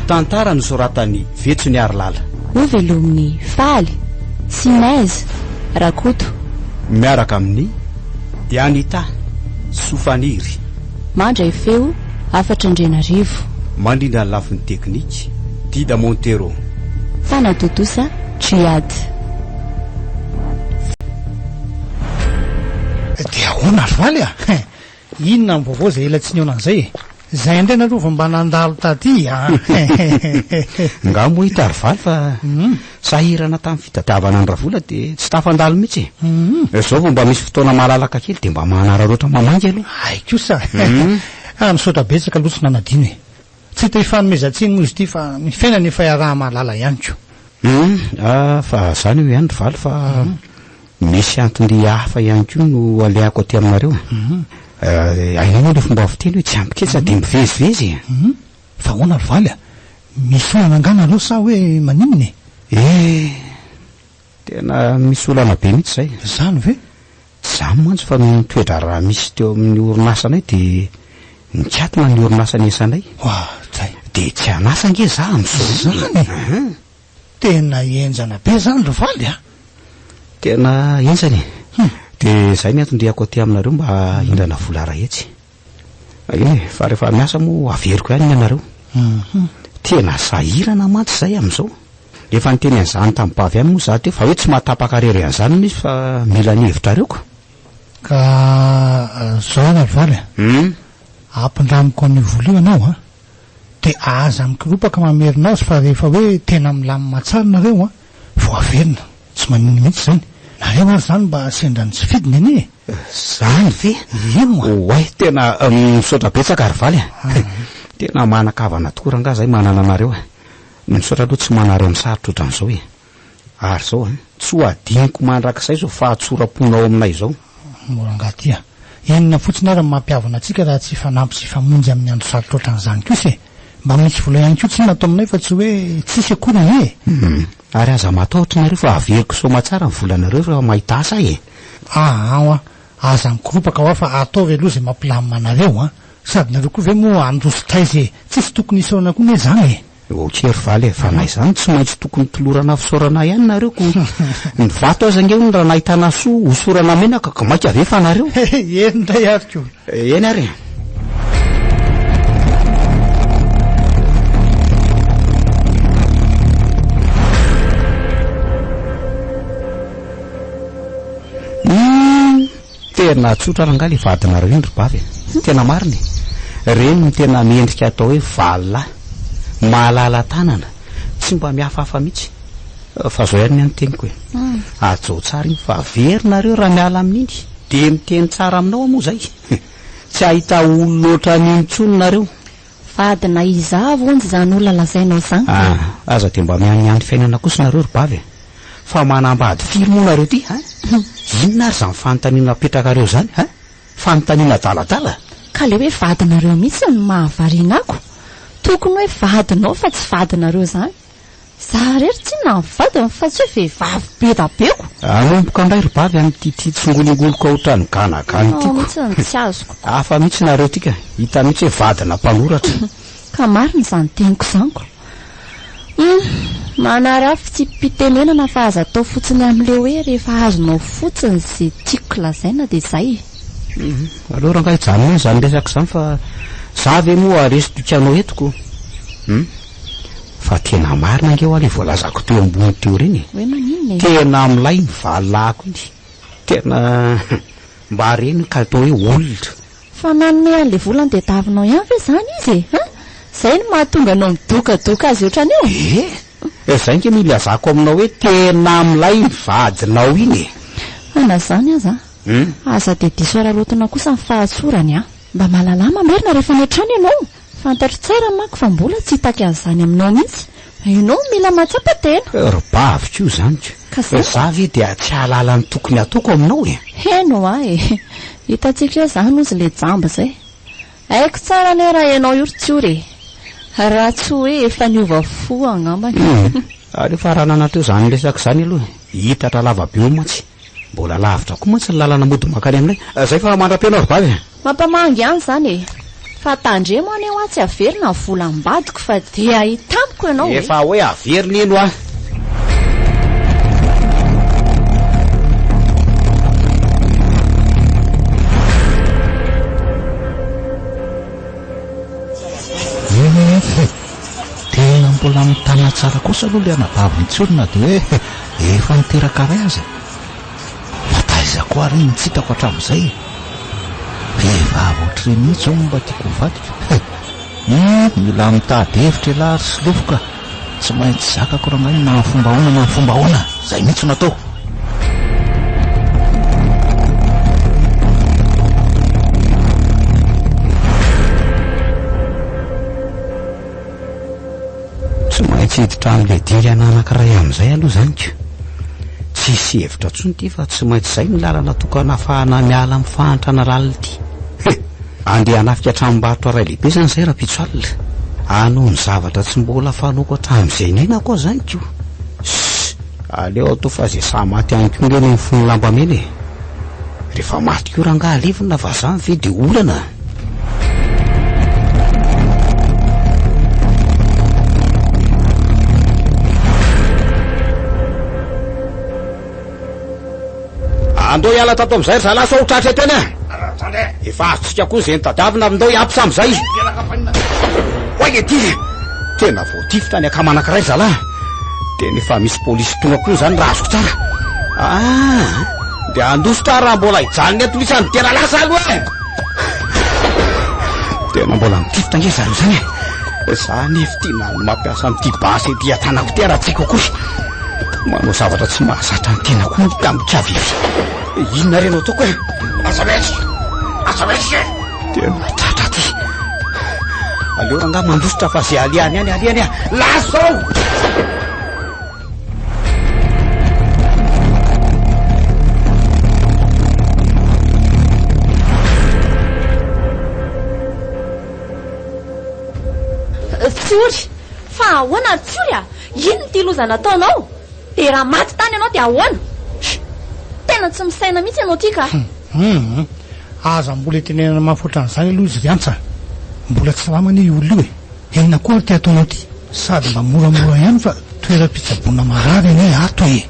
tantara nosoratany Vetsony Arilala. Ho velomin'ny Faly, Sinaiza, Rakoto. Miaraka amin'ny Dianita, Sofaniry. Mandray feo, Afatra Andrenarivo. Mandrindra ny lafin'ny teknika, Dida Montero. Fanadodosa, Triady. Dia ahoana Valy a? Inona ny vaovao izay ela tsy niona an'izay? Zay indray nareo fa mba nandalo taty a. Nga moa hita Valy fa sahirana tamin'ny fitadiavana ny Ravola dia tsy tafandalo mihitsy. Zao vao mba misy fotoana malalaka kely dia mba manararaotra mamangy aloha. Ay kosa. Misaotra betsaka aloha tsy nanadino e. Tsy hita ifanomezantsiny moa izy ity fa mifaina ny faharaha mahalala ihany ko. Fa zany io ihany Valy fa misy antony hafa ihany koa no aleako aty aminareo. Ainao le fomba fiteny hoe tsy ampiketsa dia mivezivezy. Fa ahoana Valy a? Misy olana angana aloha sa hoe maninona e? Tena misy olana be mihitsy zay. Zany ve? Zany mantsy fa mitoedra raha misy teo amin'ny orinasanay dia nikatona ny orinasany esanay. Zay. Dia tsy anasa nge za amin'izao. Zany tena enjana be zany ro Valy a. Tena enjany. Dia zay ny antondriako aty aminareo mba hindrana vola rahetsy. Fa rehefa miasa moa averiko ihany ianareo. Tena sahirana mantsy zay amin'izao. Efa niteny an'izany tamin'ny bavy ihany moa za teo fa hoe tsy mahatapaka rery an'izany misy fa mila ny hevitra reo ko. Ka zao na Valy ampindramiko ny vola io anao a. Dia aza mikiropaka mamerina azy fa rehefa hoe tena milamina tsara nareo vao averina tsy manino mihitsy zany. Nareo ary zany mba sendra ny tsy fidiny anie. Zany ve? Oay tena misaotra betsaka ary Valy tena manakavana tokoa raha nga zay manana anareo. Misaotra aloha tsy manary amin'ny sarotra ohatran'izao e. Ary zao tsy ho adiniko mandrakizay zao fahatsoram-ponao aminay zao. Morangaty a. Enina fotsiny ary mampiavana antsika raha tsy fanampy sy famonjy amin'ny andro sarotra ohatran'izany kosa e. Mba misy vola ihany koa tsy natao aminay fa tsy hoe tsisy akory e. Ary aza matahotra nareo fa averiko soma tsara ny volanareo rehefa mahita asa e. Aza mikiropaka ho fa ataovy aloha izay mampilamina anareo sady nareo koa ve moa andrositaizy tsisy tokony hisaorana koa me zany e. Okey Valy fa na izany tsy maintsy tokony tolorana fisaorana ihany nareo ko. Ny vato aza nge raha nahitana soa hosorana menaka ka maika avefa nareo. Eny ndray ary ko. Eny ary. Tena tsotra ranga le vadinareo iny ry bavy. Tena mariny. Reny no tena miendrika atao hoe valila. Mahalala tanana. Tsy mba mihafahafa mihitsy. Fa zao ihany ny teniko hoe. Ajao tsara iny fa averinareo raha miala amin'iny. Dia miteny tsara aminao moa zay. Tsy ahita olona loatra nintsony nareo. Vadina izavo onjy zany olona lazainao zany. Aza dia mba mianiany fiainana kosa nareo ry bavy. Fa manambady firy moa nareo ty inona ary zany fanontaniana apetrakareo zany fanontaniana daladala. Ka le hoe vadinareo mihitsy ny mahavarianako. Tokony hoe vadinao fa tsy vadinareo zany. Za rery tsy na vadina fa tsy hoe vehivavy be da beko. Anomboka indray ry bavy amin'ity tsongolingoloka ohatran'ny ganagana ity. Tsy azoko. Hafa mihitsy nareo tika. Hita mihitsy hoe vadina mpanoratra. Ka marina zany teniko zaniko. Manarafy tsy mpitenenana fa aza atao fotsiny amin'le hoe rehefa azonao fotsiny izay tiako lazaina dia zay. Aloha raha hijanona zany resaka izany fa za ve moa residitianao etiko. Fa tena marina angeo ale voalazako teo ambony teo reny. Hoe maninona? Tena milay ny valako iny. Tena mba reny ka atao hoe olona. Fa nanome an'le volany dia tavinao ihany ve zany izy e? Zay no mahatonga anao midokadoka azy ohatran'io. Zay nke milazako aminao hoe tena milay ny vadinao iny. Ana zany aza. Aza dia diso ararotana kosa ny fahatsorany mba malalama merina rehefa netrany ianao. Fantatro tsara manko fa mbola tsy hitaka an'izany aminao mihitsy. Ianao mila matsapa tena. Baviko io zany ko. Za ve dia tsy ahalala ny tokony ataoko aminao e. Heno hitantsika zany ozy le jamba zay. Haiko tsara le raha ianao io tsy ory. Raha tsy hoe efa niova fo angambany. Rehefa raha nanateo zany resaka zany aloha hitatra lava be mantsy. Mbola lavitra koa mantsy ny lalana mody makany aminay. Zay fa mandra-pianao ry bavy. Mampamangy ihany zany e. fa tandremo any ho atsy averina volambadiko fa dia hitamiko ianao efa hoe averina eno a tena mbola mitana tsara kosa aloha le anabavy tsorina dia hoe efa niteraka ray aza fataiza koa ry mitsitako hatramin'izay vehivavy ohatr'ireny mihitsy ao mba tiako vadika mila mitady hevitra ilary sy lofoka tsy maintsy zakako raha ngay na fomba hoana na fomba hoana zay mihitsy natao tsy maintsy hiditra amin'ilay dingana anankiray amin'izay aloha zanyko tsisy hevitra ntsony ty fa tsy maintsy izay ny lalana tokana ahafahana miala amin'ny fahantrana lalina ity andeha hanafika hatranom-barotra ray lehibe zany izay raha pitso alina anoho ny zavatra tsy mbola fanoko hatramin'izay nena koa zanyko aleo atao fa zay sa maty any ko ngeny ny fony lamba mena e rehefa maty ko raha ngahalevina fa za mividy olana andao hiala tato amin'izay ry zalaso ao tratra tena efa azotsika koa zay nitadiavina amindao hiampy sam'izay hoy ety tena voatifitra ny akama anankiray zala tena efa misy polisy tonga koa zany raha azoko tsara de andosotra raha mbola hijanony eto misany tena lasa aloha e tena mbola mitifitra nge zany zany zany efitiana ny mampiasa amin'ity basy ety atanako ty raha tsika kokory manao zavatra tsy mahazatra ny tena koa tamikavivy inona reno ataoko e azavetsy tena tratra ty aleo ranga mandositra fa zay aliany any a lasao tsory fa ahoana tsory a ino ty lozana ataonao de raha maty tany ianao de ahoana tena tsy misaina mihitsy ianao ty ka aza mbola tenenana mahafoatran'izany aloha izy riantsa mbola tsy ramana io olona io e enina koa ty ataonao ty sady mba moramora ihany fa toeram-pitsaboana marary eny e ato e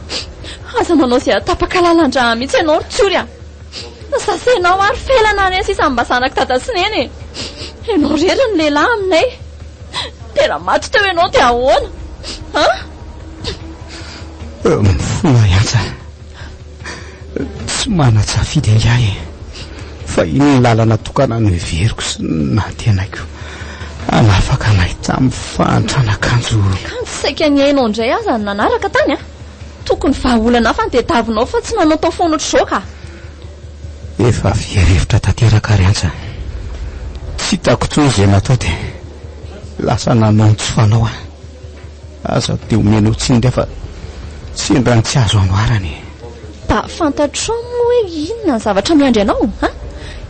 aza manao zay atapakalalandraha mihitsy ianao ry tsory a sasainao ary felana resy isan'ny mba zanaka tadasineny e ianao rery ny lehilahy aminay de raha maty teo ianao de ahoana mifona iantsa tsy mana-tsafidy angah e fa iny ny lalana tokana no iveriko sy natenako anafaka nahita amin'ny fahantranakanjo saika ny ainao indray aza ny nanaraka tany a tokony vahaolana afa ny tediavinao fa tsy nanao tao foana otr'izao ka efa fierevitra tanteraka ry antsa tsy hitako tsony zay natao de lasa nanontsy fanao aza de omenao tsindra fa sendra ny tsy azo anoarany da fantatro moa hoe inona ny zavatra miandry anao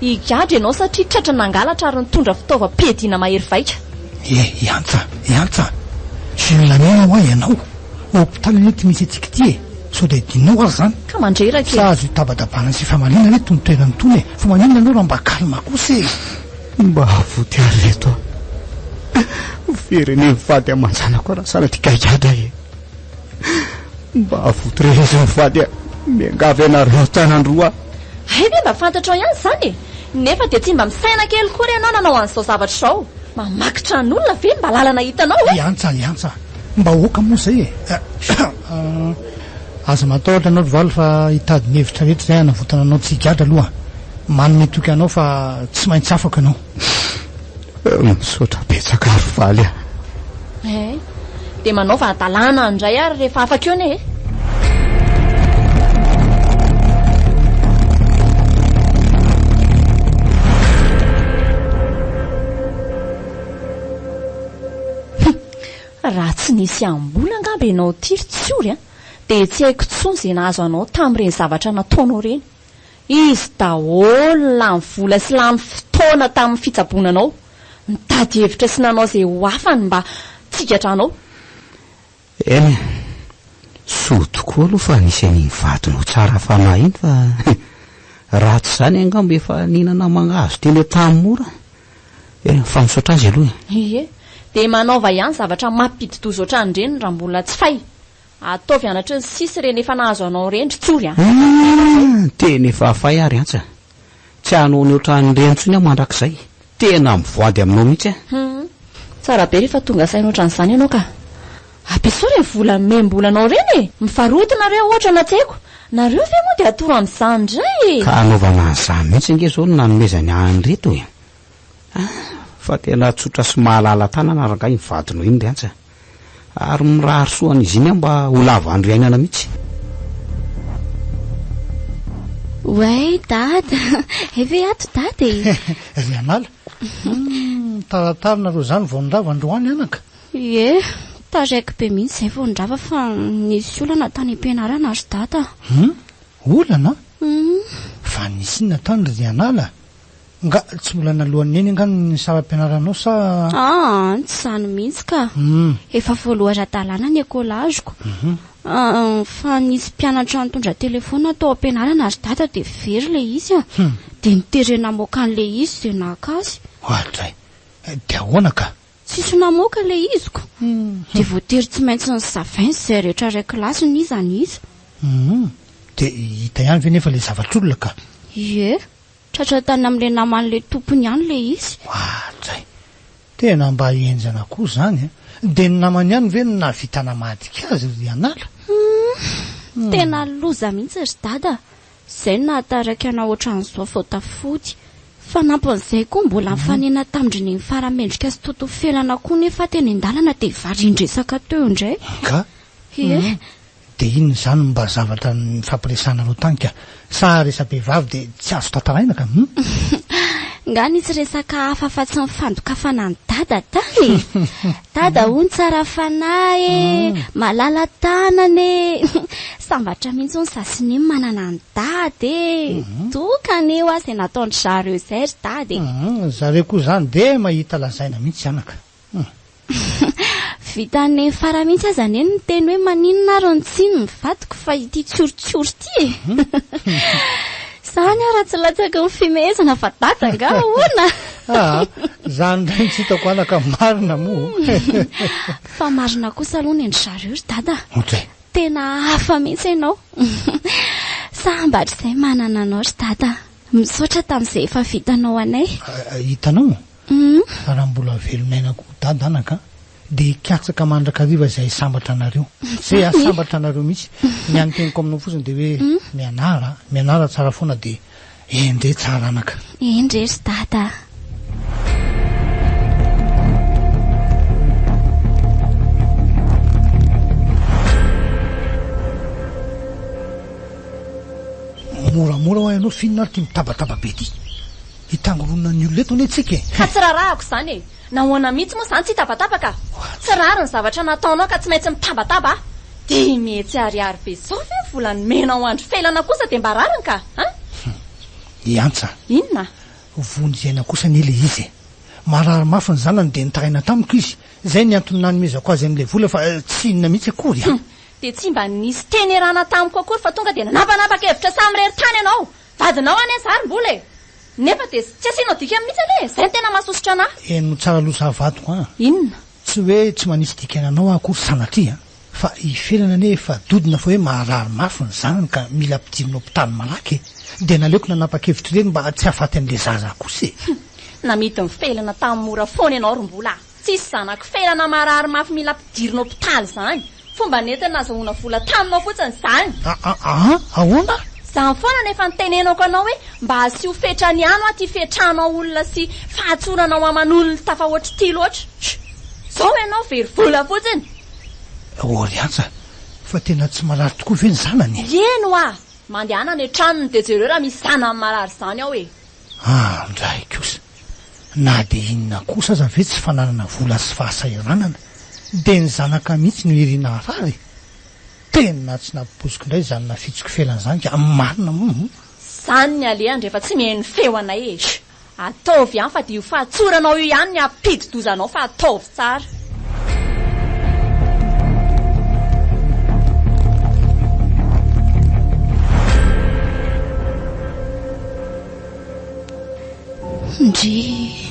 higadry ianao satria tratra nangalatra ary nitondra fitaovam-piadiana mahery vaika iantsa sylanena ho a ianao hopitaly nety misy atsika ty e so de dinao azy zany ka mandreraka sa azo hitabadabana sy famalina re tony toerany tony e fa maninona anao raha mba kalma kosa e mba voty ary reto vereny mivady amanjanako raha sana ty kaikadra e mba avoty rehezy mivady a miangavy anareo tanandroa hay ve mba fantatrao ihany zany e nefa de tsy mba misaina kely kory ianao nanao an'izao zavatra zao mamakitra n'olona ve mba lalana hitanao e iantsa mba oka moa zay e aza matahotra anao ry valy fa hitady ny hevitra rehetra zay anavotana anao tsy higadra aloha manome toky anao fa tsy maintsy afaka ianao misaotra betsaka ry valy a de manao fa adalana andray ary rehefa afaka eo ne e raha tsy nisy ambola angamba ianao tiry tsory a de tsy haiko tsony zay nahazo anao tamin'ireny zavatra nataonao reny izy daholo lany vola sy lany fotoana tamin'ny fitsaboananao nitady hevitra sy nanao zay ho afany mba tsikatranao eny soa tokoa aloha fa nisy an'iny vadinao tsara fanahy iny fa raha tsy zany angamba efa ninana mangazo teny tamin'ny mora fa misaotra azy aloha ie dia manaova ihany zavatra mampidi-doza ohatrany ireny raha mbola tsy fay ataovy anatry ny sisy reny efa nahazo anao rendry tsory tena efa afay ary antsa tsy hanao ny ohatran'ireny aho mandrakizay tena mivoady aminao mihitsy tsara be rehefa tonga saina ohatran'izany ianao ka ampisory ny vola membolanao reny mifarotonareo ohatra nateko nareo ve moa dia atoro amin'izany indray ka anaovana an'izany mihitsy nge zao no nanomezany anyreto fa tena tsotra sy mahalala tanana raha ngay mivadinao iny ry antsa ary mirahary soan'izy iny mba ho lava andro iainana mihitsy way dada eve ato dada ry anala taratarina ro zany vonondrava androany anaka ie taraiky be mihitsy zay vonondrava fa nisy olana tany am-pianarana azy dada olana fa nisy inona tany ry anala nga tsy mbola nalohany eny angano ny sara-pianaranao sa tsy zany mihitsy ka efa voalohatra dalàna ny ekolaziko fa nisy mpianatra nitondra telefona tao am-pianarana azy dada dia very le izy dia niterena moka an'le izy zay nakazy ohatray dia ahoana ka tsisy namoaka le iziko dia voatery tsy maintsy ny savainy zay rehetra ray kilasiny izany izy dia hita ihany ve nefa le zavatr'olona ka ie tratra tany amin'le naman'le tompony ihany le izy ohatray tena mba hienjana koa zany dia ny namany ihany ve no nahavitana madika azy ry anala tena loza mihitsy ry dada izay no nahataraka ana ohatran'izao faotafody fa nampon'izay koa mbola mifanena tamindriny ny faramendrika sy totofelana koa nefa teny an-dalana dia varindresaka teo indray ka ie dia inony zany mba zavatra ny fampiresana reo tany ka sa resa-behivavy dia tsy azo tantaraina ka nga nisy resaka hafa fa tsy mifandokafana ny dada tany dada hony tsara fanahy malala tanany sambatra mihitsy ny sasiny manana ny dady tokany eo azy nataondry zareo izay ry dady zareo koa zany dia mahita lazaina mihitsy anaka vitany fara mihitsy azany eny ny teny hoe maninona ary ny tsiny mivadiko fa ity tsorotsory ty zany raha tsy latsaka ny fimehezana fa dada nga hoana zany ndray tsy hitako anaka marina moa fa marina kosa aloha ny endry zareo ry dada otray tena hafa mihitsy ianao sambatra izay manana anao ry dada misaotra tamin'izay efa vitanao anay hitanao raha mbola velonainako dada anaka dia hikatsaka mandrakariva izay sambatra anareo zay asambatra anareo mihitsy ny anyteniko aminao fotsiny dia hoe mianara tsara foana dia endre tsara anaka endre ry dada moramora ho ianao finona ary ty mitabataba be ty hitangoronana ny olona eto ane tsika ka tsy raharahako izany e nahoana mihitsy moa izany tsy hitabatabaka tsy rary ny zavatra nataonao ka tsy maintsy mitabataba dia metsy ariary be zao ve volany mena ho andro felana kosa dia mba rariny ka iantsa inona vonjena kosa ny ele izy marary mafiny zanany dia nitaraina tamiko izy zay ny antony nanomezako azy amin'ilay vola fa tsy inona mihitsy akory dia tsy mba nisy tenerana tamiko akory fa tonga dia nanapanapaka hevitra samy rery tany ianao vadinao ane zary-mbola e nefa dia tsy asianao dika mihitsy ane zay ny tena mahasositra anahy eno tsara losa vadiko inona tsy hoe tsy manisy dikananao akory sanatria fa ifelana ane fa dodina fa hoe maharary mafiny zanany ka mila ampidirinao mpitany malaky dia naleoko nanapa-kevitra ireny mba tsy hahafaty an'le zaza kosa namity mifelana tamin'ny mora foana ianao rym-bola tsisy zanako felana marary mafy mila ampidirinao mpitaly zany fomba nentina nazahoana vola taminao fotsiny zany ahoana zany foana nefa nitenenako anao hoe mba asio fetrany ihany ho aty fetranao olona sy fahatsoranao aman'olona tafa ohatry ty loatra zao ianao very vola fotsiny ory antsa fa tena tsy marary tokoa ve ny zanany eno mandehana ny tranony dia jereo raha misy zanany marary zany ao e ndray kosa na dia inona kosa aza ve tsy fananana vola sy fahasairanana dia ny zanaka mihitsy no irina rary tena tsy nampiboziko indray zany nafitsoko felana zany ka marina moa zany ny alehany rehefa tsy miheny feo anay e ataovy ihany fa dia io fahatsoranao io ihany ny ampidi-dozanao fa ataovy tsara ndry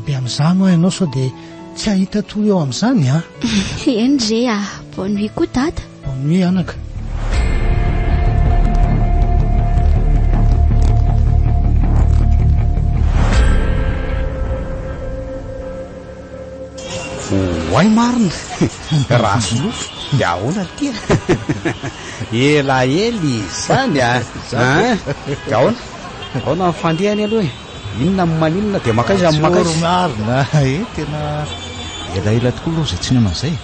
be amin'izany ho ianao sao dia tsy ahita toy eo amin'izany a eny re a bonne nuit koa dada bonne nuit anaka hoay marina raha solofo de ahoana tia elaely zany a de ahoana mifandehany aloha e inona maninona de makaiza makaiza marina tena elaela tokoa aloha zay tsy ny aman'izay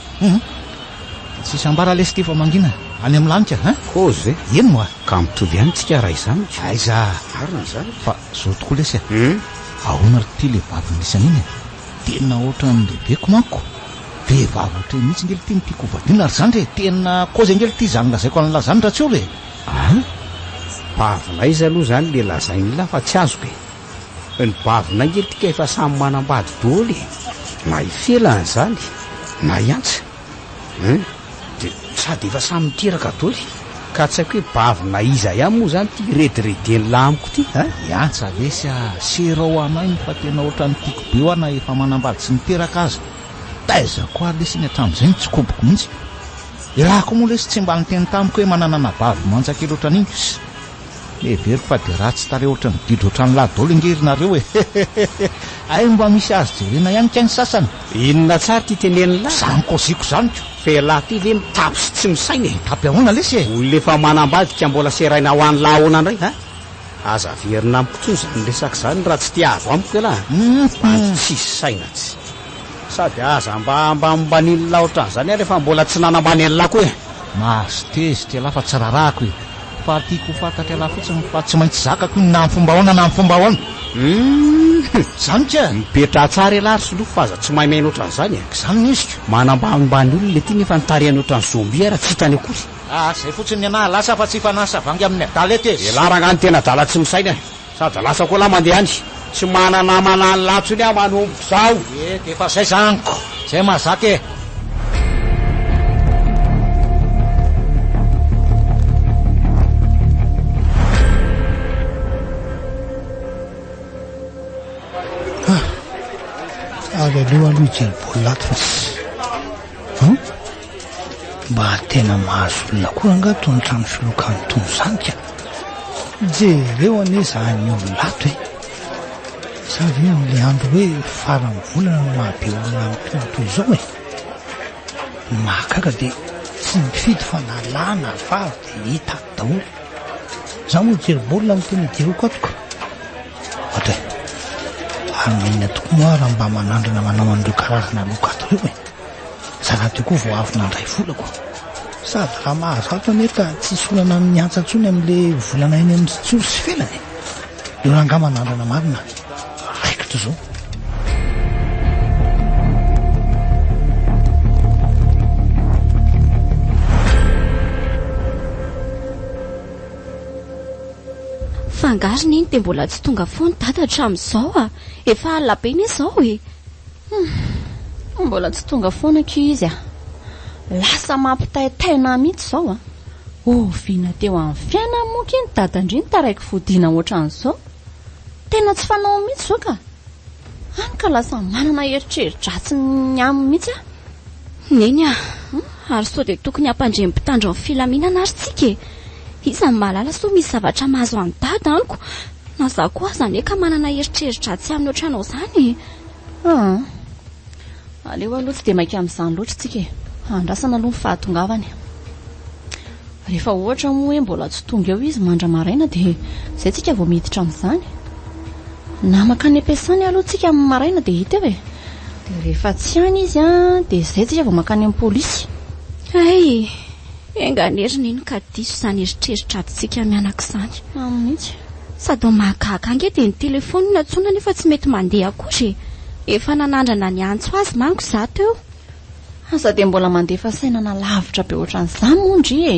tsy sambara lesy ty fa mangina any amin'ny lanitra kozy e eno moa ka mitovy ihany tsika raha izany aiza marina zany fa zao tokoa lesy ahoana ry ty le vavinisany iny tena ohatra ny lehibeko manko vehivavy ohatra mihitsy ngely ty mitiako vadiana ary zany re tena kozy ngely ty zany lazaiko an'la zany raha tsy olo e bavina izy aloha zany le lazain'ila fa tsy azoko e ny bavina ngely tika efa samy manambady daholo e na ifelany zany na iantsa de sady efa samy miteraka daholo ka tsy haiko hoe bavina iza ihany moa zany ty rediredeny lamiko ty iantsa lesy a serao anainy fa tena ohatra ny tiako be ho ana efa manambady sy niteraka azy taiza koa ary lesy iny hatramin'izay ny tsy koboko mihitsy irahako moa lesy tsy mba niteny tamiko hoe mananana bavy manjakely ohatra n'iny lehibery fa de raha tsy tare ohatra ny didro ohatra ny lahy daholo ingerinareo e ay mba misy azy jerena ihany ka ny sasany inona tsara ty tenenina zany koziko zany ko felahy ty ve mitapy sy tsy misaina e tapy ahoana lesy e olona efa manambadika mbola seraina ho any lahy ahoana indray aza verina amikotsony zany resaka zany raha tsy tia avo amiko elahy tsisy saina tsy sady aza mba nilona ohatran'izany a rehefa mbola tsy nanambany an'lahy koa e mahazo tezy ty alahy fa tsy rarahako e fa tiako fantatra alahy fotsiny fa tsy maintsy zakako iny na amin'ny fomba ahoana na amin'ny fomba ahoana zany tia mipetra tsara elahy ry solofo fa aza tsy mahay maina ohatran'izany e zany nisika manambanimbany olona le ty nefa nitarihany ohatran'ny zombie raha tsy hitany akory zay fotsiny anahy lasa fa tsy fanasa vangy amin'ny adala ety e elahy raha ngany tena dala tsy misaina sady lasa koa lahy mandeha any tsy manana manany latsony aho manomboka zao de efa zay zaniko zay mahazaka e sady aloha aloha ijerybolinato fa mba tena mahazo olona koa anga tony trano filokany tony zany ka jereo ane zany ololato e sady le andro hoe farany volana no mahabe olona mitotoy izao e mahakaka de tsy mifidy fa na lahy na vavy de hita daholo za moa jerybolina mitena jeroko atoko atra ary mihina tokoa moa raha mba manandrana manao an'ireo karazana lokato reo e za raha teo koa vao avy nandray volako sady raha mahazato anefa tsy solana ny antsatsony amin'le volana iny amin'ny tsoro sy felany eo raha nga manandrana marina raikitra zao fangariny iny de mbola tsy tonga foany dada hatramin'izao a efa alina be ny izao e mbola tsy tonga foana ko izy a lasa mampitaitaina mihitsy zao a vina teo amin'ny fiaina moka iny dadandriny taraiky fodiana ohatran'izao tena tsy fanao mihitsy zao ka any ka lasa manana eritreri-dratsy ny aminy mihitsy a neny a ary sao de tokony hampandremy mpitandro ny filaminana ary tsika e izany mahalala so misy zavatra mahazo any dada anyko na za koa azany hoe ka manana eritreri-dratsy amin'ny ohatranao zany aleo aloha tsy de mainka amin'izany loatra tsika e andrasana aloha ny fahatongavany rehefa ohatra moa hoe mbola tsy tonga eo izy mandra maraina de zay tsika vao miditra amin'izany na makany ampiasany aloha tsika amin'ny maraina de hita eo e de rehefa tsy any izy a de zay tsika vao makany amin'ny polisy ay enganerina iny ka diso zany eritreri-dratsika mianak'izany amin'itsy sady mahagaga ange de ny telefony natsona nefa tsy mety mandeha akory efa nanandrana ny antso azy manko za teo asa de mbola mandefa sainana lavitra be ohatran'izany mondry e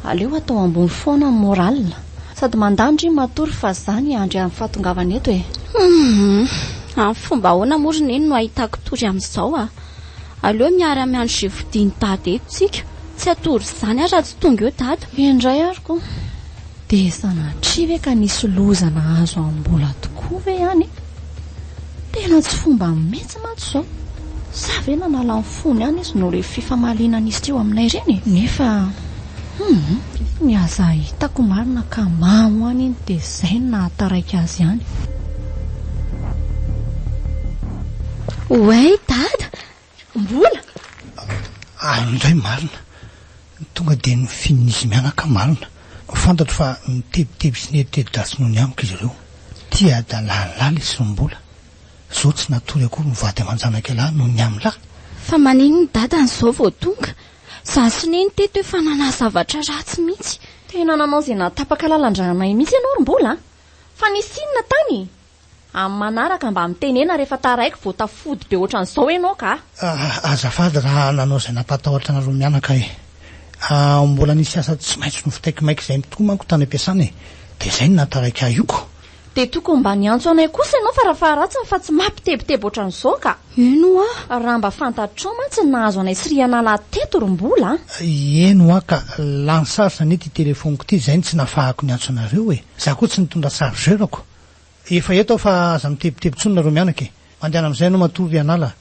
aleo atao ambony foana ny moralina sady mandandry matory fa zany andry amin'ny fahatongavany eto e amin'ny fomba ahoana morina eny no ahitako tory amin'izao a aleo miara miandro zay vodiny dada eto tsika tsy atory zany ary raha tsy tonga eo dada indray ariko de sanatria ve ka nisy lozana azo ambola tokoa ve any tena tsy fomba mihitsy matsy zao. Sa ve nanala ny fony ihany izy no le fifamalinana izy teo aminay reny nefa ny aza hitako marina ka mamo any iny dia izay no nahataraiky azy ihany. Oay dada mbola andray marina tonga dia ny finin'izy mianaka marina fantatro fa mitebiteby sy neriteri-dasy noho ny amiko izy ireo tia dalalala izy rombola zao tsy natory akory mivady aman-janaka lahy noho ny aminy lahy. fa manino ny dada n'izao vao tonga za sy neny teto hoe fa nanà zavatra ratsy mihitsy. Tena nanao izay natapaka lalan-dranay mihitsy ianao rombola fa nisy inona tany amin'ny manaraka mba mitenena rehefa taraiky vao tafody be ohatran'izao ianao ka. Azafady raha nanao izay nampatahotra nareo mianaka mbola nisy asa tsy maintsy nofitaikimaika izay tokoa manko tany am-piasana dia izay no nataraiky ahiko. Dia tokony mba niantso anay kosa ianao fa raha faratsiny fa tsy mampitebiteby ohatran'izao ka. Eno raha mba fantatrao mantsy nahazo anay sirianala teto rombola. Eno ka lany saritra nety telefoniko ity izay tsy nafahako niantso anareo za koa tsy nitondra chargerako. Efa eto fa aza mitebiteby tsony nareo mianaka mandehana amin'izay anao matory anala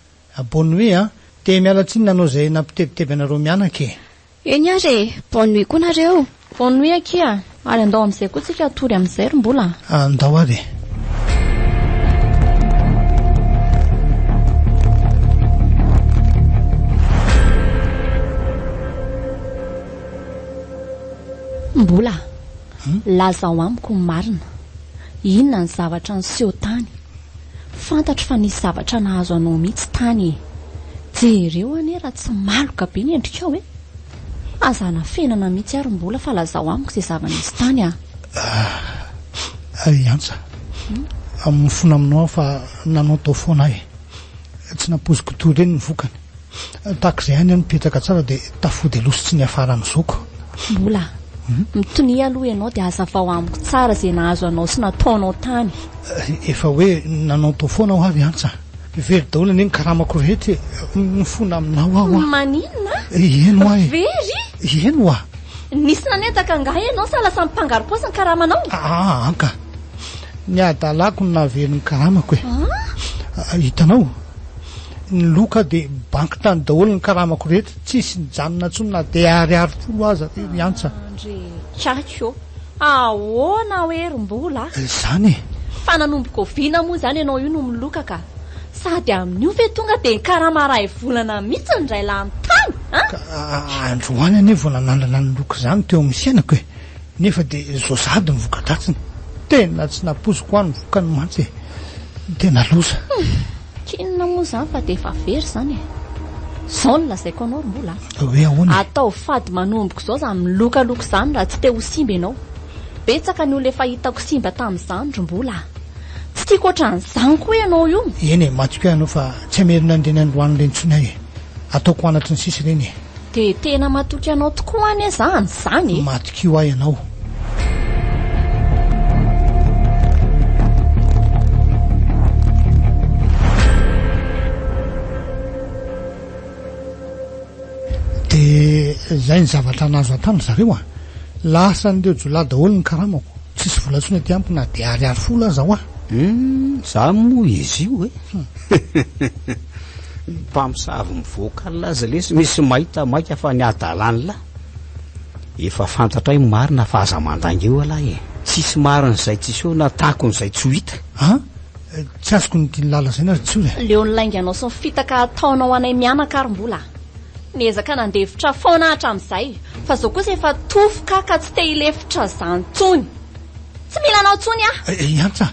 bonne nuit te miala tsiny nanao izay nampitebiteby anareo mianaka eny ary bonne nuit koa nareo. Bonne nuit akia ary andao amin'izay koa tsika atory amin'izay rombola. Andao ary. Mbola lazao amiko marina inona ny zavatra niseho tany. Fantatro fa nisy zavatra nahazo anao mihitsy tany jereo anie raha tsy maloka be ny endrikao azana fenana mihitsy ary mbola fa lazao amiko izay zava-nisy tany antsa amin'ny fona aminao fa nanao tao foana tsy napoziko toy ireny ny vokany takizay any nipetraka tsara dia tafody aloso tsy ny afara amin'izoko. Mbola mitonia aloha ianao dia azavao amiko tsara izay nahazo anao sy nataonao tany. Efa hoe nanao tao foana aho avy antsa very daholo anie ny karamako rehetra mifona aminao aho maninona eno very eno nisy nanetaka ngah ianao sa lasa mipangaro-posa ny karamanao. Anka ny adalako no nahaverin'ny karamako hitanao ny loka dia banky tany daholo ny karamako rehetra tsisy nijanona tsonona dia ariary folo aza antsa chako ahoana hoe rombola zany fa nanomboko viana moa zany ianao io no miloka ka sady amin'io ve tonga dia karama ray volana mihitsy ny ray lahy tany androany anie vao nanandrana ny loka izany teo amin'ny sianako nefa dia zao sady mivoka-dratsiny tena tsy napoziko any vokany mantsy tena loza kinona moa zany fa dia efa very zany zao no lazaiko anao rombola hoe ahoana atao fady manomboko izao zany milokaloka izany raha tsy te ho simba ianao betsaka ny olona efa hitako simba tamin'izany rombola tsy tiako ohatran'izany koa ianao io eny matiko ianao fa tsy amerina andreny androany rentsony ahy ataoko anatry ny sisy ireny dia tena matoky ianao tokoa any zany zany matiko io ahy ianao dia zay ny zavatra nazo atany zareo lasa nireo jolay daholo ny karamako tsisy volantsony aty ampy na dia ariary folo azaho za moa izy io mpamosavy mivoaka laza lesy misy mahita maika fa ny adalany lahy efa fantatra hoe marina fa aza mandanga eo alahy tsisy marin'izay tsisy eo na takon'izay tsy ho hita tsy azoko ny lala zay na ry tsy oe leo ny lainga anao sy ny fitaka ataonao anay mianaka ary mbola niezaka nandevitra faona hatramin'izay fa zao kosa efa tofoka ka tsy te hilefitra zany tsony tsy mila anao tsony antsa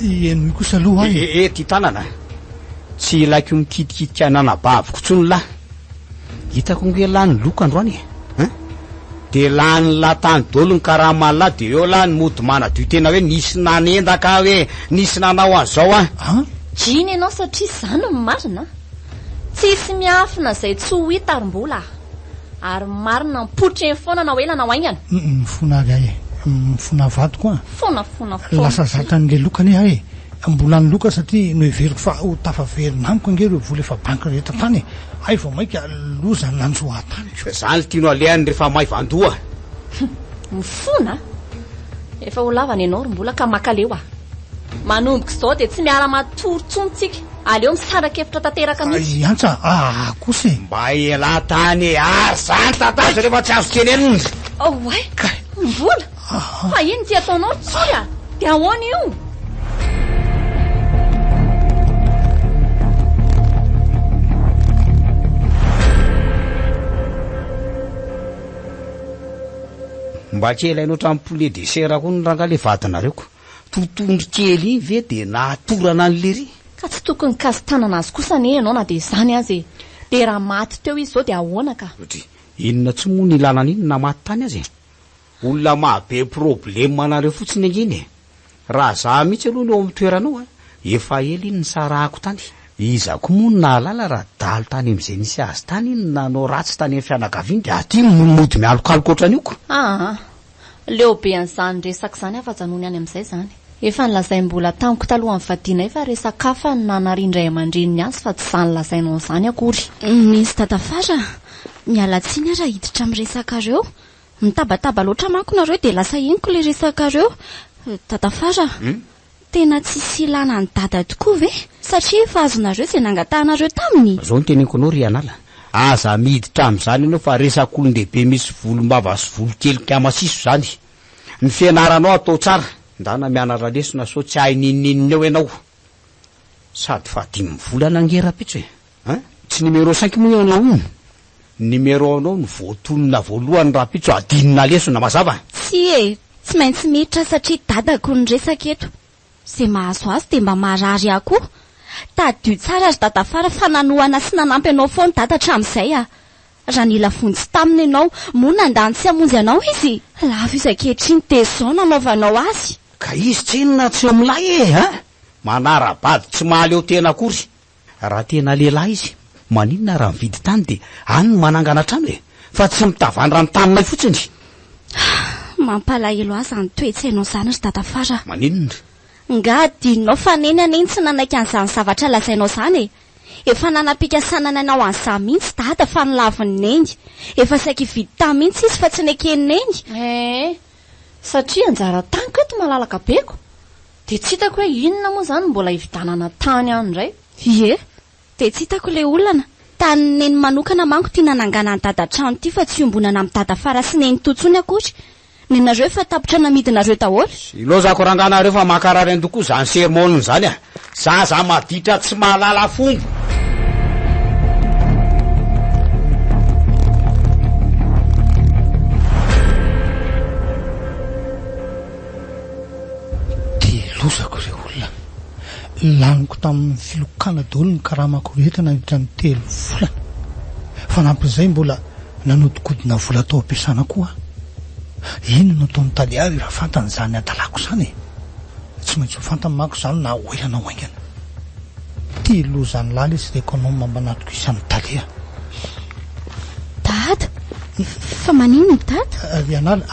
eno kosa aloha ty tanana tsy ilaiko mikitikitika nanabaviko tsony lahy hitako hoe lany loka androany dia lany latany dolo ny karamalahy dia eo lahy ny mody manadio tena hoe nisy nanendaka hoe nisy nanao an'izao jiny ianao satria zany ny marina tsisy miafina izay tsy ho hita ary mbola ary marina mipotry eny foana na hoe nanao aingana mifona ary ahy mifona vady koa fonafona lasa zatra n'le lokany ahy mbola ny loka satria no heveriko fa ho tafaverina amiko ange reo vola efa banky rehetra tany ay vao maika loza nanjoa tany zany tiano alehany rehefa mahay vandoa mifona efa ho lavany ianao ry mbola ka makaleo manomboka izao dia tsy miara matorontsontsika aleo misaraka efitra tanteraka mihitsy antsa kosa mba ela tany ary zany tatazo rehefa tsy azo teneniny oay mbola fa iny ty ataonao tsoy a dia ahoana io mba tsy elainao trampoulet de sera koa ny rangale vadinareoko totondry kely iny ve dia natorana an'lery ka tsy tokony kazitanana azy kosa ne ianao na dia izany azy dia raha maty teo izy zao dia ahoana ka satria inona tsy moa ny lalana iny na maty tany azy olona mahabe problema anareo fotsiny anginy raha za mihitsy aloha no eo amin'ny toeranao efa ela iny ny sarahako tany iza koa moa ny nahalala raha daly tany amin'izay nisy azy tany iny nanao ratsy tany amin'ny fianakaviany dia aty mody mialokaloka ohatranioko leo be an'izany resaka izany afa-janony any amin'izay zany efa nilazaim-bola tamiko taloha amin'ny vadinay fa resaka hafa ny nanarindray aman-dreniny azy fa tsy izany lazainao izany akory nisy dadafara mialatsiny raha hiditra amin'ny resakareo mitabataba loatra manko nareo dia lasa iniko le resakareo dadafara tena tsisy ilana ny dada tokoa ve satria efa azonareo izay nangatahanareo taminy zao ny teneniko anao ry anala aza miditra amin'izany ianao fa resak'olon-dehibe misy volombava sy volo kely kamasiso zany ny fianaranao atao tsara ndana mianara lesona so tsy hay ninininy eo ianao sady fa 5 volana angerapitso tsy numéro 5 moa ianao iny numéro anao ny voatonona voalohany rapitso adinina lesona mazava tsy tsy maintsy miditra satria dadako ny resaka eto zay mahazo azy dia mba marary aho koa tadio tsara azy dadafara fa nanoana sy nanampy anao foany dada hatramin'izay raha nila fonjy taminy ianao moa nandany tsy hamonjy anao izy lava isan-kehitriny tezao nanaovanao azy ka izy tsy inona tsy eo milay manara-bady tsy mahaleo tena akory raha tena lehilahy izy maninona raha mividy tany dia any no manangana trano fa tsy mitavandra ny taninay fotsiny mampalahelo azy any toetsainao zany ry dadafara maninona nga adinonao fa neny tsy nanaiky an'izany zavatra lazainao zany efa nanam-pikasana anao an'izany mihitsy dada fa nilaviny neny efa saika hividy tany mihitsy izy fa tsy nekeny neny satria anjara taniko eto malalaka beko dia tsy hitako hoe inona moa zany mbola hividanana tany any indray dia tsy hitako le olana tany neny manokana manko tia nanangana ny dada trano ity fa tsy ombonana amin'ny dada fara sy neny totsony akory nenareo efa tapitra namidinareo daholo ilozako ranganareo fa makarary andokoa zany sermoniny zany za maditra tsy mahalala fombo lozako re olona laniko tamin'ny filokana daholo ny karamako rehetra nandritra ny 3 volana fa nampin'izay mbola nanodikodina vola tao ampiasana koa ino no ataony taliary raha fantany zany adalako zany tsy maintsy ho fantany manko zany na oelana ho aingana ty lozany lala izy rekonoma mambanatoko isan'ny talia dada fa maninona dada rianala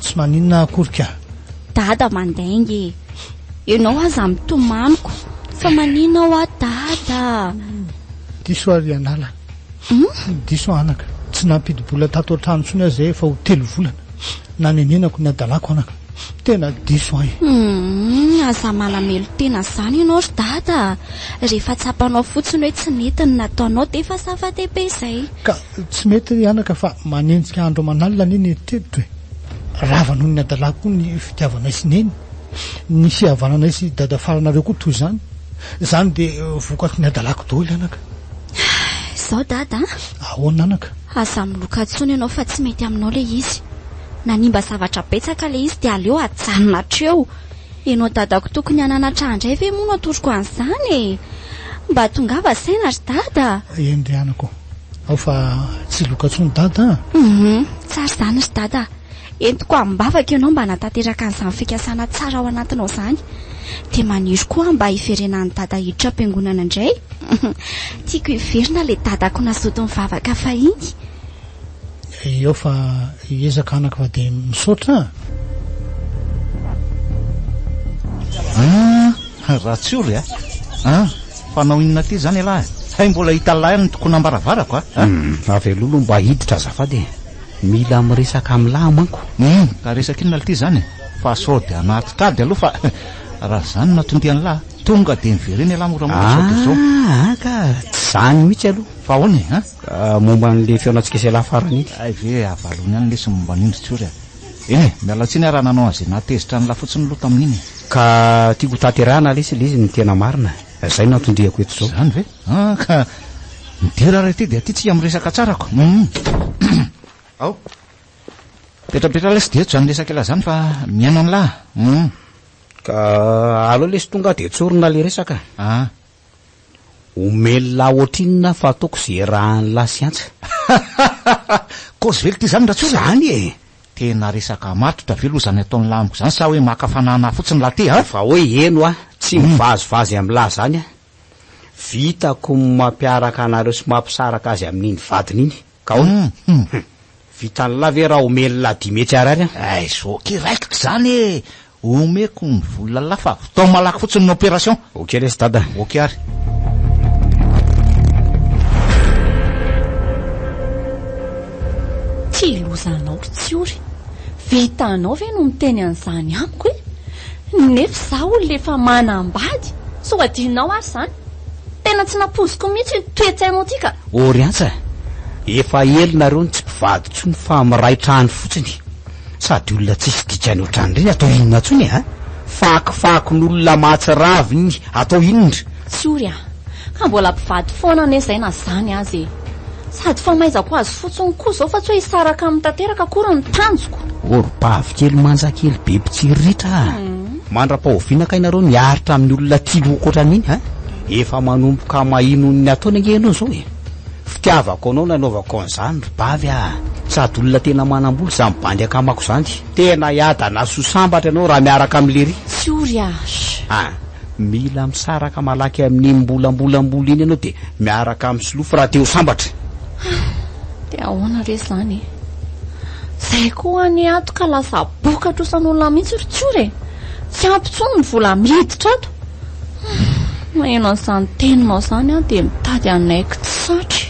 tsy maninona akorika dada mandaingy ianao aza mitomaniko fa maninona ao a dada diso a rianala diso anaka tsy nampidibola tato an-trano tsony azy zay efa ho 3 volana na nenenako ny adalako anaka tena diso ahy aza malamelo tena zany ianao ry dada rehefa tsapanao fotsiny hoe tsy netiny nataonao dia efa zava-dehibe izay ka tsy mety ry anaka fa manenjika andro manalina neny eritreditra hoe ravanao ny adalako ny fitiavanay sy neny ny fihavananay sy dada faranareo koa toy zany dia vokatry ny adalako daholo anaka izao dada ahoana anaka aza miloka tsony ianao fa tsy mety aminao le izy nanimba zavatra betsaka le izy dia aleo ajanona hatreo ianao dadako tokony hananatra andray ve moa no atoroko an'izany mba tongava saina ry dada endry anako ao fa tsy loka tsony dada tsara zany ry dada entiko ambavaka ianao mba natateraka an'izany fikasana tsara ao anatinao zany dia maniry koa mba hiverena ny dada hiditra am-piangonana indray tiako hiverina le dadako nasoto mivavaka fa iny eo fa ezaka anaka fa dia misaotra raha tsy ory fanao inona ty zany alahy hay mbola hita lahy ny tokony ambaravarako avelolo mba hiditra azafady mila miresaka amin'ny lahy manko ka resaka inona le ty zany fa sao dia anaty tady aloha fa raha zany natondiany lahy tonga de mivereny lahy moramora ka zany mihitsy aloha fa hoany momba n'le feonantsika sy lafarany iny ay ve avalony any lesy momba n'indry tsory eny mialatsiny raha nanao an'izay natezitra ny lahy fotsiny loha tamin'iny ka tiako tanterahana lesy le izy ny tena marina zay natondriako eto zao zany ve ka midera raha ity de aty tsy amresaka tsarako ao petrapetra lesy de eto zany resaka ela zany fa miaino any lahy ka aloha lesy tonga de tsorona le resaka omelona ohatrinona fa ataoko zay raha ny lahy sy antsa kozy vely ty zany raha tso zany e tena resaka matotra velo zany ataon'ny lahy amiko zany sa hoe makafanana fotsiny laha ty fa hoe eno tsy mivazivazy amin'ny lahy zany vitako mampiaraka anareo sy mampisaraka azy amin'iny vadiny iny ka hono vitany lahy ve raha omelona dimetsy arary ay zoky raikiko zany e omeko ny vola lahy fa tao malaky fotsiny ny opération ok lesy dada ok ary ty lozanao tsy ory vitanao ve no miteny an'izany amiko nefa zaho lefa manambady so adinao ary zany tena tsy napoziko mihitsy toetsainao ty ka ory antsa efa elonareo ny tsy mpivaditsony fa miraitrany fotsiny sady olona tsisy dikany ohatrany reny atao inona tsony fakifako n'olona matsiraviny atao inondra tsy ory ka mbola mpivady foana nezay zany azy sady fa maizako azy fotsiny koa zao fa tsy hoe hisaraka amin'ny tanteraka akory ny tanjoko orom-pavy kely manjakely be mpitsiritra mandra-pahovinaka inareo niaritra amin'ny olona tiloko ohatran'iny efa manomboka mahinon'ny ataony angenao zao fitiavako anao nanaovako an'izany ry-bavy sady olona tena manam-boly za mibandy akamako zany tena iadana sosambatra ianao raha miaraka amin'le ry tsy ory mila misaraka malaky amin'ny mbolambolambola iny ianao de miaraka amin'ny solofo raha teo sambatra de ahoana re zany zay koa ny ato ka lasa bokatra osan'olona mihitsy ry tsy ory tsy ampitsony ny vola miditra ato maeno an'izany teninao zany de mitady anaiko tsy satry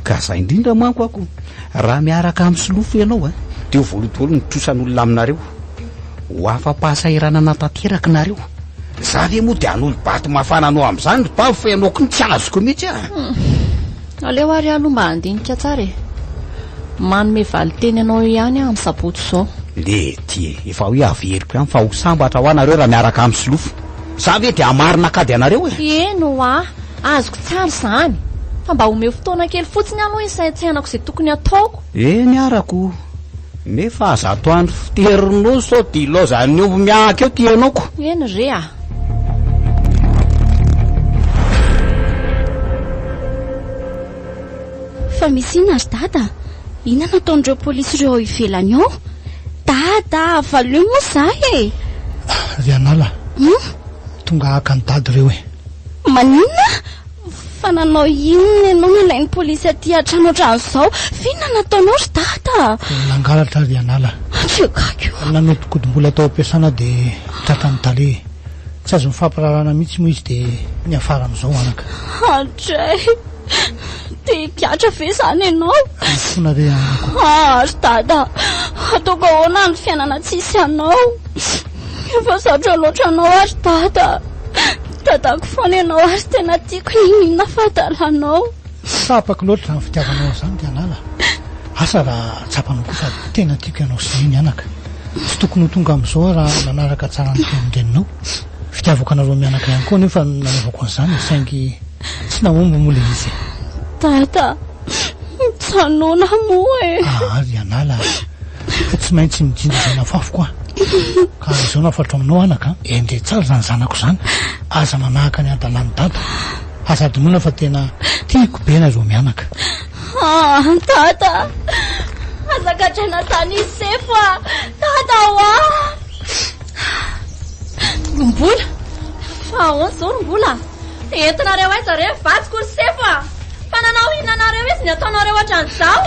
ka zay indrindra manko ako raha miaraka amin'ny solofo ianao de ho voalodoholo nitrosan'olona aminareo ho afa-pahasahiranana tanteraka nareo za ve moa de an'olo baty mafana anao amin'izany ry bavy fa ianaoko ny tsy azoko mihitsy aleo ary aloha mba handinika tsara manome valy teny anao ihany amin'ny saboto zao le ty efa hoe averiko ihany fa ho sambatra ho anareo raha miaraka amin'ny solofo za ve de amarina kady anareo eno azoko tsara zany fa mba omeo fotoana kely fotsiny any hoe isaitsaianako zay tokony ataoko eny arako nefa azato andro fiterinao sao de loza ny ombo miahaka eo ty anaoko eny re fa misy ina ry dada ina nataon'ireo polisy ireo ivelany ao dada valeo moa zahy ry anala tonga haka ny dady reo maninona fa nanao inona ianao nalain'ny polisy aty atrano otrano zao fina nataonao ry dada nangalatra ry anala nanotokodimbola atao ampiasana de tratany tale tsy azo mifampirarana mihitsy moa izy de niafara am'izao anaka atray de piatra ve zany ianao fona re anako ry dada ataoko ahoana ny fiainana tsisy anao efa zatra loatra anao ary dada dadako foana ianao ary tena tiako inona fahadalanao sapako loatra raha ny fitiavanao zany de anala asa raha tsapanao koa fa tena tiako ianao sy iny anaka tsy tokony ho tonga am'izao raha nanaraka tsara ny tenondeninao fitiavako anareo mianaka ihany koa nefa nanaovako an'izany saingy tsy namomba moa le izy dada mitsanona moa ry anala tsy maintsy mijinja zay nafafo koa ka izao nafatro aminao anaka endre tsara zany zanako zany aza manahaka ny adalany dada azady moana fa tena tiako be nareo mianaka dada azakatrana tany sefo dada rombola fa ahoana zao rombola entinareo aiza re vatsiko ry sefo fa nanao hinanareo izy ny ataonareo hatran'izao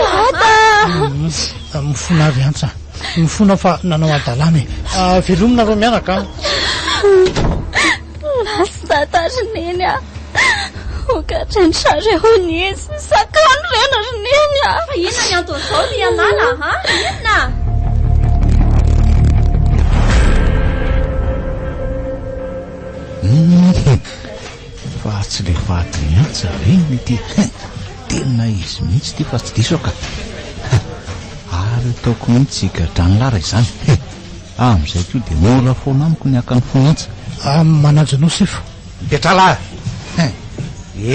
mifona ry antsa mifona fa nanao adalany velomina reo mianaka lasy dadarineny okatrany-trareo ny izy sakano rena rineny fa inona ny anton'izao ty anala, inona? fadriantsa reny ity tena izy mihitsy ty fa tsy diso ka ary ataoko mihitsy gadranolara izany amin'izay koa dia mora foana amiko ny aka ny fonantsa manajanao sefa petralahy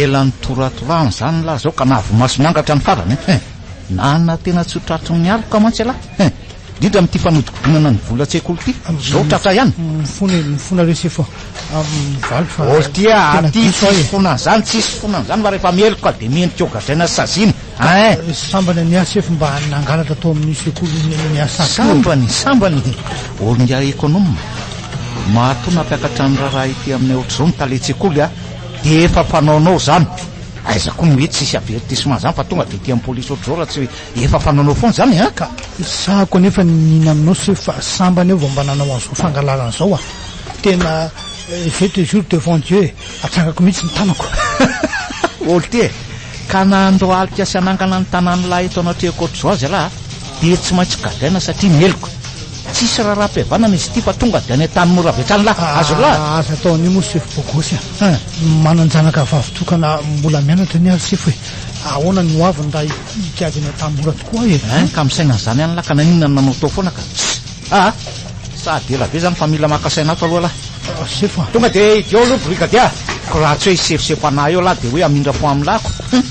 ela ny toratorany zany lahy zao ka nahavomaso miangatra ny farany na tena tsy ho tratry ny aliko ka mantsy alahy indrindra amin'ity fanodikodinana ny vola-tsekoly ity zao tratra ihany mifona re sefa mivaly fa oltia aty tsisy fonan'izany tsisy fonan'izany fa rehefa mieloko ka dia miendrika ogadraina saziny sambany any sefa mba nangalatra atao amin'ny sekoly ny asa sambany olonga ekonoma mahato nampiakatra ny raharaha ity aminay ohatr'izao ny tale-tsekoly dia efa fanaonao zany aizako ny hoe tsisy avertissement zany fa tonga dia ity amin'ny polisy ohatr'izao raha tsy efa fanaonao foana zany ka sahako anefa nina aminao sefa sambany eo vao mba nanao an'izao fangalarana zao tena je te jure devant Dieu atsangako mihitsy ny tanako olty ka nandro alika sy anangana ny tanany lahy eto anatrehako ohatr'izao azy alahy dia tsy maintsy gadaina satria mieloko tsisy raha-raha-pihavanana izy ity fa tonga dia any tany mora avetsany lahy azo lahy aza atao an'io moa sefa bogosy mananjanaka vavitokana mbola mianatra ny azy sefa hoe ahoana ny hoaviny raha ikiady any tany mora tokoa ka misaina an'izany any lahy ka naninona ny nanao tao foana ka sady ela be zany fa mila makasaina ato aloha lahy sefa tonga dia idio aloha brigadier ko raha tsy hoe isefisefanahy eo lahy dia hoe amindra fo amin'ny lahako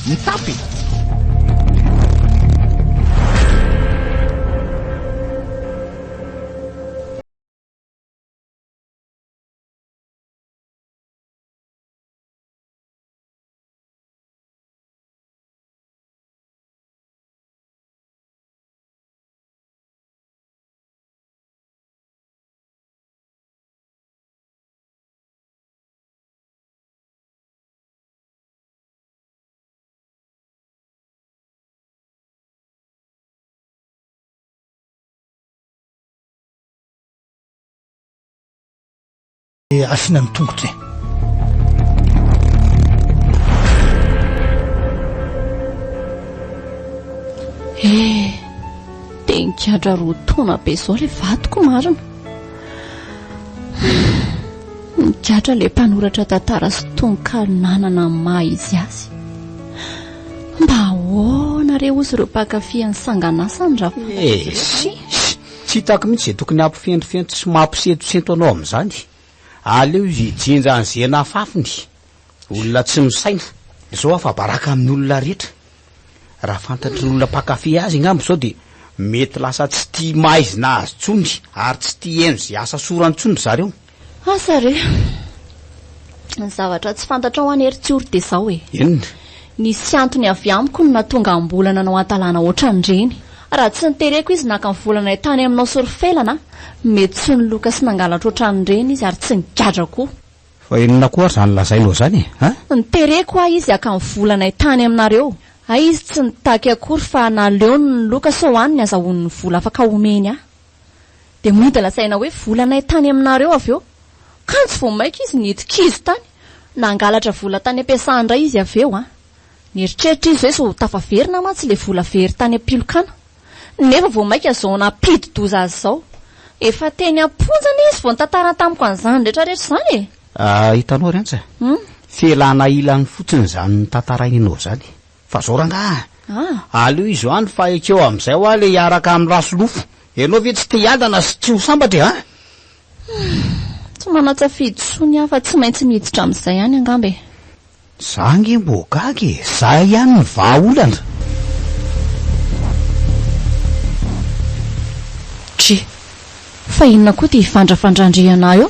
mitapy asina ny tongotra dia nikadra roa taona be izao ilay vatoko marina nikadra ilay mpanoratra tantara sy tongoka nanana maha izy azy mba ahoanareo ozy ireo mpankafy ny sanganasany raha tsy hitako mihitsy zay tokony ampifentrifentry sy mampisentosento anao amin'izany aleo izy jinja an'izay nafafiny olona tsy misaina zao afa baraka amin'ny olona rehetra raha fantatry olona mpakafy azy ngambo zao dia mety lasa tsy tia maizina azy tsony ary tsy tia eno zay asa sorantsony zareo asa re ny zavatra tsy fantatra ao any eritsiory dia zao enona nisy antony avy amiko no natonga ambola nanao antalana ohatran'ireny raha tsy nitereko izy naka nivolana tany aminao sorofelana mety tsy niloka sy nangalatra ohatran'ireny izy ary tsy nigadra koa fa enona koa ary zany lazainao zany nitereko aho izy aka nivolana tany aminareo izy tsy nitaky akory fa naleo ny loka sao any ny azahoan'ny vola afaka omeny aho dia mody lasaina hoe volana tany aminareo avy eo kantsy vao maika izy nitikizo tany nangalatra vola tany ampiasandray izy avy eo nieritreritra izy hoe so tafaverina mantsy le vola very tany ampilokana nefa vao maika zao napididoza azy zao efa teny amponjana izy vao nitantarana tamiko an'izany rehetrarehetra zany hitanao rentsa felana ilany fotsiny zany nitantarainao zany fa zao rangaha aleo izy any fa ekeo amin'izay ho a le hiaraka amin'ny rasolofo ianao ve tsy te hiadana sy tsy ho sambatra tsy manatsafidy sony aho fa tsy maintsy miditra amin'izay ihany angambe zangy mbogagy zay ihany ny vahaolana fa inona koa dia hifandrafandrandriana eo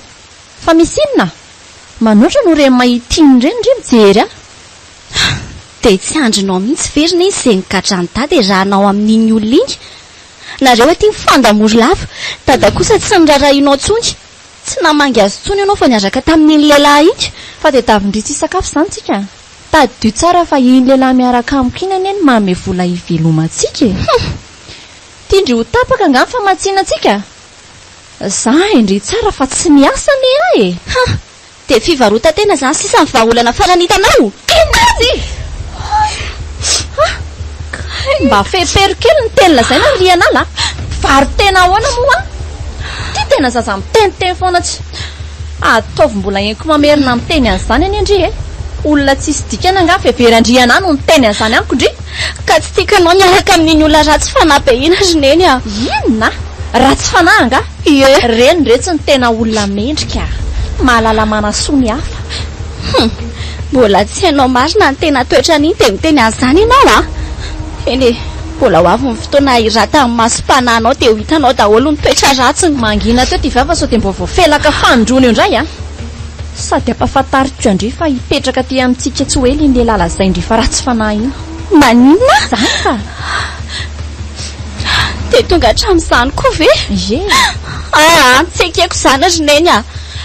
fa misy inona manoatra no re mahitiny ireny ndre mijery dia tsy andrinao mihitsy verina izy izay nigadra ny dady raha anao amin'iny olona iny nareo aty mifandamory lava dada kosa tsy nirarahinao tsony tsy namangy azy tsony ianao fa niaraka tamin'iny lehilahy iny fa dia davindritsy isakafo izany tsika tadio tsara fa iny lehilahy miaraka amiko iny anieny manome vola hivelomantsika tiandry ho tapaka angamy fa matsianantsika za indry tsara fa tsy miasa ne ahy dia fivarota-tena zany sisa mivahaolana faran'itanao mba feperokely ny tenina zay na rianala vary tena ahoana moa ty tena zaza miteniteny foana tsy ataovy mbola eniko mamerina miteny an'izany any andry olona tsisy dikana anga feverandriana no niteny an'izany amiko ndry ka tsy tiakanao niaraka amin'iny olona ratsy fanahy be iny ry neny a. inona ratsy fanahy anga ie reny retsy ny tena olona mendrika mahalala manasoa ny hafa. mbola tsy hainao marina ny tena toetra an'iny dia miteny an'izany ianao a. eny mbola ho avy ny fotoana irata amin'ny masom-panahinao dia ho hitanao daholo ny toetra ratsiny. mangina teo ty vava sao dia mbo voafelaka fandrony eo indray a sady ampafantariko andry fa hipetraka ty amintsika tsy hoely ny lehilahy lazay ndry fa ratsy fanahy iny. maninona zany ka dia tonga hatramin'izany koa ve? ye tsy ekeko izany ry neny a.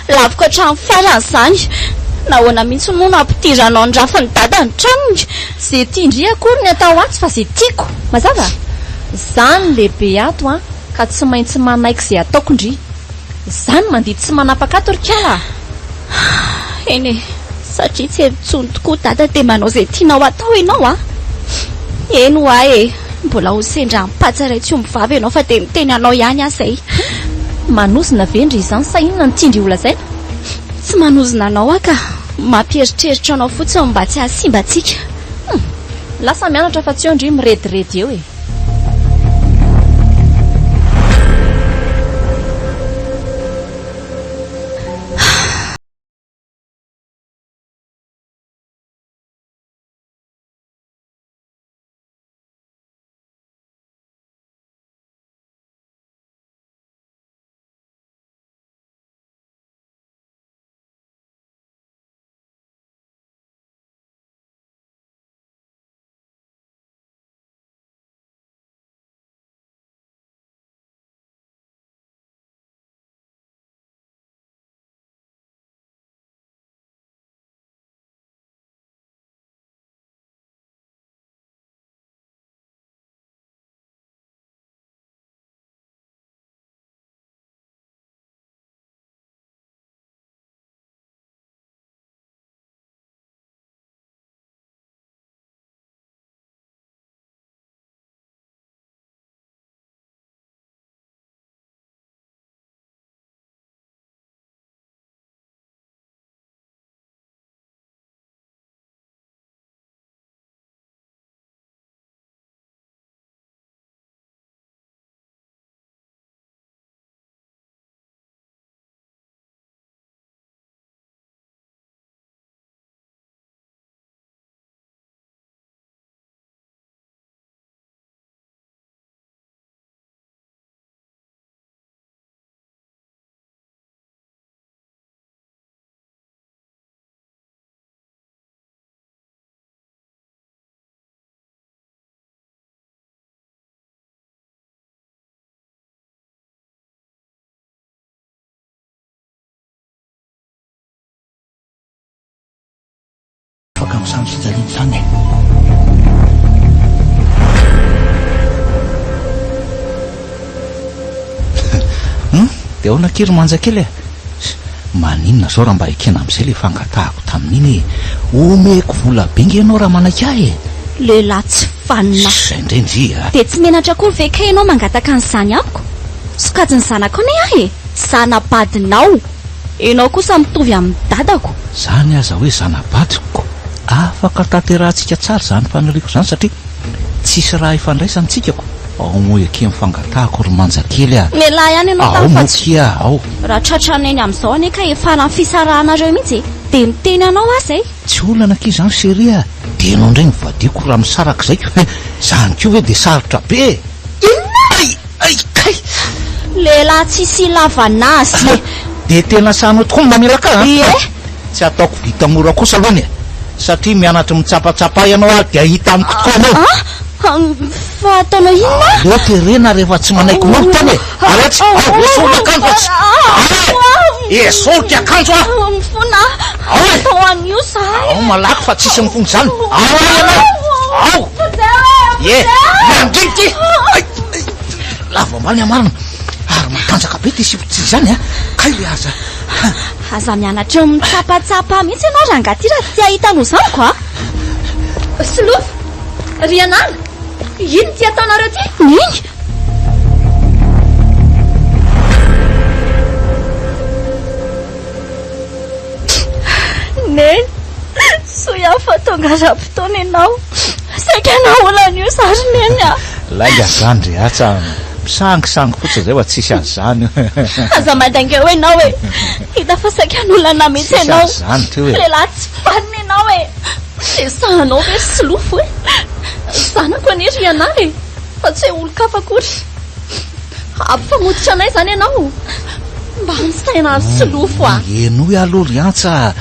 lavoko hatramin'ny faran'izany nahoana mihitsy moa no ampitiranao ny rafa ny dada ny tranony. zay tia indri akory ny atao atsy fa zay tiako mazava zany lehibe ato a ka tsy maintsy manaiky izay ataoko indry zany mandidy tsy manapaka ato rikala. eny satria tsy hevitsony tokoa dada dia manao izay tianao atao ianao a. eny ho ahy mbola ho sendra mipatsara tsy ho mivavy ianao fa dia miteny anao ihany aho izay. manozina vendry izany sa inona ny tiandry ola zaina? tsy manozina anao a ka mampieritreritra anao fotsiny mba tsy hasimbatsika. lasa mianatra fa tsy eo ndry mirediredy eo e. afaka amin'izany fijaliana izany dia ahoana kiry manja kely e maninona zao raha mba ekena amin'izay le fangatahako tamin'iny omeko vola bengy ianao raha manaiky ahy e. lehilahy tsy fanina zay indrendry a dia tsy menatra koa ve ka ianao mangataka an'izany amiko sokajiny zanako anay ahy e zanabadinao ianao kosa mitovy amin'ny dadako. zany aza hoe zanabadiko afaka tanterahantsika tsara zany faniriako zany satria tsisy raha ifandraisantsika ao moa eke mifangatahako ry manjakely a lehilahy ihany ianao ao mokia ao raha tratraneny amin'izao ane ka efa na fisarahanareo mihitsy dia miteny anao azy ay tsy olana anaki zany sery a dia ianao indray mivadiako raha misaraka zay zany ko hoe dia sarotra be kay lehilahy tsisy lavanazy dia tena sahanao tokoa mamelaka ie tsy ataoko vita mora kosa aloany e satria mianatra mitsapatsapa ianao a dia ahita amiko tokoa anao fa ataonao inona leo terena rehefa tsy manaiky olo tany e aratsy esolika akanjo atsy esolika akanjo a mifona atao an'io zahay ao malaky fa tsisy mifony zany ao ianao ao e mandriky lava mbaly amarina ary matanjaka be ty sipotsy zany a kay le aza aza mianatra mitsapatsapa mihitsy ianao raha ngaty raha tsy ahitanao zaniko a Slof ry anana ino ty ataonareo ty niny neny so mangaram-potoana ianao saika naolana io sariny eny lay azany rehatsa misangisangy fotsiny zay fa tsisy azyzany aza mandainga hoe ianao hoe hita fa saika anolana mihitsy ianao zany teo hoe lehilahy tsy fanina ianao hoe de sahanao hoe silofo hoe zanako anery ianahy fa tsy hoe olo-kafa akory ampifamoditra anay zany ianao mba misaina silofo eno hoe aloha riantsa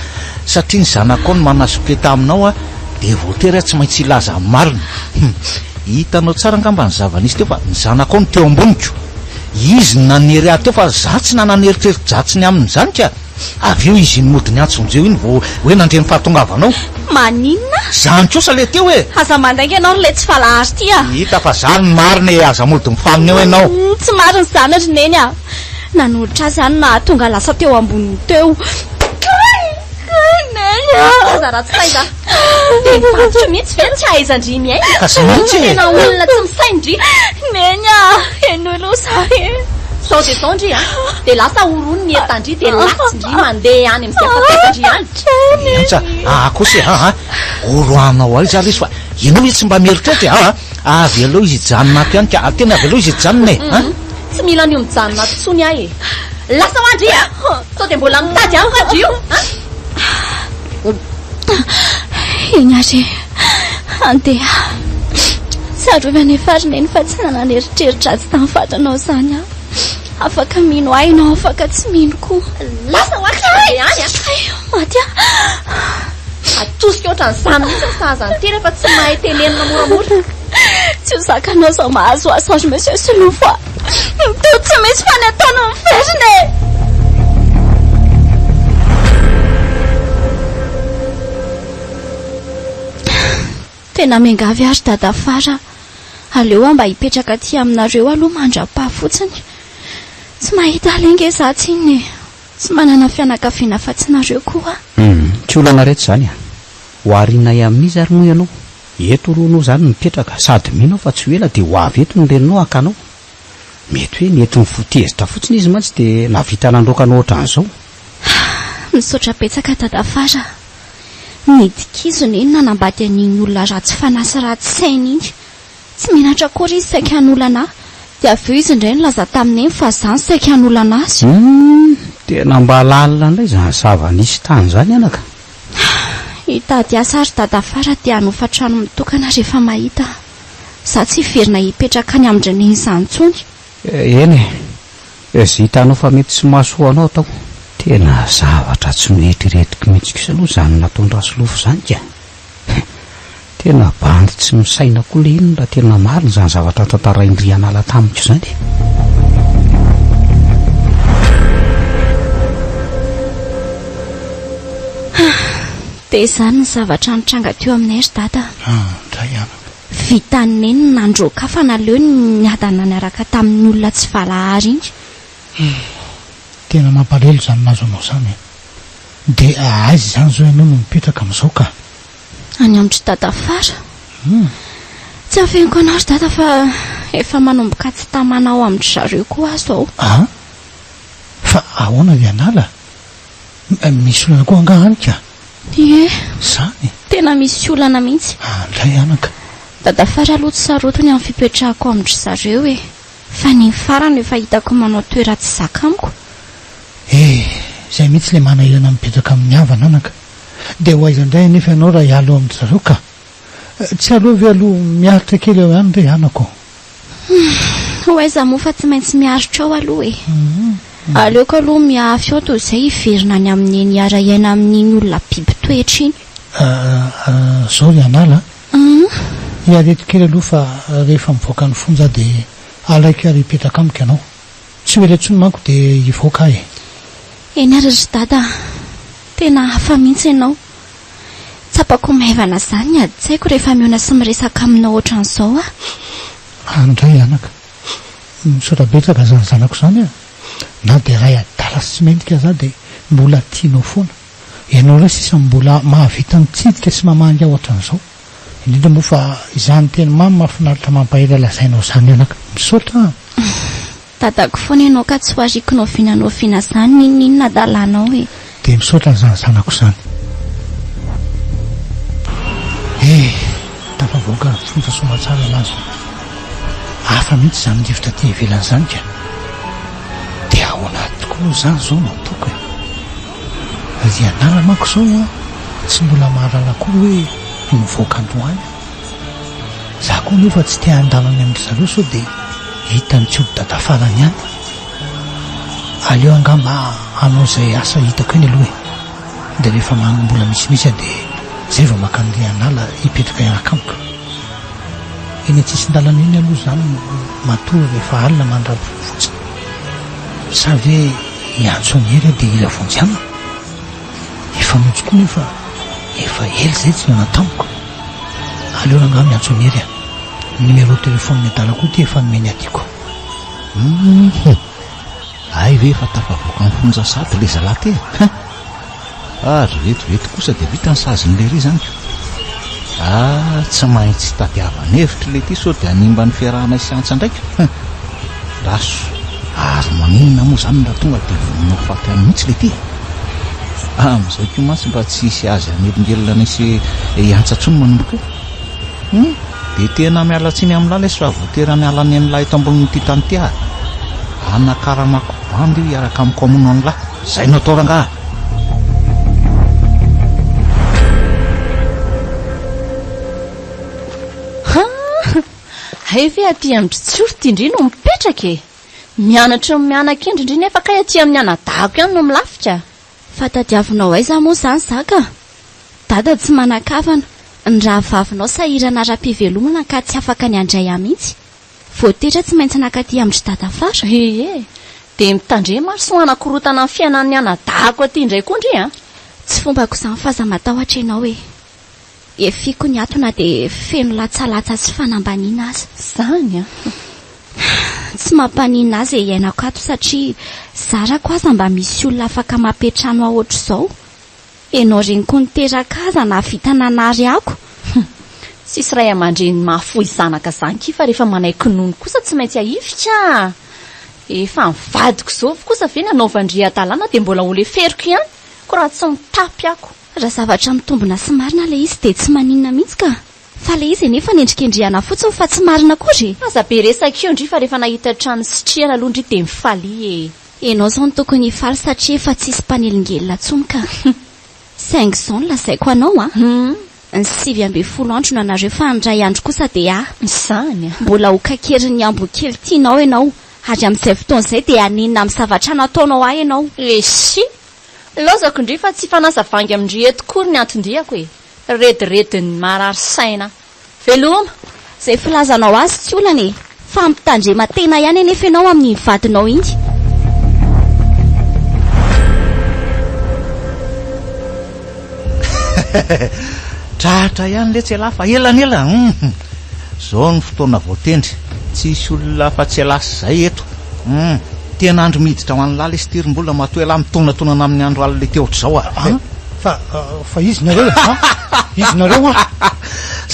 satria ny zanako ny manasopeta aminao de voatery tsy maintsy ilaza marina hitanao tsara angamba ny zavanisy teo fa ny zanako ny teo amboniko izy nanery ahy teo fa za tsy nananeritreridratsiny aminy zany ka avy eo izy ny modiny antsonjeo iny vo hoe nandreny fahatongavanao maninona zany kosa le teo hoe aza mandainga ianao le tsy falahary ty hita fa zany marina aza mody mifaniny eo ianao tsy mariny zany rineny nanolotra azy any na tonga lasa teo amboniny teo aza raha tsy sainda de mifantotro mihitsy ve tsy aizandriny tena olona tsy misaindry neny enolo zahy sao de sao ndry de lasa orony ny etandry de latsindry mandeha any am'izay fafaizandry any antsa akosy oroanao ary zany izy fa ianao izy tsy mba mieritreritra avy aloha izy ijanona ato ihany ka tena avy aloha izy ijanona tsy mila an'io mijanona ato tsony ahy lasa ho andry sao de mbola mitady any fandry io eny ary andeha tsarovany efarineny fa tsy nananeritreritra azy tamin'ny fatanao zany afaka mino ainao afaka tsy mino koa lasa hoatrade any maty atosika ohatran'ny zany mihitsy misahazany ty rehefa tsy mahay tenenina moramora tsy ho zakanao zao mahazo asage monsieur silofo to tsy misy fanetana miferiny tena mengavy ary dada fara aleo mba hipetraka aty aminareo aloha mandra-pa fotsiny tsy mahita alenga za tsy iny tsy manana fianakaviana fatsinareo koa tsy olana rehetra zany hoarinay amin'izy ary moa ianao eto roanao zany mipetraka sady minao fa tsy ela de ho avy eto ny reninao akanao mety hoe nety nyfotezitra fotsiny izy mantsy de navita nandrokanao ohatran'izao misaotra petsaka dada fara nidikizony iny nanambady an'iny olona ratsy fanasy ratsy saina iny tsy menatra akory izy saika hanolana de avy eo izy indray nilaza tamin'eny fa zany saika hanolana azy tena mba lalina indray zany zava-nisy tany zany anaka hitady asa ary dada fara de hanofa trano mitokana rehefa mahita za tsy hiverina hipetraka any amindreneny izany ntsony eny zy hitanao fa mety tsy mahasoa anao tao tena zavatra tsy mihetriretrika mihitsy kosa aloha zany nataon'ny rasolofo zany ka tena bandy tsy misaina koa le iny raha tena marina zany zavatra tantaraindriana ala tamiko zany de zany ny zavatra nitranga teo aminay ry dada ndray ana vitaneny nandroka fa naleo ny adana niaraka tamin'ny olona tsy valahary iny tena mampalelo zany nazo anao zany de aizy zany zao ianao no mipetraka amin'izao ka any amitry dada fara tsy afeniko anao ry dada fa efa manomboka tsy tamanao amitry zareo koa azo ao fa ahoana de anala misy olana koa angahany ka ie zany tena misy olana mihitsy ndray anaka dada fara aloha tsy sarotony amin'ny fipetrahako amitry zareo fa ny farany efa hitako manao toera tsy zaka amiko zay mihitsy le manahirana mipetraka amin'ny havana anaka de ho aizandray nefa ianao raha hialo amin'ny zareo ka tsy aloha ve aloha miaritra kely eo ihany re anako ho aiza moa fa tsy maintsy miaritra ao aloha aleoko aloha miafy ao toy izay hiverina any amin'ny eny ara iaina amin'iny olona biby toetra iny zao ry anala hiareto kely aloha fa rehefa mivoaka ny fonja de alaiko ary hipetraka amiko ianao tsy hoe le tsony manko de hivoaka ahy eny ary ry dada tena hafa mihitsy ianao tsapako maivana zany ady-tsaiko rehefa miona sy miresaka aminao ohatran'izao andray anaka misaotra betsaka zany zanako zany na de ray adala sy tsy mendrika za de mbola tianao foana ianao ray sisa mbola mahavita mitsidika sy mamangy ao ohatran'izao indrindra moa fa izany teny mamy mahafinaritra mampahela lazainao zany anaka misaotra dadako foana ianao ka tsy ho arikonao vinanao vina zany ininona dalanao de misaotra zany zanako zany voaka fonta somatsara anazy hafa mihitsy zany rivotra ty ivelan'izany ka dia ao anaty tokoa zany zao natoko ry anara mako zao a tsy mbola mahalala koa hoe mivoaka androany za koa nefa tsy tia andalany amin'ny zareo sao dia hitany tsy odadafarany ihany aleo angamba anao izay asa hitako eny aloha dia rehefa mbola misimisy dia zay vao makan'ry anala hipetraka iaraka amiko eny tsisy ndalana eny aloha zany matory rehefa alina mandrabo fotsiny sa ve hiantsony ery dia ila vonjyamina efa monjy koa nefa efa ely zay tsy nanatamiko aleo nanga miantsony ery numéro telefôny adala koa ty efa nomeny atyko ay ve efa tafavoaka amin'ny fonja sady le zalahy ty ary retovety kosa dia vitany saziny lery zany tsy maintsy tadiavana hevitra le ty sao dia animba ny fiarahana siantsa ndraika raso ary maninona moa zany raha tonga dia voninao faty any mihitsy le ty amin'izay ko mantsy mba tsy hisy azy anelongelona nisy iantsatsony manomboka dia tena mialatsiny amin'n'lala sy fa voatera miala ny an'lahy eto ambonin'ity tany ty anakaramako bandy io iaraka amin'ny komono an'lahy zay no atao rangaha hay ve aty amin'ny tsoro ty indri no mipetraka e mianatra mianaka indrindri nefa kay aty amin'ny anadahako ihany no milafika fa tadiavinao aiza moa zany zaka dada tsy manakavana ny raha vavinao sahirana ra-pivelomana ka tsy afaka ny andray amihitsy voatetra tsy maintsy nakaty amin'ny dada fara ee dia mitandre maso anakorotana amin'ny fiainan'ny anadahako aty indray koa indri tsy fombako izany faza matahotra ianao hoe efiko ny atona dia feno latsalatsa sy fanambaniana azy zany tsy mampanina azy iainako ato satria zarako aza mba misy olona afaka mampetrano ahoatra izao ianao reniko niteraka aza na vitana nary ako sisy ray aman-dreny mahafoy zanaka zanky fa rehefa manaiky nono kosa tsy maintsy ahifitra efa mivadiko zao kosa ve nanaovandria-dalàna dia mbola olo eferiko ihany ko raha tsy mitapy ako raha zavatra mitombona sy marina le izy dia tsy maninona mihitsy ka fa le izy nefa nendrikendriana fotsiny fa tsy marina kory aza be resaka io ndry fa rehefa nahita trano sitriana aloha ndry dia mifaly ianao zao no tokony hifaly satria efa tsisy mpanelongelona tsony ka saingy izao no lazaiko anao ny 7 andro no anareo fa andray andro kosa dia zany mbola hokakeriny ambokely tianao ianao ary amin'izay fotoan'izay dia aninona amin'ny zavatra nataonao ahy ianao esy lozako indri fa tsy fanasavangy amindry etokory ny antondriako redirediny marary saina veloma izay filazanao azy tsy olana fa mitandrema tena ihany anefa ianao amin'ny vadinao iny trahatra ihany le tsy ela fa elanela zao ny fotoana voatendry tsisy olona fa tsy elasy zay eto tena andro miditra ho an'ny lala isytirim-bola matoa ela mitonanatonana amin'ny andro alina teo ohatr'izao fa izy nareo izy nareo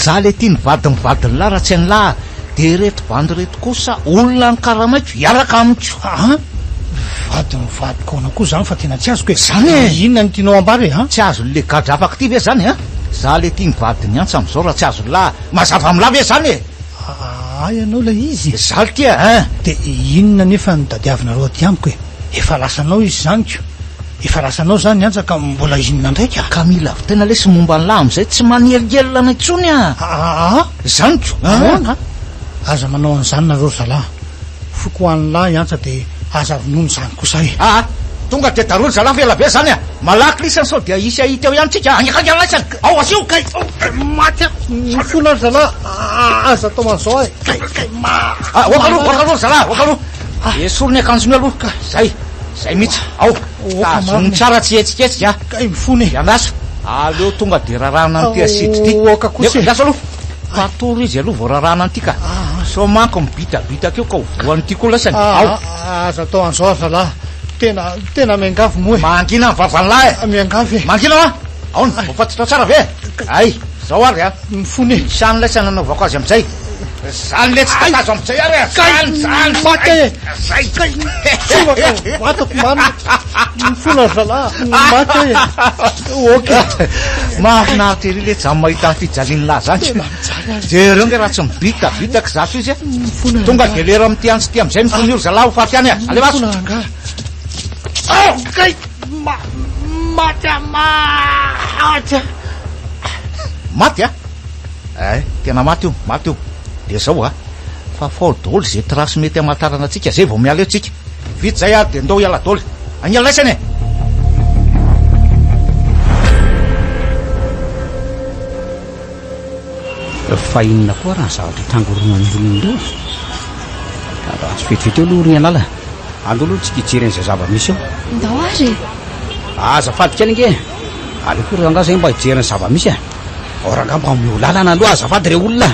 za le tia nivadiny lahy raha tsy any lahy dia reto bandy reto kosa olona ny karamaiko iaraka amiko vadiko ana koa zany fa tena tsy azoko e zany inona ny tianao ambary tsy azo le gadra afaka ty ve zany za le tia nivadiny antsa amin'izao raha tsy azo lahy mazava am'lahy ve zany ay anao la izy za le tia dia inona nefa ny dadiavinareo aty amiko efa lasanao izy zanyko efa lasanao zany antsaka mbola inona ndraika ka mila tena lesy momba ny lahy am'izay tsy maneligelona na itsony zanyko aza manao an'izany nareo zalahy foko hoan'ny lahy antsa dia aza ronono zany kosa tonga dia daroly zalahy fa ela be zany malaky lisany sao dia isy ahita eo ihany tsika angakangalaisany ao asio maty mifona zalahy aza atao man'izao wakaloha zalahy wakaloha esorony akanjony aloha zay mihitsy ao tazony tsara tsy etsiketsika kay mifony andaso aleo tonga dia rarahana ny ty asitry ty andaso aloha patory izy aloha vao rarahana ny ty ka so manko mibitabitaka eo ka voany ty koa lasany ao aza atao an'izao zalahy tena miangavy moa mangina ny vavan'lahy miangavy mangina aony voafatitra tsara ve ay zao ary mifony sany laisy nanaovako azy am'izay zany le tsy takazo am'izay ary vatako many mifona zalahy maty ok mahafinaritra ery le tsyamy mahita ny fijaliany lahy zany jereo nge raha tsy mibitabitaka zato izy tonga de lera am'ty any sy ty am'izay mifony olo zalahy ho faty any a ale maso kay maty a tena maty io de zao fa fao dôly zay trasy mety amatarana atsika zay vao miala eo tsika vity zay ary de ndao hiala dôly anyalaisany fa inona koa raha zavatra tangoronany olon'ireo raha tsy vetivety eo aloha ry anala andro aloha tsika hijery an'izay zava-misy eo ndao ary azafady kely nge aleo koa ranga zay mba hijery ny zava-misy ranga mba mio lalana aloha azafady re olona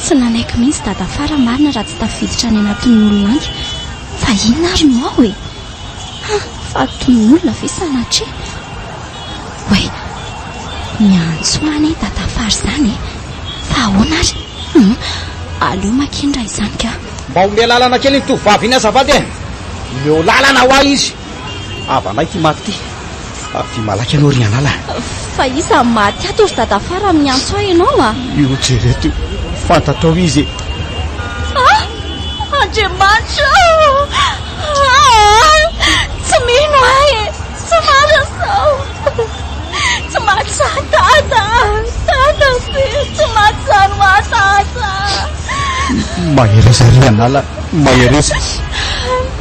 tsy nanaiky mihitsy dada fara marina raha tsy tafiditra any anatin'ny olona angy fa inona ary no ao fa ton'ny olona ve sanatri oe miantso any dada fara zany fa ahoana ary aleo makendra izany ka mba ome lalana kely ny tovavy iny azafady meo lalana ho ahy izy avanay ty maty ty ty malaky anao ry anala fa iza maty ato ry dada fara miantso ahy ianao io jereto fantatao izy andriamanitra tsy mino ahy tsy marasao tsy mahatsara dada se tsy mahatsara matata mahereza ry anala mahereza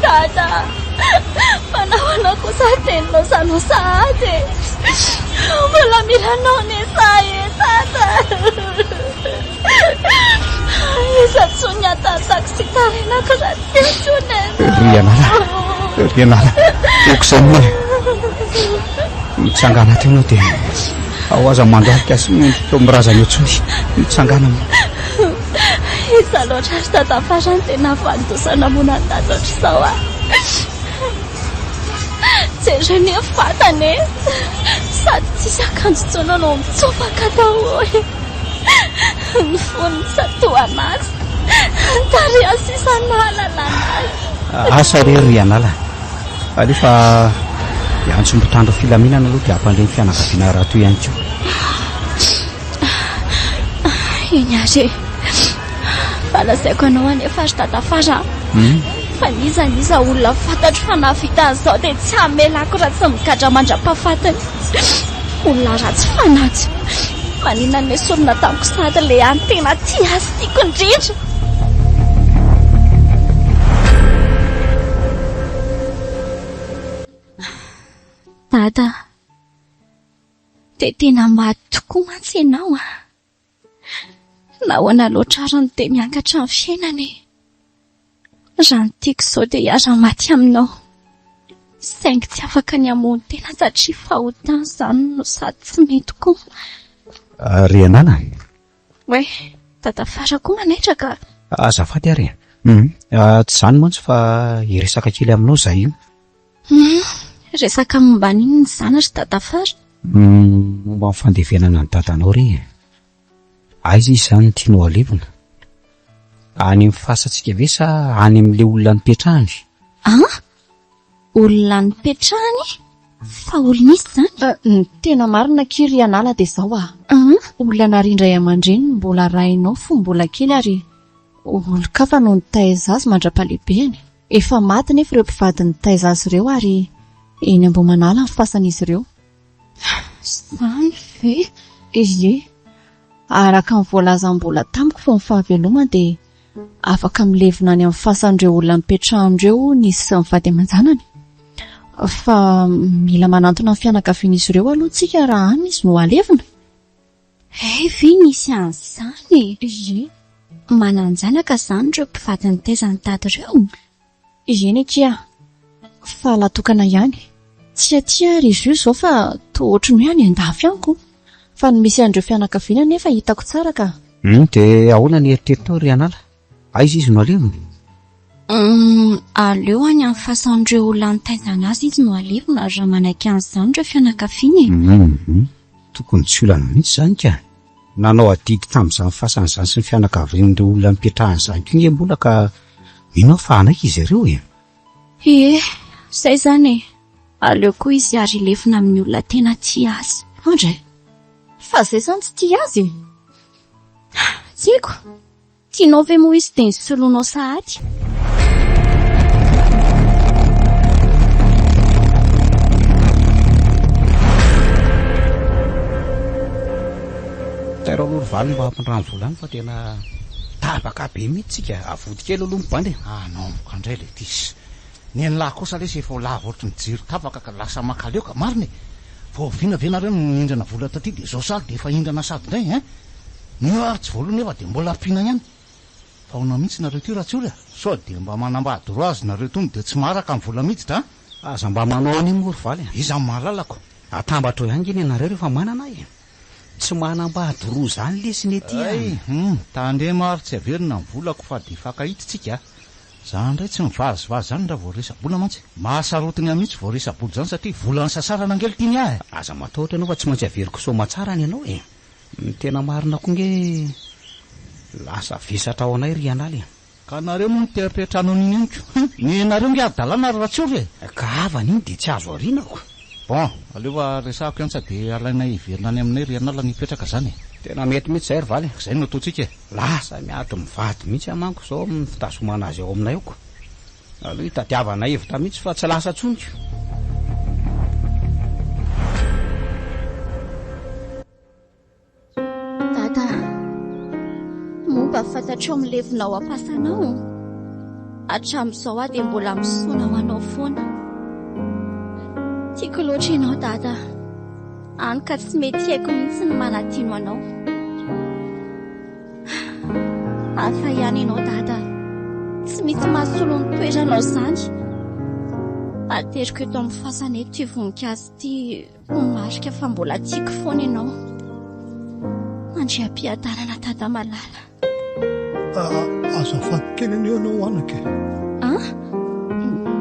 dada fanahoana kosa teninao sanao sahady mbola milanao ne sahy tata iza tsony atatako sy tarenako raha tsy ry anala oko zany hoe mitsangana ty anao dia ao aza mandoalika sy to mirazana eo tsony mitsangana iza loatra ary dada farany tena vandosana monany dada ohatr'izao jereny fatane sady tsisy akanjo tsona no mitsofaka daholy ny fony satoanazy tary asisan'alalanazy asa ry anala alefa iantso mbotandro filaminana aloha dia ampandreny fianakaviana raha toy ihany ko iny ary falazaiko anao anefa ary dada fara fa nizaniza olona fantatro fa navita an'izao dia tsy hamelako raha tsy migadra mandra-pahafatany olona ratsy fanajo manina ny mesorona tamiko sady le any tena ty azy tiako indrindra dada dia tena maty tokoa mantsy ianao nahoana loatra ary no dia miankatra ny fiainany raha ny tiako izao dia hiara maty aminao saingy tsy afaka ny amony tena satria fahotana izany no sady tsy mety koa ry anala oe dada fara koa manaitraka azafady ary tsy zany mantsy fa hiresaka kely aminao zay io resaka momba n'iny ny zanatra dada fara momba ny fandevenana ny dadanao ry aiza izy zany tianao alevina any amin'ny fasantsika ve sa any amin'le olona nipetrahany olona nipetrahany fa olona izy zany ny tena marina kiry anala dia zao olona narindray aman-dreny mbola rainao fo mbola kely ary olo-kafa no nitaiza azy mandra-palehibeny efa maty nefa ireo mpivady nitaiza azy ireo ary eny Ambohimanala ny fasan'izy ireo zany ve izy araka ny voalazam-bola tamiko fo ny fahavelomany dia afaka milevina any amin'ny fasan'ireo olona mipetrahandreo nisy sy mivady aman-janany fa mila manantona ny fianakavian'izy ireo aloha tsika raha any izy no alevina ve nisy an'izany izy mananjanaka zany ireo mpivady nitaiza ny dady ireo eny kia fa latokana ihany tsy atia ary izy io izao fa toa ohatry ny hoe any an-dafy ihany koa fa ny misy an'ireo fianakaviana nefa hitako tsara ka dia ahoana ny eritreritao ry anala aiza izy no alevina aleo any amin'ny fasan'ireo olona nitaizana azy izy no alevina raha manaiky an'izany ireo fianakaviana tokony tsy olana mihitsy zany ka nanao adidy tamin'izany fasan'izany sy ny fianakavian'ireo olona mipetrahany zany ko nge mbola ka mino fa anaiky izy ireo izay zany aleo koa izy ary ilevina amin'ny olona tena tia azy andray fa zay zany tsy tia azy Tsiko, tianao ve moa izy dia ny soloanao sahady? tairao aloha valy mba hampindrany volany fa tena tabaka be mihitsy tsika avody kely aloha mibandy naomboka indray le tisy ny an'lahy kosa lesy efa lava ohatry ny jiro tapaka ka lasa makaleo ka mariny vao vinavenareo nindrana vola taty dia zao sady dia efa hindrana sady indray ein ny ary tsy voalohany efa dia mbola ampina ihany fa ona mihitsy nareo ty ratsory sao dia mba manambady ro azy nareo tony dia tsy maraka amin'ny vola mihitsy aza mba manao any mory valy izany mahalalako atambatra ihany keny ianareo rehefa manana tsy manambady roa zany lesiny ety tandre maro tsy averina ny volako fa dia fakahititsika zany ndray tsy mivazivazy zany raha vao resabola mantsy mahasarotiny mihitsy vao resabola zany satria volany sasarana angely tiany ahy aza matahotra ianao fa tsy maintsy averiko soma tsara ny ianao tena marina koa nge lasa visatra ao anay ry analy ka nareo moa niteapetrano an'iny eniko ny nareo nge adalana ry ratsory ka avany iny dia tsy azo arinako bon aleofa resako ihany dia alaina hiverina any aminay ry anala nipetraka zany tena mety mihitsy zay ry valy zay no ataontsika lasa miady mivady mihitsy amanko zao fitazomana azy ao aminay oko aloha hitadiavana hevitra mihitsy fa tsy lasa tsoniko Dada, momba fantatrao milevinao ampasanao hatramin'izao aho dia mbola misoana ho anao foana. Tiako loatra ianao dada, any ka tsy mety haiko mihitsy ny manatino anao. Hafa ihany ianao dada, tsy misy mahasolo ny toeranao zany. Ateriko eto amin'ny fasana eto ity voninkazo ity ho marika fa mbola tiako foana ianao. Andriam-piadanana dada malala. Azafady kely any ianao anake.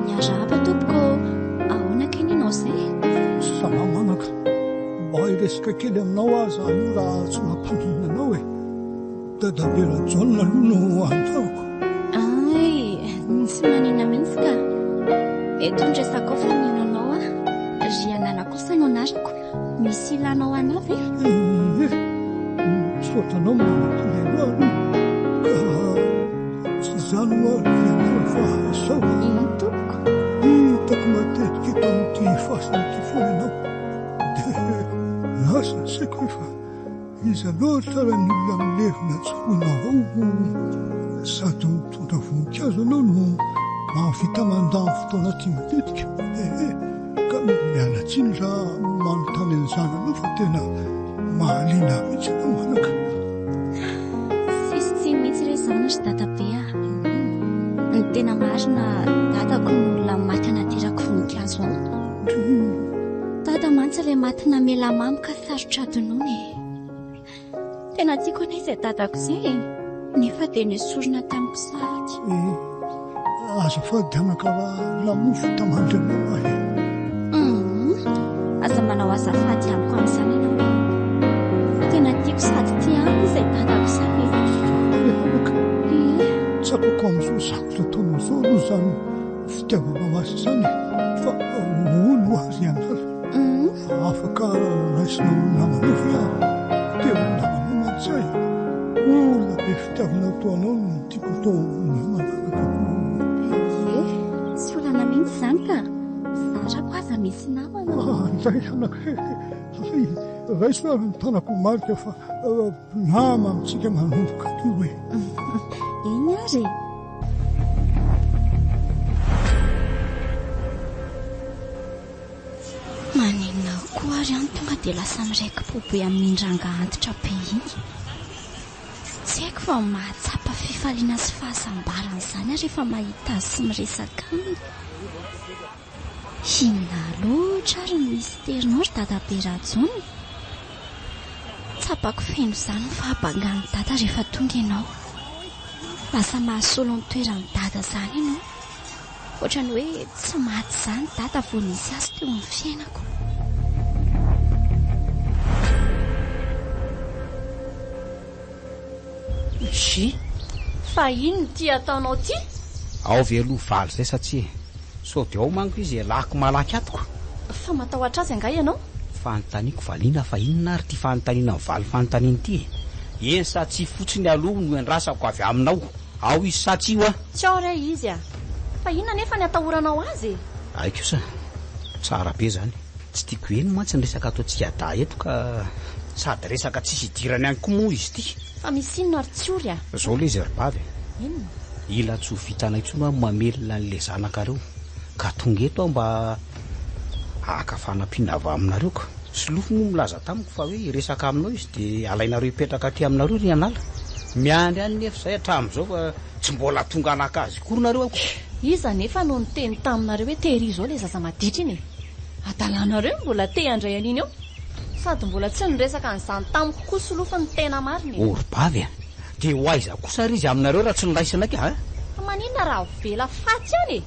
Ny arahaba tompoko ahoana keny ianao zay? Salamanaka, mba hiresaka kely aminao aza io raha tsy mampanina anao dadabe rajaona aloha no andraoko. Tsy manina mihitsy ka. Eto ny resaka ao fa mino anao ry anala kosa no anarako. Misy ilanao anavy? Soatranao manakilena aloha ka tsy zany hoa rianao fa sao tompoko hitako matetika eto amin'ity fasana ity foana ianao dia lasa saiko efa iza loatra raha ny olona milevina tsoinao ao sady mitondra voninkazo anao no mahavita mandany fotoana ty matetika ka mialatsiny raha manontany an'izany anao fa tena mahaliana mihitsy anao manaka. Tsy mihitsy re zany ry dadabe ny tena marina dadako ny olona maty anaterako voninkazo ao. Dada mantsy ilay maty namela mamika sarotra adinony. Tena tiako anay izay dadako izay nefa dia nisorona tamiko sahady. Azafady anaka raha lamofo tamandrinao aza manao azafady amiko amin'izany ianao. Tena tiako sady ty izay dadako izany. Tsapako amin'izao sakotra taona izao aloha zany fitiavanao azy izany fa olo azy ianala afaka raisinao namana fa dia namana mantsay olona be fitiavana toanao no tiako tao namana tsy olana mihitsy izany ka zarako aza misy namana. Ndray anaka raiso ary nytanako marika fa nama amintsika manomboka ty hoe eny ary maninona koa ary any tonga dia lasa miraiki-pobe amin'ny indranga antitra be iny. Tsy haiko fa mahatsapa fifaliana sy fahasambarana izany ary rehefa mahita azy sy miresaka aminy. Inona loatra ary ny misterinao ry dadabe Rajona. Tsapako feno izany ny fahabangany dada rehefa tonga ianao. Lasa mahasolo ny toerany dada izany ianao. Ohatrany hoe tsy maty izany dada vao nisy azy teo amin'ny fiainako. Fa ino no tia ataonao ty? Ao ve aloha valy zay satria sao dia ao manko izy alako malaky atoko. Fa matahotra azy anga ianao? Fanontaniako valiana fa inona ary ty fanontaniana ny valy fanontaniana ity eny satsia fotsiny aloha no andrasako avy aminao ao izy satsia a tsy ao ray izy fa inona nefa ny atahoranao azy aiko sa tsara be zany tsy tiako eny mantsy ny resaka ataontsika da eto ka sady resaka tsisy idirany ihany koa moa izy ty fa misy inona ary tsy ory zao le izy rybavy inona ila tsy ho vitanay intsony a mamelona n'le zanakareo ka tonga eto aho mba aka fanampiana avy aminareo ka sy lofo moa milaza tamiko fa hoe resaka aminao izy de alainareo hipetraka aty aminareo ry anala miandry any nefa zay hatramin'izao fa tsy mbola tonga anakazy kory nareo ako iza nefa no niteny taminareo hoe tehiry zao le zaza maditra iny adalanareo mbola te handray an'iny eo sady mbola tsy niresaka n'izany tamiko koa solofa ny tena mariny orbavy a de ho aiza kosa ry izy aminareo raha tsy niraisanaky a fa maninona raha ho vela faty any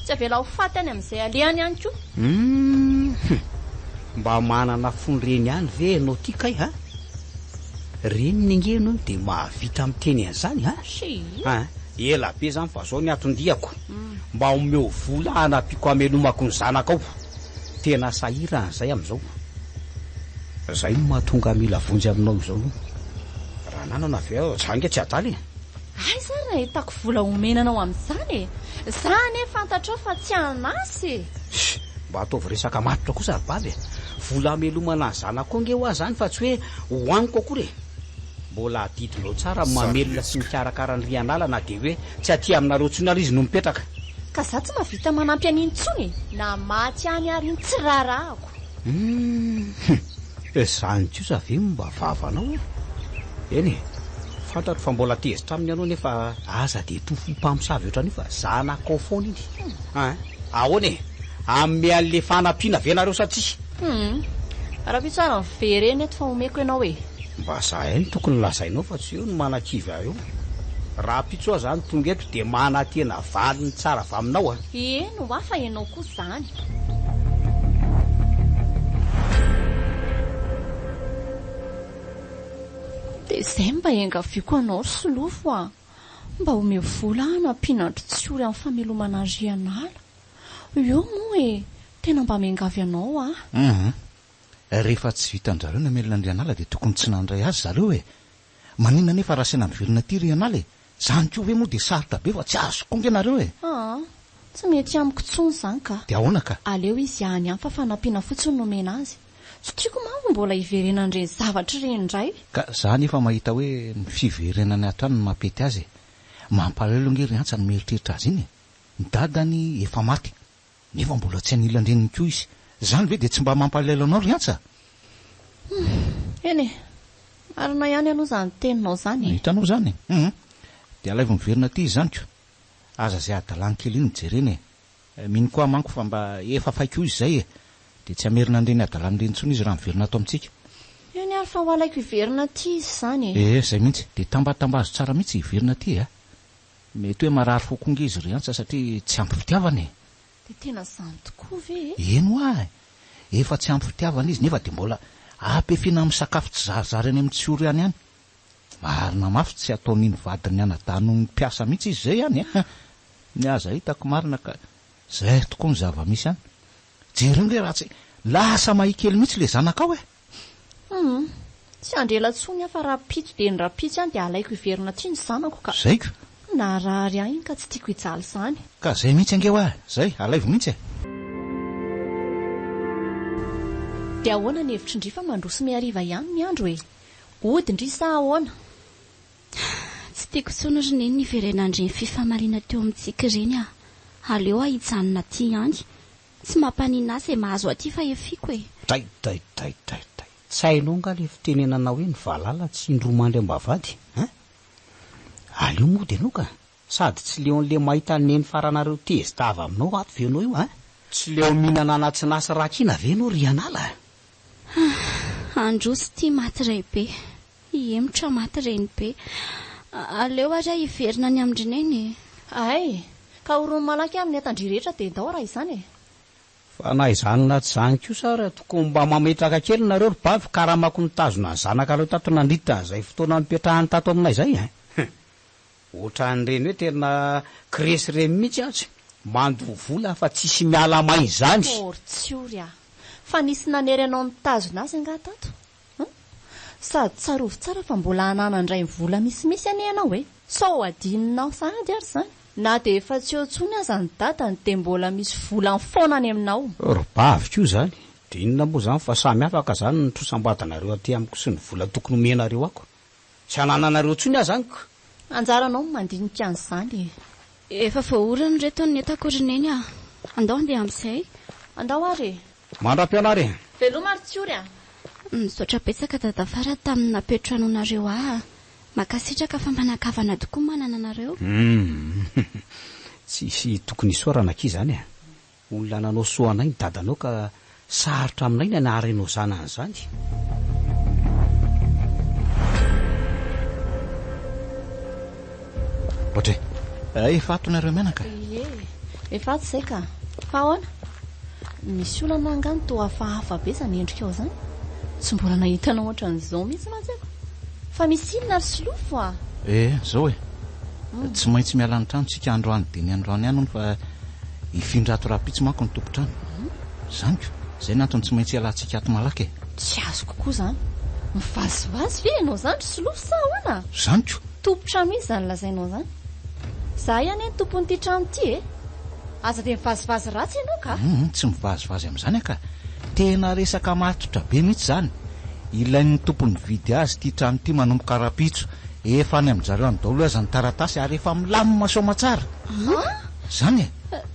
tsy avela ho faty any amin'izay alehany ihany koa mba manana fonireny ihany ve anao ty kay a reny ningeno de mahavita miteny an'izany a ela be zany fa zao ny atondiako mba omeo vola anapiko amelomako ny zanaka ao tena sahiran'izay amin'izao zay no mahatonga mila vonjy aminao izao raha nanana avy ao zange tsy adaly ay zany raha hitako vola omenanao amin'izany zany fantatrao fa tsy anasy mba ataovy resaka matotra kosa rybavy vola amelomana ny zanako nge ho azy zany fa tsy hoe hoaniko akory mbola adidinao tsara mamelona sy mikarakara ny rianala na de hoe tsy aty aminareo tsony ary izy no mipetraka ka za tsy mahavita manampy an'iny tsony na maty any ary iny tsy rarahako zany kosa ve mba vavanao eny fantatro fa mbola tezitra aminy ianao nefa aza de tofo mpamosavy oatra an'io fa zanakao foana iny ahoany ame an'le fanampiana venareo satsia raha pitsara mivereny eto fa omeko ianao e mba zahay ny tokony lazainao fa tsy eo no manakivy eo raha pitsoa zany tonga eto de manatena valiny tsara avy aminao eno afa ianao koa zany de zay mba engaviko anao solofo mba ome vola nampianandro tsy ory amin'ny famelomana ny rianala eo moa e tena mba miangavy anao rehefa tsy vitan-jareo ny amelona ny rianala de tokony tsy nandray azy zareo e manina nefa raha saina mivelona ty rianala e zany koa hoe moa de sarotra be fa tsy azo konga ianareo e tsy mety amiko tsony zany ka de ahoana ka aleo izy any any fa fanampiana fotsiny nomena azy tsy tiako manko mbola hiverenan'ireny zavatra ireny indray ka za nefa mahita hoe ny fiverenany ato any no mampety azy mampalelo nge ry antsa no mieritreritra azy iny ny dadany efa maty nefa mbola tsy anilandreniny koa izy zany ve de tsy mba mampalelo anao ry antsa eny marina ihany aloha zany teninao zany hitanao zany de alaivo miverina ty izy zany ko aza zay adalany kely iny mijereny mino koa manko fa mba efa faiko izy zay de tsy amerina andreny adalany reny tsony izy raha miverina ato amintsika eny ary fa ho alaiko hiverina ty izy zany zay mihitsy de tambatambazo tsara mihitsy hiverina ty mety hoe marary fokonge izy ry antsa satria tsy ampy fitiavany de tena zany tokoa ve eno efa tsy ampy fitiavana izy nefa de mbola apefina amin'ny sakafo tsy zarazarany amin'ny tsioro ihany any marina mafy tsy ataon'iny vadiny anadano ny mpiasa mihitsy izy zay ihany ny aza hitako marina ka zay tokoa ny zava misy any jereo nge raha tsy lasa mahikely mihitsy le zanakao tsy andrelantsony fa raha pito de ny raha pito ihany de alaiko hiverina ty ny zanako ka zay ko na rary any iny ka tsy tiako hijaly zany ka zay mihitsy angeo zay alaivo mihitsy de ahoana ny hevitry ndry fa mandroso miariva ihany ny andro e odindry sa ahoana tsy tiako tsony ry neny ny verenandreny fifamaliana teo amintsika ireny aleo hijanona ty ihany tsy mampanina azy mahazo aty fa efiko e day tsy hainao nga le fitenenanao hoe ny valala tsy indromandry ambavady aleo moa de anao ka sady tsy leo n'le mahita neny faranareo tezitava aminao ato venao io tsy leo mihinana anatsinasy rakina venao ry anala androsy ty maty ray be iemotra maty reny be aleo ary hiverina ny amindrineny ay ka orony malaky amin'ny atandry rehetra de dao raha izany fa na izany na tsy zany kosa raha tokony mba mametraka kely nareo ry bavy karamako nitazona ny zanaka aleo tato nandrita zay fotoana mipetrahany tato aminay zay ohatran'ireny hoe tena kresy reny mihitsy atsy mandovola fa tsisy miala may zany or tsy ory fa nisy nanery anao nitazona azy anga tato sady tsarovy tsara fa mbola hananandray vola misimisy ane ianao e sao adininao sady ary zany na dia efa tsy eo ntsony aza ny dadany dia mbola misy vola foana any aminao robavika io zany dia inona moa zany fa samy afaka zany ny trosam-badanareo aty amiko sy ny vola tokony omenareo ako tsy hanananareo tsony aho zany ka anjaranao mandinika an'izany efa voaorana reto ny etakorineny a andao andeha amin'izay andao ary mandram-pianary veloma ary tsy ory a misaotra betsaka dadafara tamin'ny napetranoanareo makasitraka fa manakavana tokoa manana anareo tsisy tokony isorana aky zany olona nanao soanay ny dadanao ka sarotra aminay ny anaharenao zanany zany ohatry efa atonareo menaka efa tsy zay ka fa ahoana misy olana angany toa hafahafa be zany endrika ao zany tsy mbola nahitanao ohatran'izao mihitsy mantsako fa misy inona ry solofo a zao tsy maintsy miala ny trano tsika androany dia ny androany ihany fa ifindrato rapitsy manko ny tompotrano zaniko zay ny antony tsy maintsy ialantsika ato malaky tsy azo kokoa zany mivazivazy ve ianao zany ry solofo sa ahoana zaniko tompotrano izy zany lazainao zany za ihany ny tompon'ity trano ity aza dia mivazivazy ratsy ianao ka tsy mivazivazy amin'izany ka tena resaka matotra be mihitsy zany ilain'ny tompony vidy azy ity trano ity manomboka rapitso efa any amin'jareo any daolo aza ny taratasy ary efa milamina soma tsara zany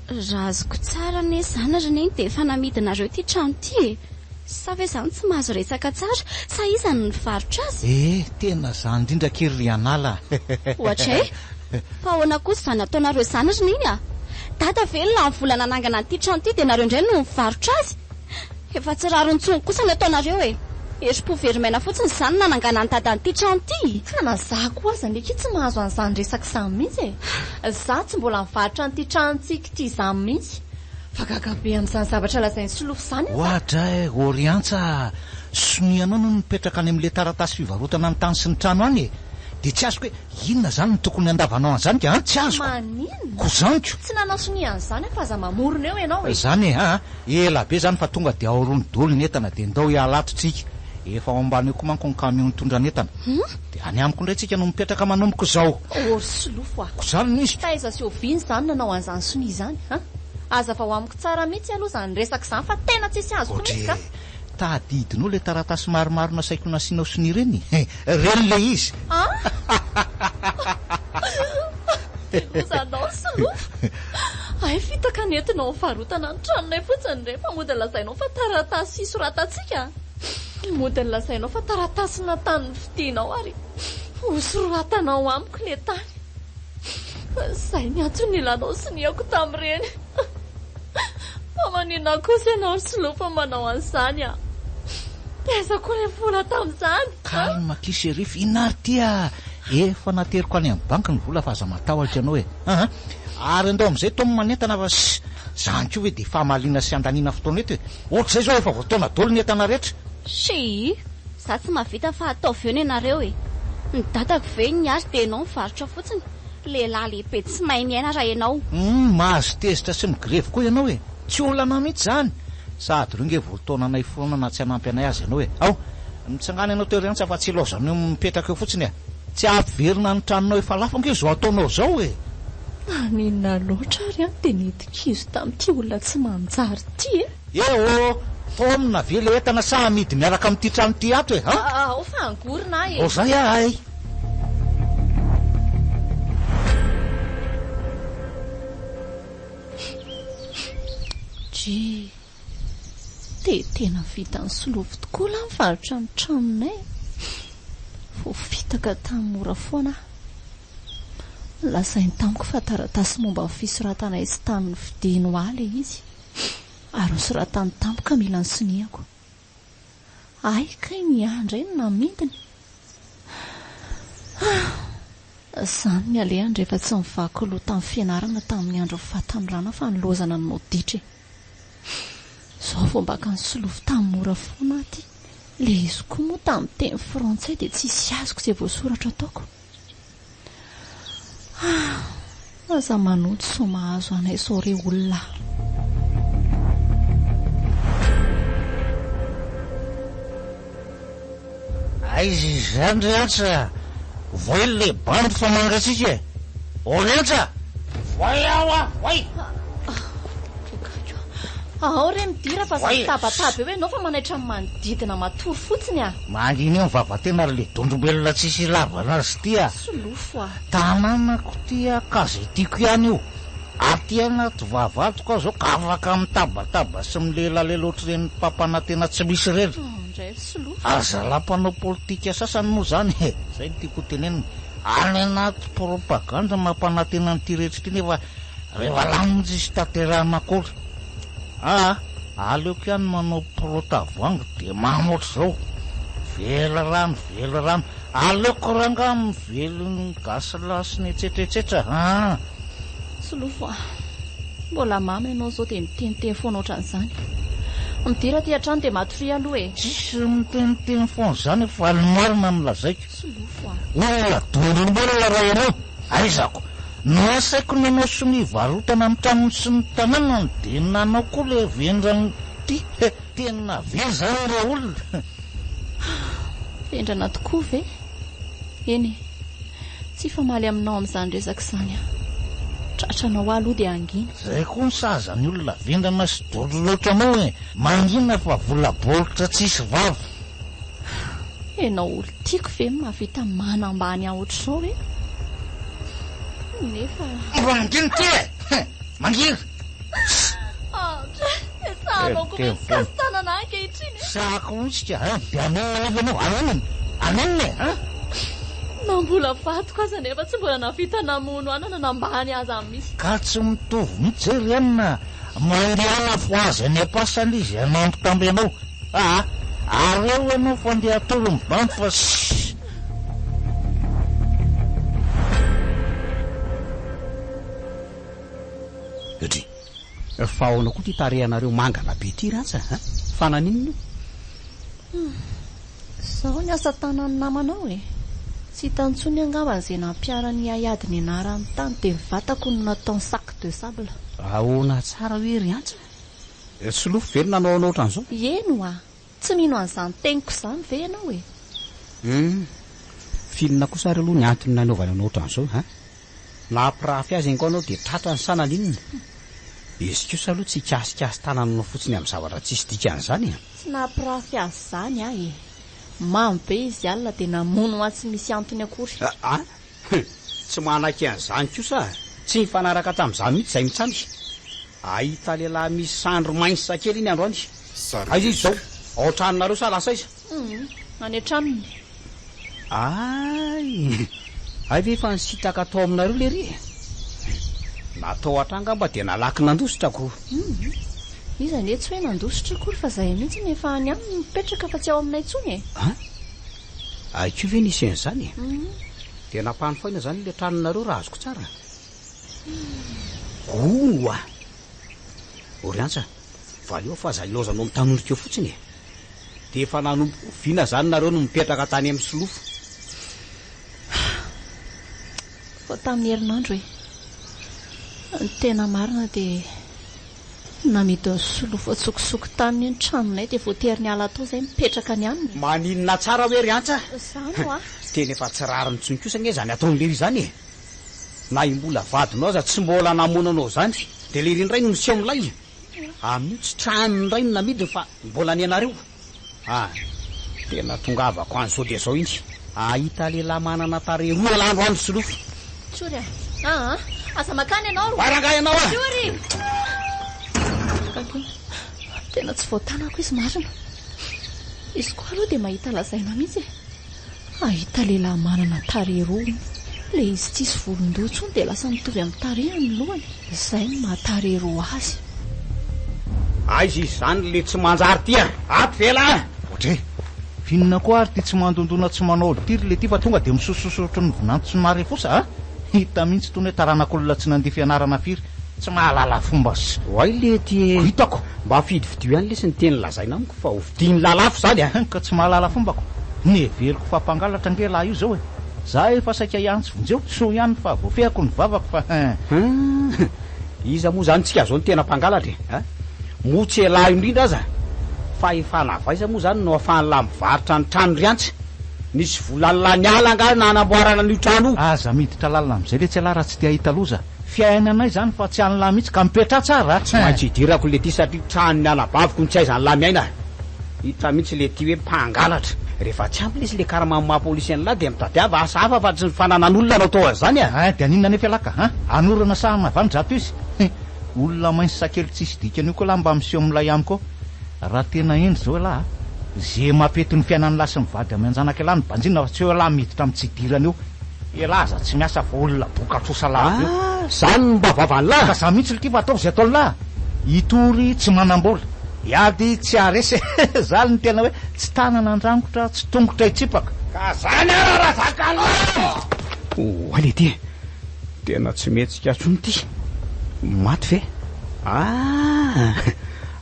raha azoko tsara ne zany ry neny dia efa namidinareo ity trano ity sa ve zany tsy mahazo resaka tsara sa izany ny varotra azy tena zany indrindra kely ry anala ohatra fa ahoana kosa zany ataonareo zany ry neny dada velona ny vola nanangana n'ity trano ity dia nareo indray no mivarotra azy efa tsy rarontsony kosa ny ataonareo erim-po verimaina fotsiny zany nanangana ny dada n'ity trano ity ka na za koa aza ndraiky tsy mahazo an'izany resaka izany mihitsy za tsy mbola mivarotra n'ity tranontsika ity izany mihitsy fa gagabe amin'izany zavatra lazain'ny solofo izany ohatra oriantsa sonianao no nipetraka any amin'ilay taratasy fivarotana ny tany sy ny trano any dia tsy azoko hoe inona zany ny tokony andavanao an'izany ka tsy azoko maninona ko zaniko tsy nanao sonian'izany fa aza mamorona eo ianao zany ela be zany fa tonga dia aorony dolo ny entana dia ndao hialatotsika efa ao ambany eo koa manko ny kamion nitondra ny entana dia any amiko indray tsika no mipetraka manomboka zao ory solofo ko zany misy taiza sy oviny zany nanao an'izany sonia zany aza fa ho amiko tsara mihitsy aloha zany resaka izany fa tena tsisy azo ko mihitsy ka tadidinao le taratasy maromaro nasaiko nasianao sonia reny reny le izy ozanao solofo ay fitaka nentinao mivarotana ny tranonay fotsiny re fa mody lazainao fa taratasy isoratantsika mody ny lazainao fa taratasy natany ny fidianao ary hosoroatanao amiko le tany zay ny antony ilanao soniako tamin'ireny fa maninona kosa ianao ry solofo manao an'izany taiza koa le vola tamin'izany kalma kiserif inary tya efa nateriko any amin'ny banky ny vola fa aza matahotra ianao ary andao amin'izay tomy manentana fa zany ko hoe dia fahamaliana sy andaniana fotoana eto ohatr'izay zao efa voataona dolo ny entana rehetra za tsy mahavita fa ataovy eo ny ianareo ny dadako ve ny azy dia ianao mivarotra fotsiny lehilahy lehibe tsy mahay miaina raha ianao mahazo tezitra sy migrevy koa ianao tsy olana mihitsy zany sady reo nge voltaonanay foana na tsy hanampy anay azy ianao ao mitsangana ianao toerantsa fa tsy ilaozanao mipetraka eo fotsiny tsy averina ny tranonao efa lafanka io zao ataonao zao aninona loatra ary dia nidikizo tamin'ity olona tsy manjary ity tomina ve le entana sa amidy miaraka amin'ity trano ity ato ao fa angorina zay ay dia tena vita ny solofo tokoa la mivarotra ny tranonay vo fitaka tamin'ny mora foana lazainy tamiko fa taratasy momba ny fisoratanay sy tamin'ny fidino aly izy ary nysoratany tampoka mila ny soniako ay kay ny andray no namidiny zany ny alehany rehefa tsy mivako loha tamin'ny fianarana tamin'ny andro fahatanorana fa nylozana ny moditra zao vao mbaka ny solofo tamin'ny mora foana aty le izy koa moa tamin'ny teny frantsay dia tsisy azoko izay voasoratra ataoko aza manody so mahazo anay sore olona aizy zany rehetra voay le bandy fa mangatsika e orehetra voay aho a voay ao re midira fa za tabataba hoe anao fa manaitra ny manodidina matory fotsiny a manginy eo mivavatena ary le dondrombelona tsisy lavana azy ty a solofo a tanànako ty a ka zay tiako ihany io aty anaty vavatoko zao ka afaka mitabataba sy milelalelo ohatr'ireny mpampana tena tsy misy reny ndray solofo azalampanao politika sasany moa zany e zay tiako teneniny any anaty propaganda mampanantena nyty rehetra ty nefa rehefa lamonjisy taterahan'akory aleoko ihany manao protavoangy de mamoatra zao vela rano aleoko ranga mively gasy ny etsetreetsetra solofo a mbola mamy ianao zao de miteniteny foana ohatran'izany midira ty hatrano de matory aloha e tsisy miteniteny foana zany fa alimarina milazaiko solofo a ola dondrombola raha ianao aizako no asaiko nanao sy ny varotana amin'ny tranony sy ny tanànany de nanao koa le vendrany ty tena ve zany ra olona vendrana tokoa ve eny tsy famaly aminao amin'izany resaka izany a tratranao aloha de angina zay koa ny sazany olona vendrana sy dolo loatra anao e mangina fa volabolitra tsisy vava enao olo tiako ve mahavita manambany aho ohatr'izao e nefa mangina ty e mangina esahanao komesikasy tanana ankehitriny sako mihitsika de anao anonne na mbola vatoko aza nefa tsy mbola navita namono anana nambany aza amin'ny misy ka tsy mitovy mijery anina mandeana fo azy any apasana izy anampitamby anao areo anao fa andeha atolo mibamy fa etry faona koa ty tarehanareo mangana be ty ratsa fananinino zaho ny asa tanany namanao e tsy hitantsony angambany zay nampiarany aiady ny anarany tany de mivatako no nataony sac de sable ahoana tsara hoe ry antsa solofo very nanao anao ohatran'izao eno a tsy mino an'izany teniko izany ve ianao e filina kosa ary aloha ny antony nanaovany anao ohatran'izao nampirafy azy iny koa anao de tratra ny sananinona izy kosa aloha tsy kasikasy tanananao fotsiny amin'ny zavatra tsisy dikan'izany tsy nampirafy azy zany a e mamy be izy alina de namono atsy misy antony akory tsy manaky an'izany kosa tsy mifanaraka tamin'izany mihitsy zay mitsandy ahita lehilahy misy sandro mainsa kely iny androany aiza izy zao ao tranonareo sa lasa iza any an-tranony ay ve efa nisitaka atao aminareo le ry natao atranga mba de nalaky nandositrako izany e tsy hoe nandositra akory fa zay mihitsy nefa any aminy mipetraka fa tsy ao aminay tsony e aiko ve nisy an'izany de nampanofaina zany le tranonareo raha azoko tsara ono a oriantsa valeo fa za ilozanao mitanondrika eo fotsiny de efa nanompo vina zany nareo no mipetraka tany amin'ny solofo fa tamin'ny herinandro e ny tena marina de namety ny solofo atsokosoko taniny ny tranonay de voatery ny ala atao zay mipetraka ny aminy maninona tsara hoe ry antsa zany a tena efa tsy rary mitsony kosa nge zany ataony lery zany e na imbola vadinao aza tsy mbola namonanao zany de le rindray no miseo milay amin'io tsy tranony ray no namidiny fa mbola ny anareo tena tonga avako any zao de zao iny ahita lehilahy manana tare roa landro any solofo tsory aza makany ianao varanga ianao tsory tena tsy voatanako izy marina izy koa aloha de mahita lazaina mihitsy ahita lehilahy manana tare roa le izy tsisy volon-dotsony de lasa mitovy amin'ny tarehany lohany zay no mahatare roa azy aizy izy zany le tsy manjary ty aty vela otre finina koa ary ty tsy mandondona tsy manao tiry le ty fa tonga de misososotro ny vinanto sy ny mare fosa hita mihitsy tony hoe taranak'olona tsy nandeha fianarana firy tsy mahalala fomba ay le ty hitako mba fidividio ihany lesy ny teny lazaina amiko fa hovidiny lalafo zany ka tsy mahalala fombako neveriko fampangalatra nge laha io zao e za efa saika iantsy vonjeo so ihany fa voafehako ny vavako fa iza moa zany tsika zao ny tena mpangalatra motsy elahy indrindra aza fa efa navaiza moa zany no afahany la mivaritra ny trano ry antsy nisy volalany ala nga na anamboarana n'io trano aza miditra lalina amin'izay le tsy ala raha tsy tia hita loza fiainanay zany fa tsy anylahy mihitsy ka mipetra tsara tsy maintsy hidirako le ty satria tranony alabaviko ny tsy aizany lamy aina hitra mihitsy le ty hoe mpangalatra rehefa tsy ampy lesy le karamamma polisy anylahy dia mitadiava asa hafa fa tsy fananan'olona anao tao azany dia aninona nefa alaka anorana sahana vandrato izy olona mainsy sakely tsisy dikany io koa lahy mba miseho amilay amiko raha tena endry zao lahy ze mapety ny fiainany lahy sy mivady amy anjanaka lahy ny banjina fa tsy hoe lahy miditra amy tsidirany io elaza tsy miasa fa olona bokatrosa lahy zany mba vavany lahy ka za mihitsy lety fa ataovy zay ataony lahy hitory tsy manam-bola iady tsy aresy zany ny tena hoe tsy tanana andrangotra tsy tongotra hitsipaka ka zany raha zakala ale ty tena tsy metsika atsony ty maty ve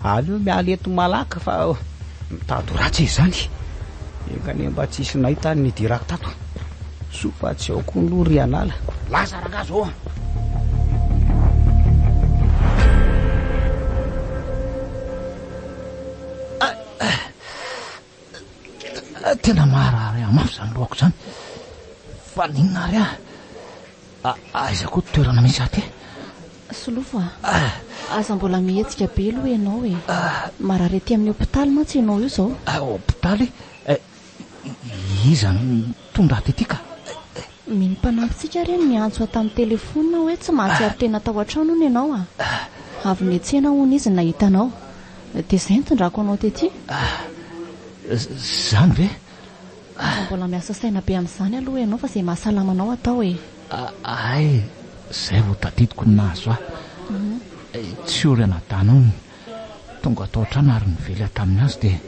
aleo miala eto malaka fa mitady ratsy izy zany ekane mba tsisy nahitany nidirako tato so fa tsy ao koa no ry anala laza raga zao tena maharary amafy zany lohako zany fa ninona ary aiza koa toerana misy aty solofo aza mbola mihetsika be aloha ianao marary aty amin'ny hôpitaly mantsy ianao io zao hôpitaly iza ny tonga aty ka mino mpanampitsika reny miantso a tamin'ny telefona hoe tsy mahatsiary tena tao an-trano ony ianao avy ny atsena hony izy nahitanao dia izay nitondrako anao tety zany ve mbola miasa saina be amin'izany aloha ianao fa izay mahasalamanao atao ay zay vao tadidiko ny nahazo tsy ory anadanao tonga atao an-trano ary nively tamin'ny azy dia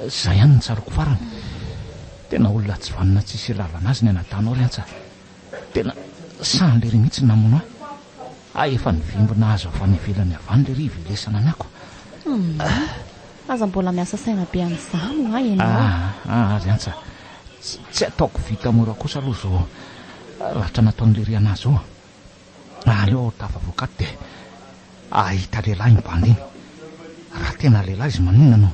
zay ihany ny tsaroko farany tena olona tsy vanina tsisy ilavana azy ny anadanao ry antsa tena sany le ry mihitsy namono efa nivimbina azo avy any ivelany avany le ry ivelesana ny ako aza mbola miasa saina be amin'izany ianao ry antsa tsy ataoko vita mora kosa aloha zao rahatra nataon'le ry anazy ao aleo ao tafavoakaty dia ahita lehilahy mibandy iny raha tena lehilahy izy maninona no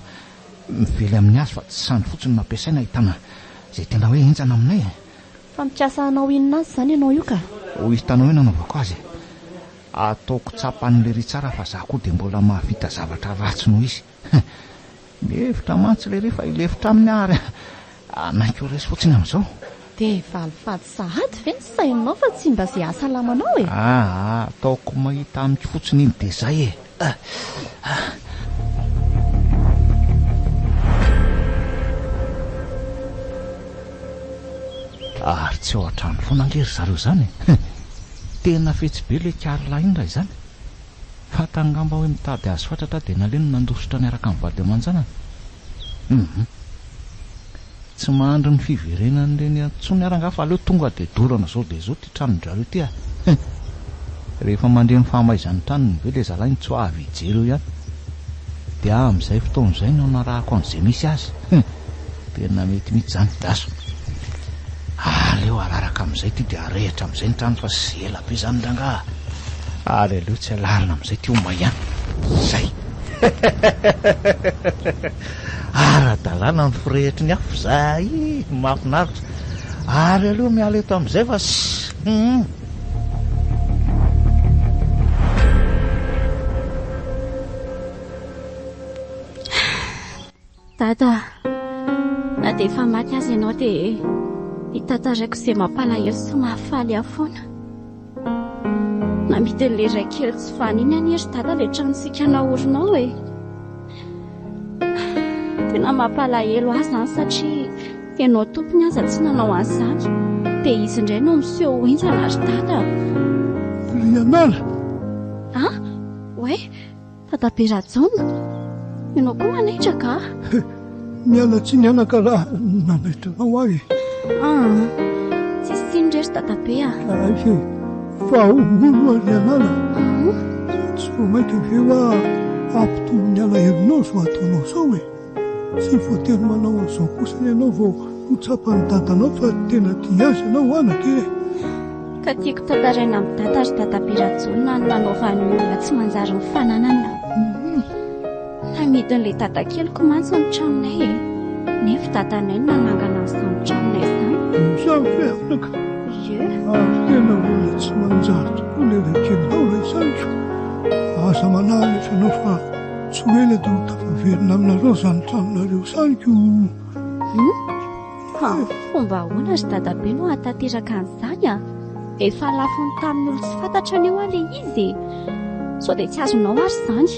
mively amin'ny azy fa tsy sany fotsiny nampiasaina ahitana zay tena hoe enjana aminay fa mikasa anao inona azy zany ianao io ka ho hitanao hoe nanaovako azy ataoko tsapan'le ry tsara fa za koa dia mbola mahavita zavatra ratsy noho izy mihevitra mantsy le ry fa ilefitra amin'ny ary anaiky resy fotsiny amin'izao dia valifady sahady ve ny sainao fa tsy mba zay ahasalamanao ataoko mahita amiko fotsiny iny dia zay ary tsy ao an-trano foana ngery zareo zany tena fetsy be le kiarolahy iny raha izany fa tangamba hoe mitady azy fatratra dia naleno nandositra niaraka amin'ny vady aman-janany tsy mahandro ny fiverenan'ireny antsony aranga fa aleo tonga dia dorana zao dia zao ty tranondrareo ty rehefa mandeha ny fahamaizany tranony ve le zalahy ny tsy ho avy hijereo ihany dia amin'izay fotoan'izay no narahako an'izay misy azy tena mety mihitsy zany daso aleo araraka amin'izay ty dia arehitra amin'izay ny trano fa sy ela be zany ranga ary aleo tsy alarina amin'izay ty omba ihany zay ara-dalàna ny firehetry ny afo zay mahafinaritra ary aleo miala eto amin'izay fa dada na dia efa maty azy ianao dia hitantaraiko izay mampalahelo sy mahafaly aho foana namidin'le ray kely tsy faniny any ery dada le tranosika naorinao tena mampalahelo azy zany satria ianao tompony aza tsy nanao an'izany dia izy indray no miseho hoenjana ary dada ianala hoe tadaberajaona ianao koa manaitra miala tsy nianaka raha nanaitranao ahy tsisy tindrery dadabe fa olo ary ianala tsy vo mainka ve hoa ampitomy miala herinao zo ataonao zao tsy voatery manao an'izao kosany ianao vao hotsapany dadanao fa tena ti azy ianao anaky ka tiako tantaraina amin'ny dada ary dadaberajona ny nanaovany olona tsy manjary ny fananana namidin'le dada keliko mantsy ny tranonay nefa datanay nanangana nyizany tranonay izany. Misafianaka ary tena olona tsy manjary tokoa le rekelinao lay saniko. Aza manary efa anao fa tsy hoe le dia ho tafaverina aminareo izany tranonareo saniko. Fomba ahoana ry dadabe no hatanteraka an'izany a? Efa lafony tamin'ny olo tsy fantatra ny eo ale izy. Sao dia tsy azonao ary izany.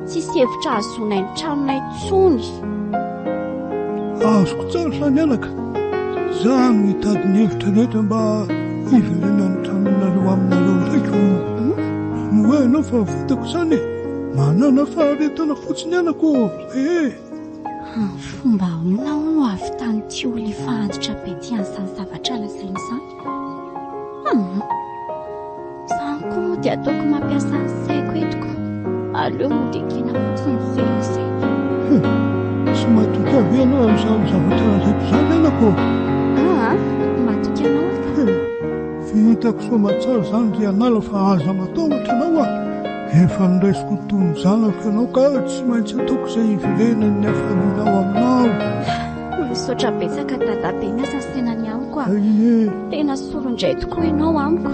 Tsisy hevitra azonay ny tranonay tsony. Azoko tsara izany anaka. Izaho no hitady ny hevitra rehetra mba hiverena ny tranonareo aminareo ndraiky. No hoe ianao fa vitako izany e. Manana faharetana fotsiny anako. Fomba ahoana ho no avy tanyty olo efa antitra be tian'izany zavatra lazaina izany? Izany koa moa dia ataoko mampiasa ny saiko etiko. Aleo moa dia kena fotsiny izay. Tsy matoky avy ianao amin'izany zavatra rehetra izany anako. Matoky ianao aka. Vitako soamantsara izany dia anala fa aza matahotra anao a. Efa niraisiko toy ny zanako ianao ka tsy maintsy ataoko izay hiverena ny hafanianao aminao. Misaotra betsaka dadabe ny asa senany amiko a. Tena solondray tokoa ianao amiko.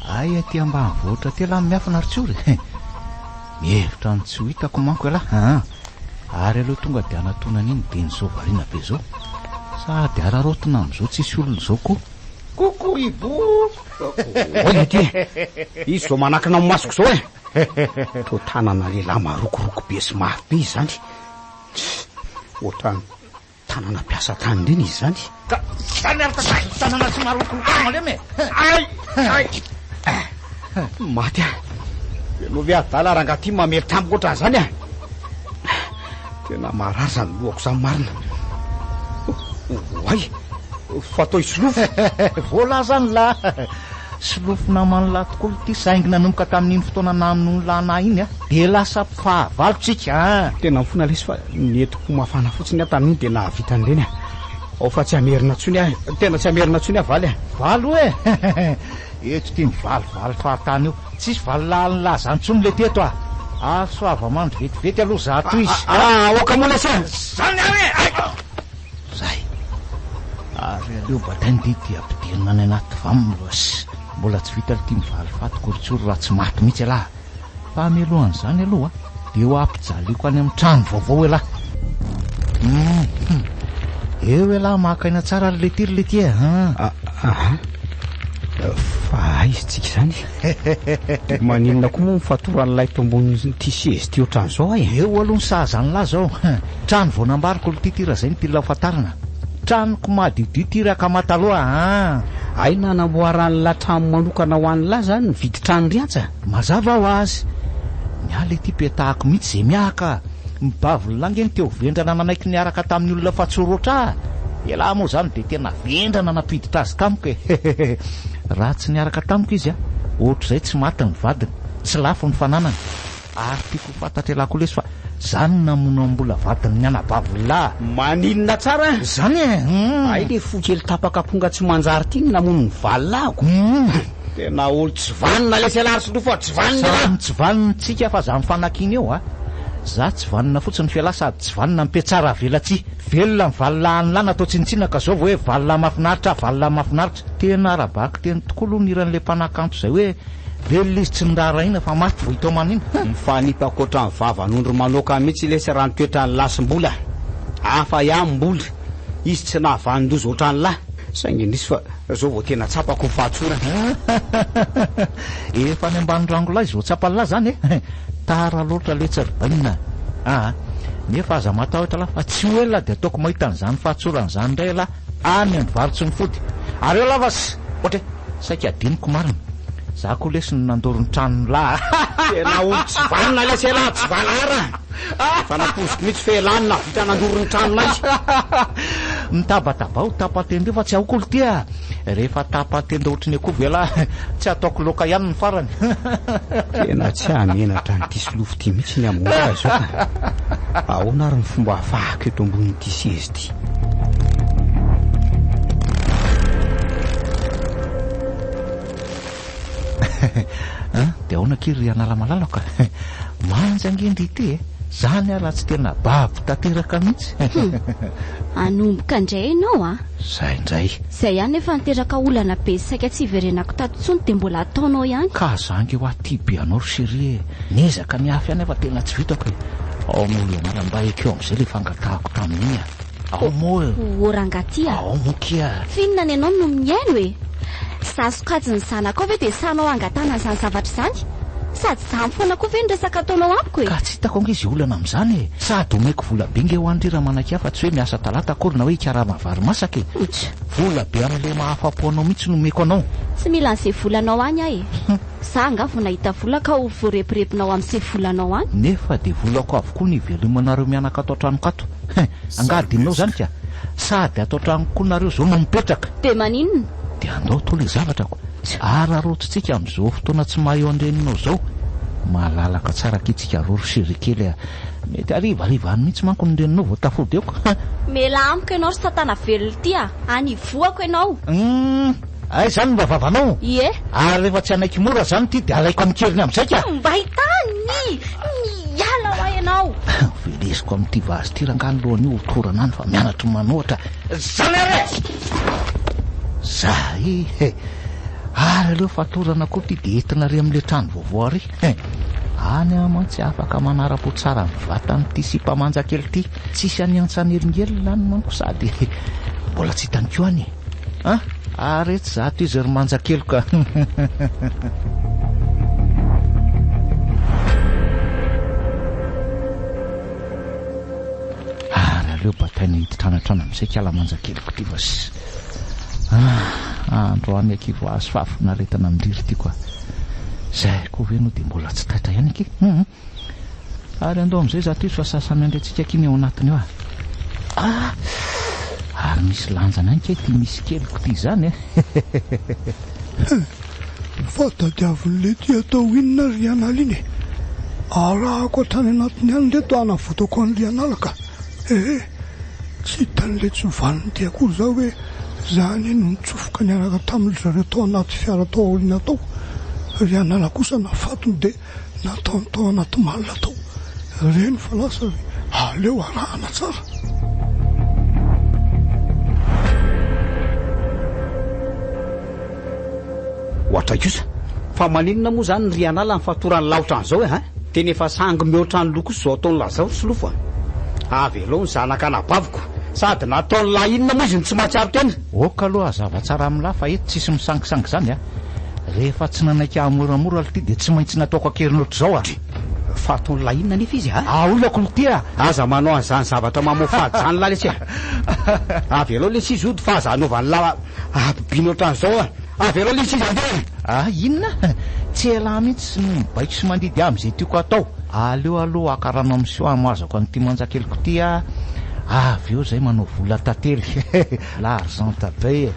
Ay aty ambanivohitra tela miafina ry tsory. Mihevitra ny tsy ho hitako manko elahy. Ary aloha tonga dia anatonana iny dia nyzao variana be zao. Sady ararotina amin'izao tsisy olona izao koa. Koko ibo. Oy ty. Izy zao manakina amin'ny masoko zao e. To tanana lehilahy marokoroko be sy maro be izany. Ohatrany tanana mpiasa tany reny izy izany. Ka zany ary tanana tsy marokoroko malemy. Ay. Maty a. Lovy adala rangaty mamely tampoka ohatran'izany a. Tena marary zany lohako izany marina. Ay, fatao isolofo. Voalaza ny la. Solofona manolahy tokoa ity saingy nanomboka tamin'iny fotoana namin'ny lahy iny a. Dia lasa fahavalotsika. Tena mifona lesy fa netiko mafana fotsiny tamin'iny dia nahavita an'ireny a. Ao fa tsy amerina ntsony a. Tena tsy amerina ntsony a valy a. Valo e. Eto ty mivalovalo fahatany io. Tsisy valolahy zany ntsony le teto a. Soava mandro vetivety aloha zato izy. Oka mola sa. Zany ary zay. Ary aleo bataindy dia ampidirina any anaty vamolosy. Mbola tsy vita ty mivalofatoko ritsoro raha tsy maty mihitsy alahy. Fa mialohan'izany aloha dia ho ampijaliako any amin'ny trano vaovao elahy. Eo elahy makaina tsara le ty fa izy tsika izany. Maninona koa moa mifatoran'ilay tombony ty sezy ty ohatran'izao ay. Eo aloha ny sahazany lahy zao. Trano vao nambariko ty tira zay ny tila fatarana. Tranoko madiodio tiraka mataloha. Ay nanamboaran'la trano manokana ho an'ny lahy zany nividy trano riantsa. Mazava ho azy. Miala ity petahako mihitsy zay miaka. Mibavy ny teo vendrana nanaiky niaraka tamin'ny olona fatsorotra. Elahy moa zany dia tena vendrana napiditra azy tamiko e. Raha tsy niaraka tamiko izy a, ohatr'izay tsy maty ny vadiny, tsy lafo ny fananany. Ary tiako fantatra elahy koa lesy fa zany namono ambola vadiny ny anabavy-lahy. Maninona tsara zany e. Ay le fokely tapaka aponga tsy manjary ty namono ny valilahako. Tena olo tsy vanina lesy alary sy lofo tsy vanina. Tsy vanintsika fa za mifanakiny eo a. Za tsy vanina fotsiny fiala sady tsy vanina mipetsara velatsy. Velona ny valilahany lahy natao tsinitsinaka zao hoe valilahhy mafinaritra. Tena arabaky teny tokoa aloha niran'le mpanakanto zay hoe velona izy tsy niraraina fa maty vao hitao manina. Mifanipako ohatran'ny vavan'ondro manoka mihitsy lesy raha nitoetrany lasim-bola. Hafa ihany-bola. Izy tsy nahavanondozy ohatran'ny lahy. Saingy nisy fa zao vao tena tsapako ny fahatsorana. Efa ny ambany rango lahy zao tsapany lahy zany e. Tara loatra le tsaribanina. Nefa aza matahotra lahy fa tsy hoe lahy dia ataoko mahita an'izany fahatsoran'izany indray lahy any amin'ny varotsy ny fody. Ary eo lavas ohatra saika adiniko marina. Za koa lesy ny nandoro ny tranony lahy. Tena olo tsy vanina lesy elahy tsy valara. Fa naposiko mihitsy felanina vita nandoro ny tranonay. Mitabataba ho tapatendreo fa tsy aokolo tia. Rehefa tapatenda ohatrany akoa vela tsy ataoko loka ihany ny farany. Tena tsy hamenatra ny tisolofo ty mihitsy ny amoka zao. Ahoana ary ny fomba hafahako eto ambonin'ity sezy ty. Dia ahoana kiry anala malalaka manjangendry ity zany raha tsy tena babo tanteraka mihitsy anomboka indray ianao a zay indray izay ihany efa niteraka olana be saika tsy iverenako tatontsony dia mbola ataonao ihany ka zangy ho aty be anao ryserie niezaka miafy ihany efa tena tsy vitako ao moa ianara mba ekeo am'izay le fangatahako tamin'iny ao moa orangaty a ao mokia finona ny ianao no miaino e zasokajy ny zanako ao ve dia sanao angatana n'izany zavatra izany sady zany foana koa ve ny resaka ataonao amiko e ka tsy hitako angizy olana amin'izany e sady omeko vola be nge ho an'ity raha manakya fa tsy hoe miasa talata akory na hoe ikarahamavary masaka e vola be amin'le mahafapo anao mihitsy nomeko anao tsy mila n'izay volanao any ahy e za angafo nahita vola ka ho voarepirepinao amin'izay volanao any nefa dia volako avokoa ny ivelomanareo mianaka atao tranokato angadinao zany ka sady atao tranoko nareo zao no mipetraka dia maninona dia andao to le zavatrako ararototsika amin'izao fotoana tsy maha eo andreninao zao malalaka tsara kitsika ro ryserikely mety arivariva any mihitsy manko nindreninao vao tafody eoko mela amiko ianao ry satana velona ity a anivoako ianao ay zany mba vavanao ie ary rehefa tsy anaiky mora zany ity dia alaiko amikeriny amin'izay ka mba hitany miala ho ahy ianao velesiko amin'ity vazy ty rangany lohan'io torana any fa mianatry manoatra zany are zay ary aleo fatorana koa ty dia entina ry amin'le trano vaovao ary any ama tsy afaka manara-po tsara mivatan'ity sipamanjakely ity tsisy any antsanelingely lany manko sady mbola tsy hitaniko any aretsy zato izy ry manjakelo ka ary aleo batainy hiditranantrana amin'izay kala manjakeloko ty vasy andro any akivo azo fafinaretana amindriry ty koa zay koa ve no dia mbola tsy taitra ihany aky ary andao amin'izay zato izy fa sasany andratsika kiny ao anatiny eo ary misy lanjana any ke ty misy keloko ty zany fatadiavin'le ty atao inona ry anala iny arahako hatrany anatiny any le to anavotako an'le analaka tsy hitan'le tsy vaniny ty akory zao hoe zany no nitsofoka ny araka tamin'le zareo tao anaty fiara tao aoriana tao ry anala kosa nafatony dia nataony tao anaty malina tao reny fa lasa aleo arahana tsara ohatra kosa fa maninona moa zany ry anala ny fatorany laotra an'izao e teny efa sangy mihoatra ny loko zao ataony lazao sy lofo avy aloha ny zanaka nabaviko sady nataony lahy inona moa izy ny tsy mahatsiaro tena oka aloha zava-tsara amin'lahy fa eto tsisy misangisangy zany rehefa tsy nanaiky amoramora ly ty dia tsy maintsy nataoko akerinoatra zao fa ataony lahy inona nefa izy olako lo ty aza manao an'izany zavatra mamofady zany lahy lesy avy aloha lesy izy ody fa aza anaovany lahy abibiny ohatran'izao avy aloha lesy izy andeny inona tsy elahy mihitsy mibaiko sy mandidy amin'izay tiako atao aleo aloha akarano amin'sio amoazako an'ity manjakeloko ty avy eo zay manao vola tantely l'argent be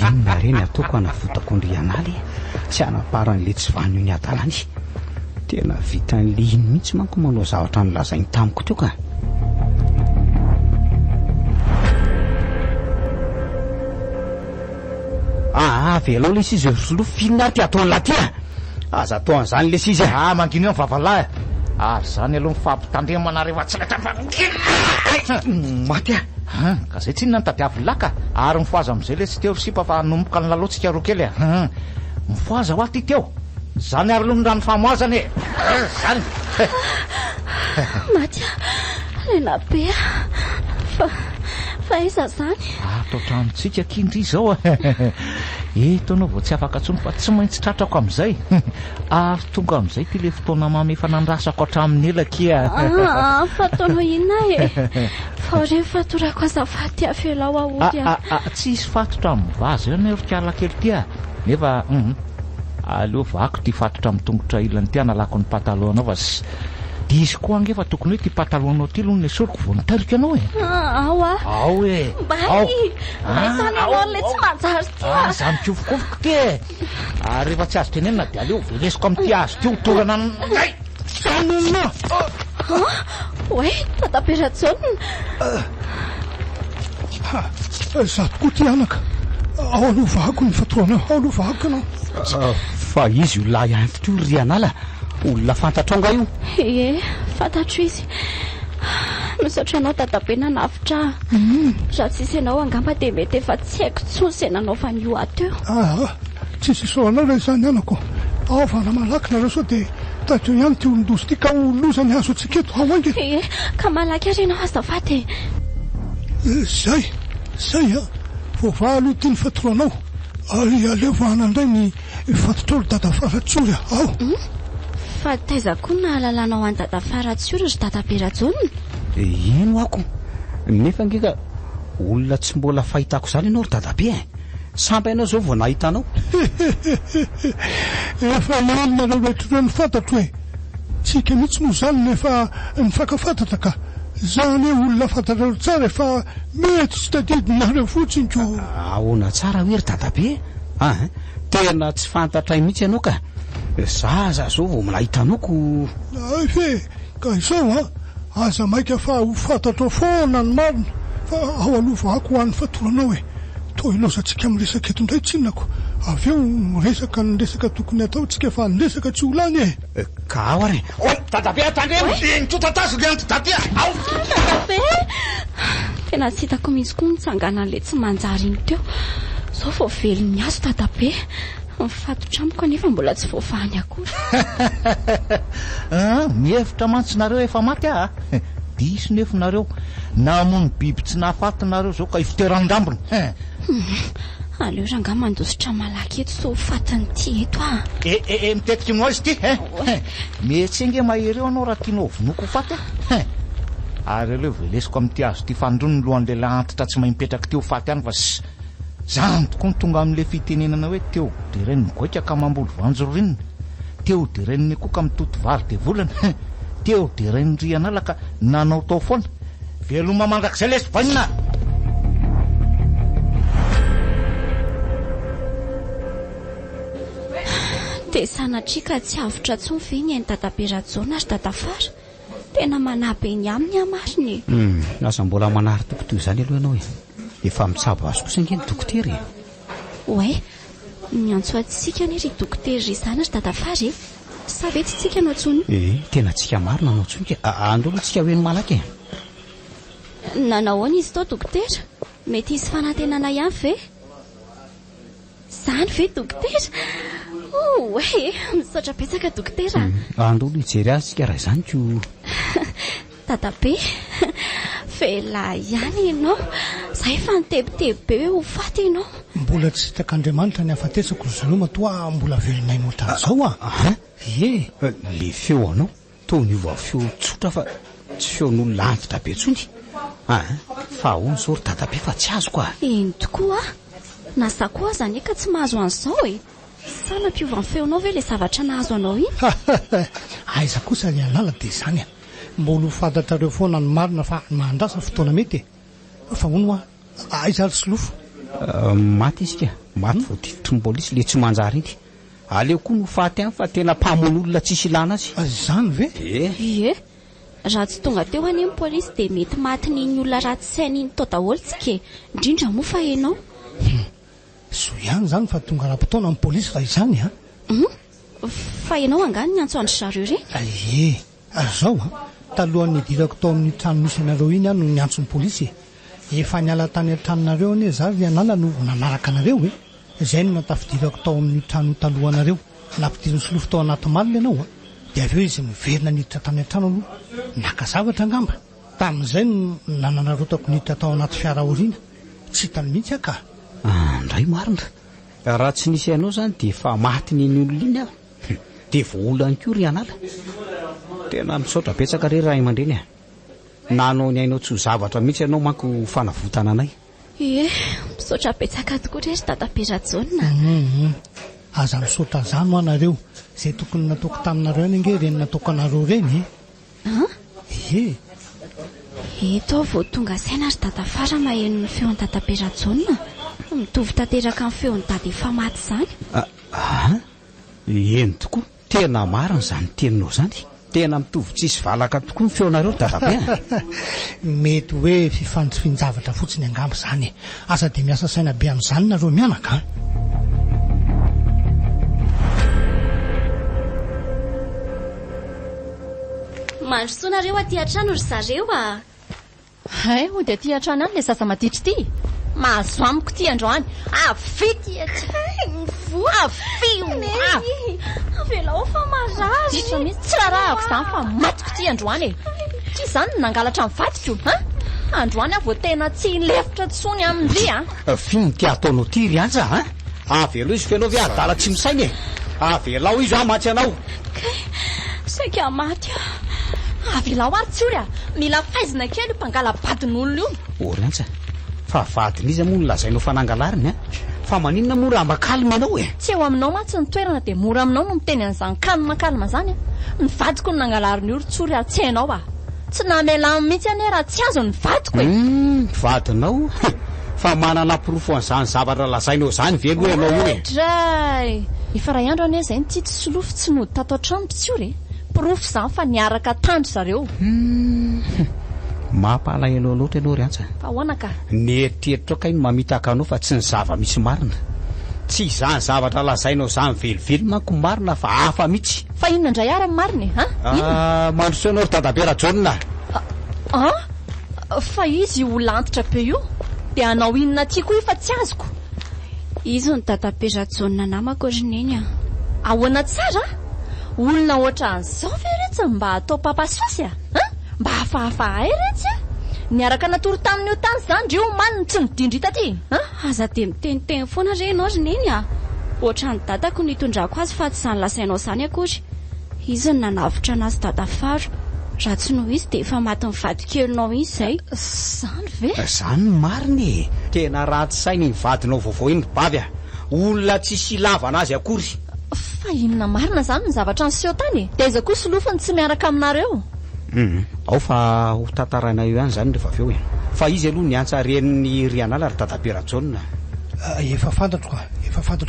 inona reny ataoko anavotako ndry analy tsy anaparan'le tsy vanio ny adalany tena vitan'le iny mihitsy manko manao zavatra nylazainy tamiko teo ka avy aloha lesy izy solofa finona ty ataony laty aza atao an'izany lesy izy mangino eo mivavalahy ary zany aloha mifampitandremana rehefa tsy latra maty ka zay tsy inona nitadiavy laka ary mifoaza amin'izay le tsy teo ry sipa fa nomboka ny laloatsika ro kely mifoaza ho aty teo zany ary aloha ny rano famoazany zany matya rena be fa iza zany atao tranontsika kindry zao eto anao vao tsy afaka tsony fa tsy maintsy tratrako amin'izay ary tonga amin'izay ty le fotoana mamefa nandrasako hatramin'ny elakia fa ataonao inona fa rehefa torako azafady afy elao aody tsy isy fatotra amin'ny vaza eo na rokala kely ty nefa aleo vako ty fatotra amin'ny tongotra ilany ty analako ny patalohanao fa dizy koa angefa tokony hoe ty patalohanao ty aloha ny esoriko vao nitarika anao ao le tsy manjary ty za mikofokofoko ty ary rehefa tsy azo tenenina dia aleo velesiko amin'ty azo ty hotorana nay sanona oe tataperatsaonina zato koa ty anaka ao aloha vahako ny fatorana ao aloha vahako anao fa izy olona ihantotro ry anala olona fantatraonga io fantatro izy misaotra anao dadabe nanavitra raha tsisy ianao angamba dia mety efa tsy haiko tsosy nanaovany io ateo tsisy isoanao ray izany anako ao vana malaky nareo sao dia tato ihany ty olondozy ty ka olozany azo atsika eto ao ange ka malaky ary ianao azavady zay vova aloha ty ny fatoroanao alevana indray ny fatotrolo dada faratsory ao fa taiza koa nahalalànao any dada faratsory ry dadabe Rajonina ino ako nefa ngeka olona tsy mbola fahitako zany ianao ry dadabe sampy ianao zao vao nahitanao efa olona rehetra ny fantatro hoe tsika mihitsy moa zany nefa nifankafantatra ka zany hoe olona fantatrareo tsara efa mety tsy tadidinareo fotsiny ko ahoana tsara hoe ry dadabe tena tsy fantatray mihitsy ianao ka zaza zao vao nahitanao fe ka izao aza maika fa ho fantatro foana ny marina fa ao alova ako ho an'ny fatoranao hoe to ilaozatsika amin'ny resaka eto indray tsinako avy eo resaka ny resaka tokony atao tsika fa ny resaka tsy olany ka ao ary dadabe atandremnitotatazo le antodadea ao dadabe tena tsy hitako misy koa nitsangana an'le tsy manjary iny teo zao vao velony azo dadabe mifatotra amiko anefa mbola tsy voafahany akory mihevitra mantsinareo efa maty diso nefinareo namony biby tsy nahafatinareo zao ka ifiteran-dambony aleo ranga mandositra malaky eto so fatiny ty eto mitetika ino azy ty mihetsenge mahereo anao raha tianao vonoko faty ary aleo velesiko amin'ity azo ty fandrony lohan'lehilahy antitra tsy mahay mipetraka teo faty any fa zany tokoa ny tonga amin'le fitenenana hoe teo de reny migoika ka mamboly voanjorinina teo de reniny koa ka mitoto vary de volana teo de reny ry anala ka nanao tao foana veloma mandrak'izay lesy vanina de sanatrika tsy avotra tsony ve ny any dadabe Rajonina ary dadafara tena manabe ny aminy amariny aza mbola manary tokotoy zany aloha ianao efa mitsabo azo kosa nge ny dokotera oe miantso atsika ny ry dokotera ry zany ary dadafara sa ve tsy tsika anao tsony tena tsika marina anao tsony ka andro aloha tsika hoe ny malaky nanao any izy tao dokotera mety izy fanantenana ihany ve zany ve dokotera misaotra betsaka dokotera andro olo hijery azy tsika raha izany ko dadabe velahy ihany ianao zay efa nitebiteby be hoe ho faty ianao mbola tsy hitak'andriamanitra ny afatesako ry zareo matoa mbola velonainao ohatran'izao le feo anao tony ova feo tsotra fa tsy feon'olona antitra be tsony fa hono zao ry dadabe fa tsy azo koa iny tokoa nasa koa aza ane ka tsy mahazo an'izao sana mpiova ny feonao ve le zavatra nahazo anao iny aiza kosa ry alala de zany mbola ho fantatrareo foana ny marina fa mandrasa fotoana mety fa hono aiza ry solofo maty izy ka maty vao diditry polisy le tsy manjary iny aleo koa no faty any fa tena mpamon'olona tsisy ilana azy zany ve raha tsy tonga teo any amin'ny polisy de mety maty n'iny olona raha tsy sain'iny tao daholo tsika indrindra moa fa ianao so ihany zany fa tonga raha-potoana amin'ny polisy raha izany fa ianao angany ny antso andry zareo reny zao talohan'ny dirako tao amin'ny trano misy anareo iny no ny antsony polisy efa niala tany an-tranonareo anie za ry anala no nanaraka anareo zay no natafidirako tao amin'ny trano talohanareo nampidiriny solofo tao anaty malina ianao de avy eo izy miverina niditra tany an-trano aloha naka zavatra angamba tamin'izay nananarotako niditra tao anaty fiaraoriana tsy hitany mihitsy aka ndray marina raha tsy nisy ianao zany de efa maty niny olona iny de voolany koa ry anala tena misaotra betsaka re raha aman-dreny nanao ny ainao tsy ho zavatra mihitsy ianao manko fanavotana anay misaotra betsaka tokoa rery dadabe Rajonina aza misaotra zany ho anareo zay tokony nataoko taminareo any ange reny nataoko anareo reny eto vao tonga saina ry dadafara maheno ny feon'ny dadabe Rajonina mitovy tanteraka amin'ny feon'ny dada efa maty zany eny tokoa tena marina zany teninao zany tena mitovy tsisy valaka tokoa ny feonareo dadabe mety hoe fifanjofinjavatra fotsiny angamba zany aza de miasa saina be amin'izany nareo mianaka mandrosoanareo aty an-trano ry zareo a. Ay, ho dia ty an-trano any le sasa matitry ty. Mahazo amiko ty androany. Avy ty avelao fa marazo. Titra mihitsy tsy rarahako zany fa matiko ty androany e. Tsy izany no nangalatra mivadiko ha? Androany aho vao tena tsy lefitra tsony amindry a. Fino ty ataonao ty ry anja a. Avelo izy fenao ve adala tsy misainy e. Avelao izy maty anao. Saika maty a. Avelao ary tsy ory a. Mila faizina kely mpangala badin'olona io. Ory anja. Fa vadiny izy moa no lazainao fanangalariny a. Fa maninona moa raha makalma anao e. Tsy eo aminao mantsy ny toerana dia mora aminao no miteny an'izany kalma zany a. Ny vadiko no nangalariny io tsory a tsy hainao a. Tsy namela mihitsy ane raha tsy azo ny vadiko e. Vadinao fa manana pirofo an'izany zavatra lazainao zany velo ianao io e. Dray efa ray andro ane zay nytsity solofo tsy nody tato an-trano tsy ory e. Pirofo zany fa niaraka tandry zareo. Mampalahelo loatra ianao ry anja. Fa ahoana ka? Nieritreritro ka iny mamitaka anao fa tsy ny zava misy marina. Tsy izany zavatra lazainao zany velively manko marina fa hafa mihitsy. Fa inona indray ara marina ha? Mandrosoanao ry dadabe Rajaona. Fa izy ho lantitra be io dia anao inona ty koa fa tsy azoko. Izy ny dadabe Rajaona namako rineny a. Ahoana tsara? Olona ohatran' an'izao ve retsy mba atao papasosy a? Mba hafahafa ay retsy a? Niaraka natory tamin'io tany zany ndreo maniny tsy nidindry taty. Aza dia miteniteny foana re ianao rineny a. Ohatran'ny dadako nitondrako azy fa tsy izany lasainao zany akory. Izy ny nanavitra anazy dada Faro. Raha tsy noho izy dia efa maty mivady kelinao izy zay. Zany ve? Zany ny marina e. Tena ratsy sainy ny vadinao vaovao iny bavy a. Olona tsy silavana azy akory. Fa inona marina zany ny zavatra niseho tany e. Dia iza koa solofony tsy miaraka aminareo. Ao fa ho tantaraina eo ihany zany rehefa aveo e. Fa izy aloha niantsa reniny Rianala ry dadabe Rajaona. Efa fantatro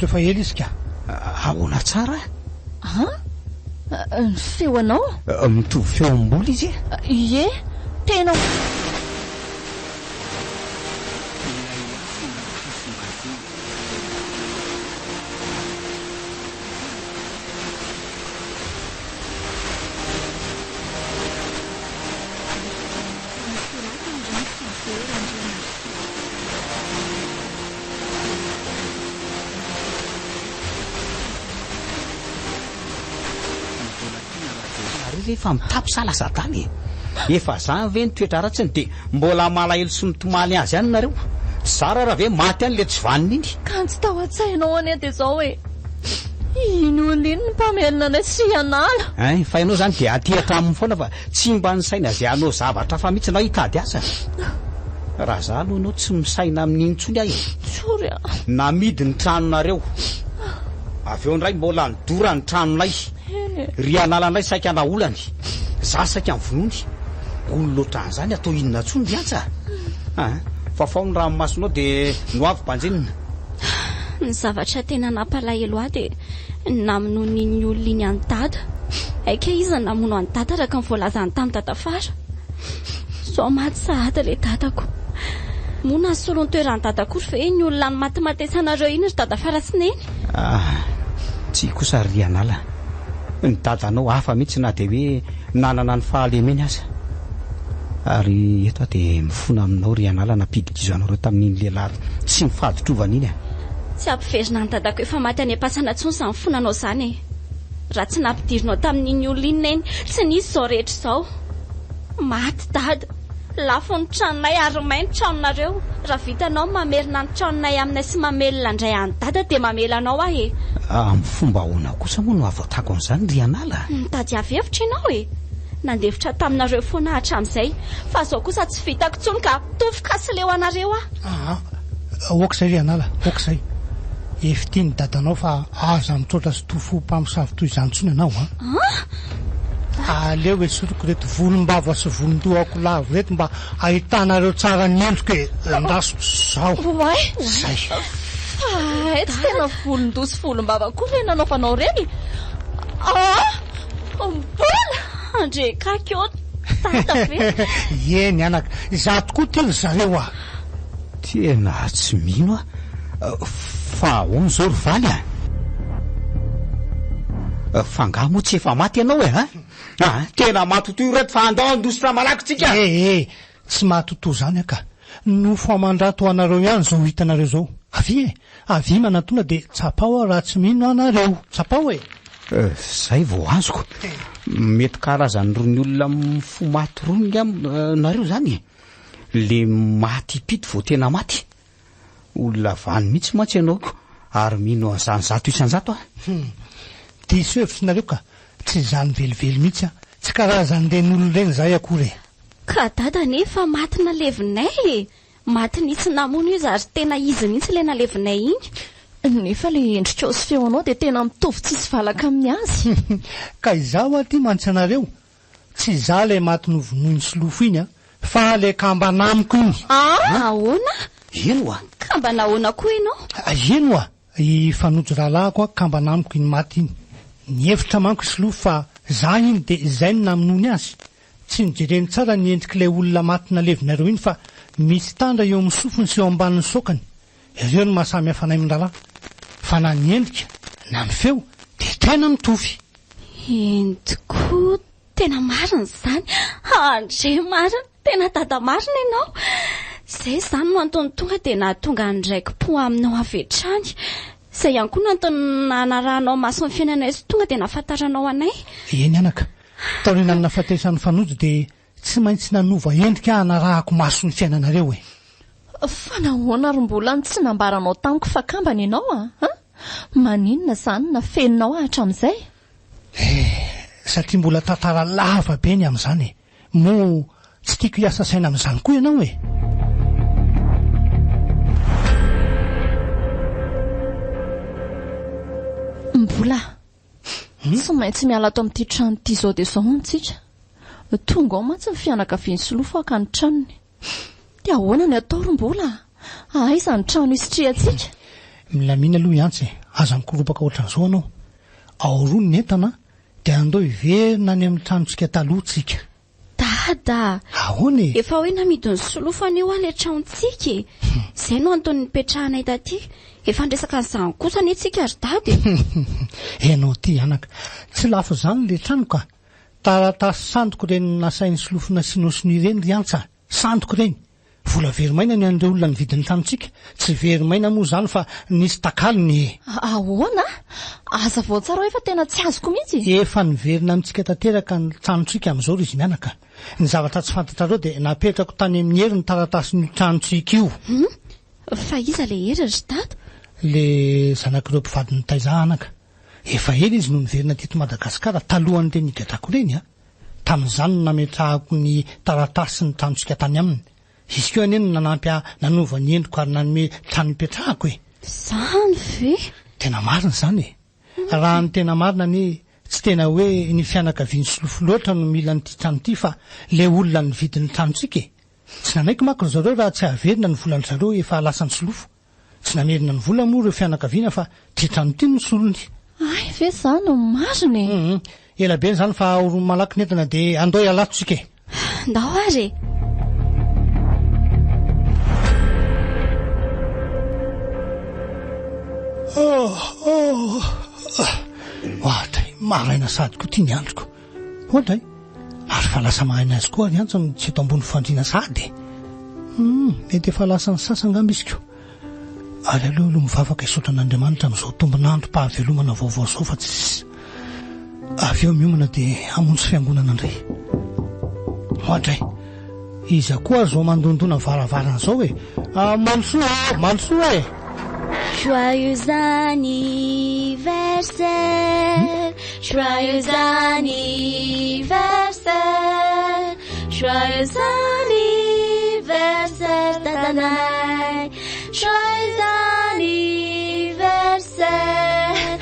efa ela izy ka. Ahoana tsara? Ny feo anao? Mitovy feo am-bola izy e. Ie, tena rehefa mitapy tany efa zany ve nitoetra ratsiny dia mbola malahelo sy mitomany azy any nareo. Tsara raha ve maty any le tsy vaniny iny. Ka tsy tao an-tsainao ane dia zao hoe iny olona iny ny mpamelona anay sy Rianala. Fa ianao zany dia aty atraminy foana fa tsy mba ny saina zay anao zavatra fa mihitsy nao hitady asa. Raha za aloha ianao tsy misaina amin'iny ntsony ahy Tsory a. namidy ny tranonareo. Aveo ndray mbola nidora ny tranonay. Rianala ndray saika anaolany. Za saika mivonony. Olona ohatran'izany atao inona tsony ry anja. Fa faony raha masonao dia noavy mpanjenina. Ny zavatra tena nampalahelo ahy dia namonoan'iny olona iny any dada. Aika izy namono any dada araka ny voalazany tamin'ny dada Fara. Sao maty sahady le dadako. Moa nasolo ny toeran'ny dadako ve ny olona ny matimatesanareo iny ry dada Fara sy neny? Tsy kosa ry Rianala. Ny dadanao hafa mihitsy na dia hoe nanana ny fahalemeny aza. Ary eto dia mifona aminao Rianala napidika anareo tamin'iny lehilahy tsy mifaditrovana iny a. Tsy ampiverina ny dadako efa maty any am-pasana tsony sa mifonanao zany e. Raha tsy nampidirinao tamin'iny olona iny neny tsy nisy izao rehetra izao. Maty dada. Lafo ny tranonay ary may ny tranonareo. Raha vitanao mamerina ny tranonay aminay sy mamelona indray any dada dia mamela anao ahy e. Amin'ny fomba ahoana kosa moa no avoatako an'izany Rianala. Mitady avy hevitra ianao e. Nandevitra taminareo foana hatramin'izay fa zao kosa tsy vitako tsony ka tofoka sy leo anareo Okizay Rianala, okizay. Efitiany dadanao fa aza mitsotra sy tofo mpamosavy toy izany tsony ianao aleo hoe soroko reto volombava sy volondohako lavo reto mba ahitanareo tsara ny endriko e ndaso zao. Zay. Eto tena volondoha sy volombava koa re nanaovanao reny. Mbola andrekako tata ve. Eny anaka, za tokoa tena zareo a. Tena tsy mino fa ahoana zao ry valy a. Fa ngaha moa tsy efa maty ianao e Tena matotoy reto fa andao andositra malakytsika. Tsy mahatoto zany aka no famandrato anareo ihany zao hitanareo zao. Avy manatona de tsapao raha tsy mino anareo. Tsapao zay vao azoko. Mety karazany rony olona fo maty rony nareo zany. Le maty pito vao tena maty. Olona vany mihitsy matsy ianaoko ary mino an'izany zato isanjato diso hevitsinareo ka tsy zany velively mihitsy tsy karazany ren'olona reny zay akory. Ka dada nefa maty nalevinay maty nisy namono izy ary tena izy mihitsy le nalevinay iny. Nefa le endrika sy feonao de tena mitovy tsisy valaka amin'ny azy. Ka izaho aty mantsy anareo tsy za le maty novonoiny solofo iny fa le kamba namiko iny. Ahoana? Ino kamba nahoana koa ianao? Ino ifanojo rahalahako kamba namiko iny maty iny. Nievitra manko solofo fa za iny de izay no namonony azy. Tsy nijereny tsara ny endrik'ilay olona maty nalevinareo iny fa misy tandra eo amin'ny sofiny sy eo ambanin'ny sokany. Ireo no mahasamy hafa anay mindralà. Fa na ny endrika na ny feo de tena mitovy. Entiko tena marina zany. Andre marina tena dada marina ianao. Zay zany no antony tonga de nahatonga ndraiky-po aminao avetrany. Zay ihany koa no antony nanarahanao maso ny fiainanay sy tonga de nafantaranao anay. Eny anaka taorina ny nafatesan'ny fanojo de tsy maintsy nanova endrika hanarahako maso ny fiainanareo Fa nahoana ary mbola tsy nambaranao tamiko fa kambana ianao maninona zany na feninao hatramin'izay? Satria mbola tantara lava be ny amin'izany mo tsy tiako hiasa saina amin'izany koa ianao mbola tsy maintsy miala ato amin'ity trano ity zao de zao ntsika tonga ao mantsy ny fianakaviany solofo aka ny tranony. De ahoana ny atao mbola aiza ny trano isitrihantsika? Milamina aloha iantsy aza mikoropaka ohatran'izao anao aoroa ny entana de andao iverina any amin'ny tranontsika taloha tsika. Dada ahoana efa hoe namidiny solofo anio le tranontsika zay no antony nipetrahanay taty. Efa ndresaka an'izany kosa ny tsika ry dady. Enao ty anaka tsy lafo zany le trano ka taratasy sandoko reny nasain'ny solofona sinosiny reny ry antsa sandoko reny. Vola verimaina ny andreo olona ny vidin'ny tranontsika tsy verimaina moa zany fa nisy takalony. Ahoana? Aza vao tsara efa tena tsy azoko mihitsy. Efa niverina amintsika tanteraka ny tranontsika amin'izao ry izy mianaka. Ny zavatra tsy fantatrareo de napetrako tany amin'ny heri ny taratasin'ny tranontsika io. Fa iza le heri ry dada? Le zanak'ireo mpivadiny taizanaka. Efa ela izy no niverina teto Madagasikara talohan'ny reny higadrako reny tamin'izany no nametrahako ny taratasy ny tranontsika tany aminy. Izy koa aneny nanampy nanova ny endriko ary nanome trano nipetrahako Zany ve? Tena marina zany raha ny tena marina ny tsy tena hoe ny fianakaviany solofo loatra no mila nyity trano ity fa le olona ny vidin'ny tranontsika Tsy nanaiky mako ry zareo raha tsy averina ny volan'ny zareo efa lasany solofo. Tsy namerina ny vola moa ireo fianakaviana fa titrano ty ny solony. Ay, ve zany mariny. Ela be zany fa oro malaky netana de andao ialato tsika. Ndao ary. Ohatray, maraina sady koa ty ny androko. Ohatray, ary fa lasa mahina azy koa ny antsony tsy eto ambony fandriana sady. Mety efa lasa ny sasangambisiko. Ary aloha mivavaka isotra an'Andriamanitra amin'izao tombonandro mpahavelomana vaovao zao fa tsy avy eo miomana de hamonjy fiangonana indray. Ohatray, iza koa zao mandondona varavarana zao Mansoa Joyeux anniversaire, joyeux anniversaire, joyeux anniversaire, tatanay, joyeux anniversaire.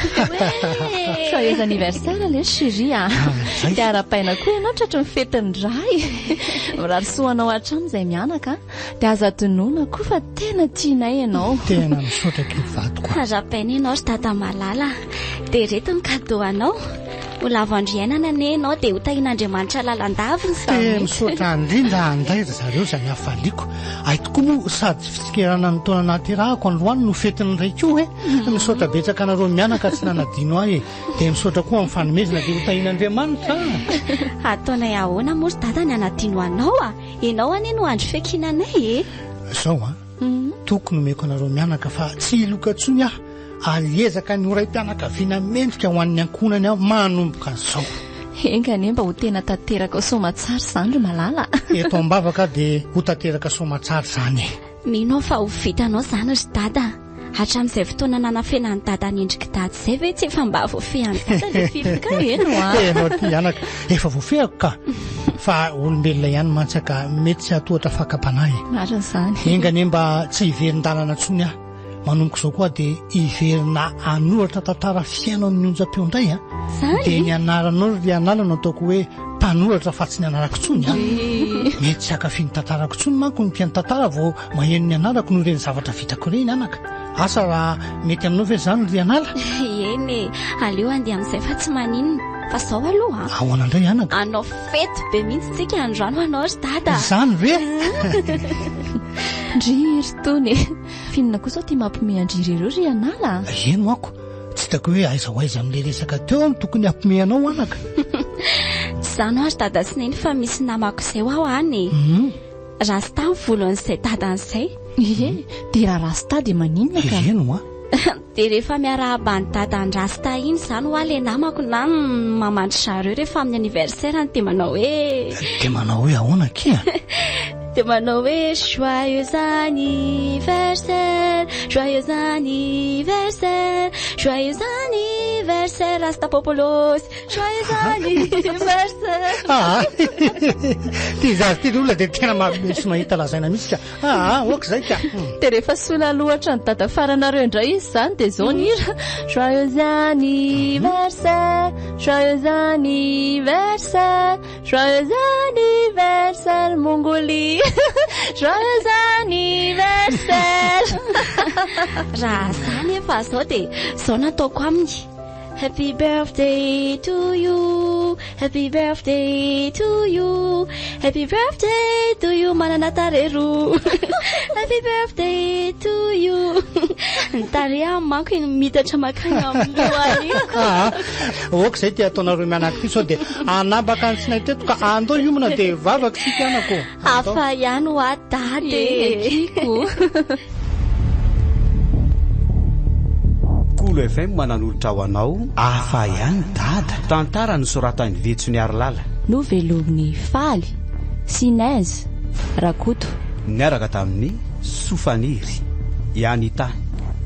Joyeux anniversaire le chérie. Dia arapaina koa ianao tratra ny fetiny ray. Mirarisoanao hatrany izay mianaka dia aza tonoina koa fa tena tianay ianao. Tena misaotra kely vato koa. Arapaina ianao ry tata malala. Dia reto ny cadeau anao. ho lavandriainana ane ianao dia ho tahin'Andriamanitra lalandaviny te misaotra indrindra andraiza zareo izany hafaliako ay tokoa moa sady fisikerana ny taona nahaterahako androany no fetiny raika io misaotra betsaka anareo mianaka tsy nanadino ahy dia misaotra koa amin'ny fanomezana dia ho tahin'Andriamanitra ataonay ahoana moa ry dada ny anadino anao ianao anie no andro fiankinanay zao tokony omeko anareo mianaka fa tsy iloka ntsony aho aliezaka ny oray-pianakaviana mendrika ho an'ny ankonany aho manomboka an'izao engane mba ho tena tanteraka somatsara izany ry malala eto ambavaka dia ho tanteraka somatsara izany mino fa ho vitanao izany ry dada hatramin'izay fotoana nanafenany dada ny endriky dady izay ve tsy efa mba voafehany dada le filoka enao ty ianaka efa voafehako ka fa olombelona ihany mantsaka mety tsy hatohatra fakapanahy marina izany engane mba tsy hiverin-dalana ntsony aho manomboka izao koa dia hiverina anoratra tantara fiainao amin'ny onjam-peo indray dia ny anaranao ry analana ataoko hoe mpanoratra fa tsy ny anarako ntsony mety tsy hakafiny tantarako ntsony manko ny mpiany tantara vao maheno ny anarako no ireny zavatra vitako ireny anaka asa raha mety aminao ve zany ry anala eny aleo andeha amin'izay fa tsy maninona fa zao aloha ahoana indray anaka anao fety be mihitsy tsika androano anao ry dada izany ve ndry ry tony finona kosa tia mampome andry ireo ry anala eno ako tsy hitako hoe aiza ho aiza amin'ilay resaka teo no tokony hampomeanao anaka tsy zano ary dada sy neny fa misy namako izay ho aho any rasta ny volon'izay dadan'izay dia raha rasta dia maninona ka eno dia rehefa miarahaba ny dadany rasta iny izany ho aho le namako na mamandry zareo rehefa amin'ny anniversaire dia manao hoe ahoana kia dia manao hoe joyeux anniversaire joyeux anniversaire joyeux anniversaire rasta popolos joyeux anniversaire ty zary ty olona dia tena misy mahita lazaina mihitsy ka oka zay ka dia rehefa sola lohatra ny dada faranareo indray izy izany dia zao ny hira joyeux anniversaire joyeux anniversaire joyeux anniversaire mongolie joyeux anniversaire raha zany efa zao dia zao nataoko aminy happy birthday to you happy birthday to you happy birthday to you manana tarero happy birthday to you ny tarea manko iny mitatra makany amin'loha oka zay ty ataonareo mianaka ty sao dia anabaka ny tsy naiteto ka andao iomana dia vavaka sika anako hafa ihany ho adady Kolo FM manan'olotra ho anao afa ihany dada tantara ny soratany vetsony Arlala novelomin'ny faly Sinaizy Rakoto niaraka tamin'ny Sofaniry Ianita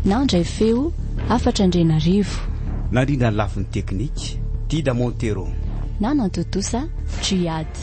nandray feo afatra Andrenarivo nandrindra ny lafin'ny teknika Dida Montero nanantotosa Triade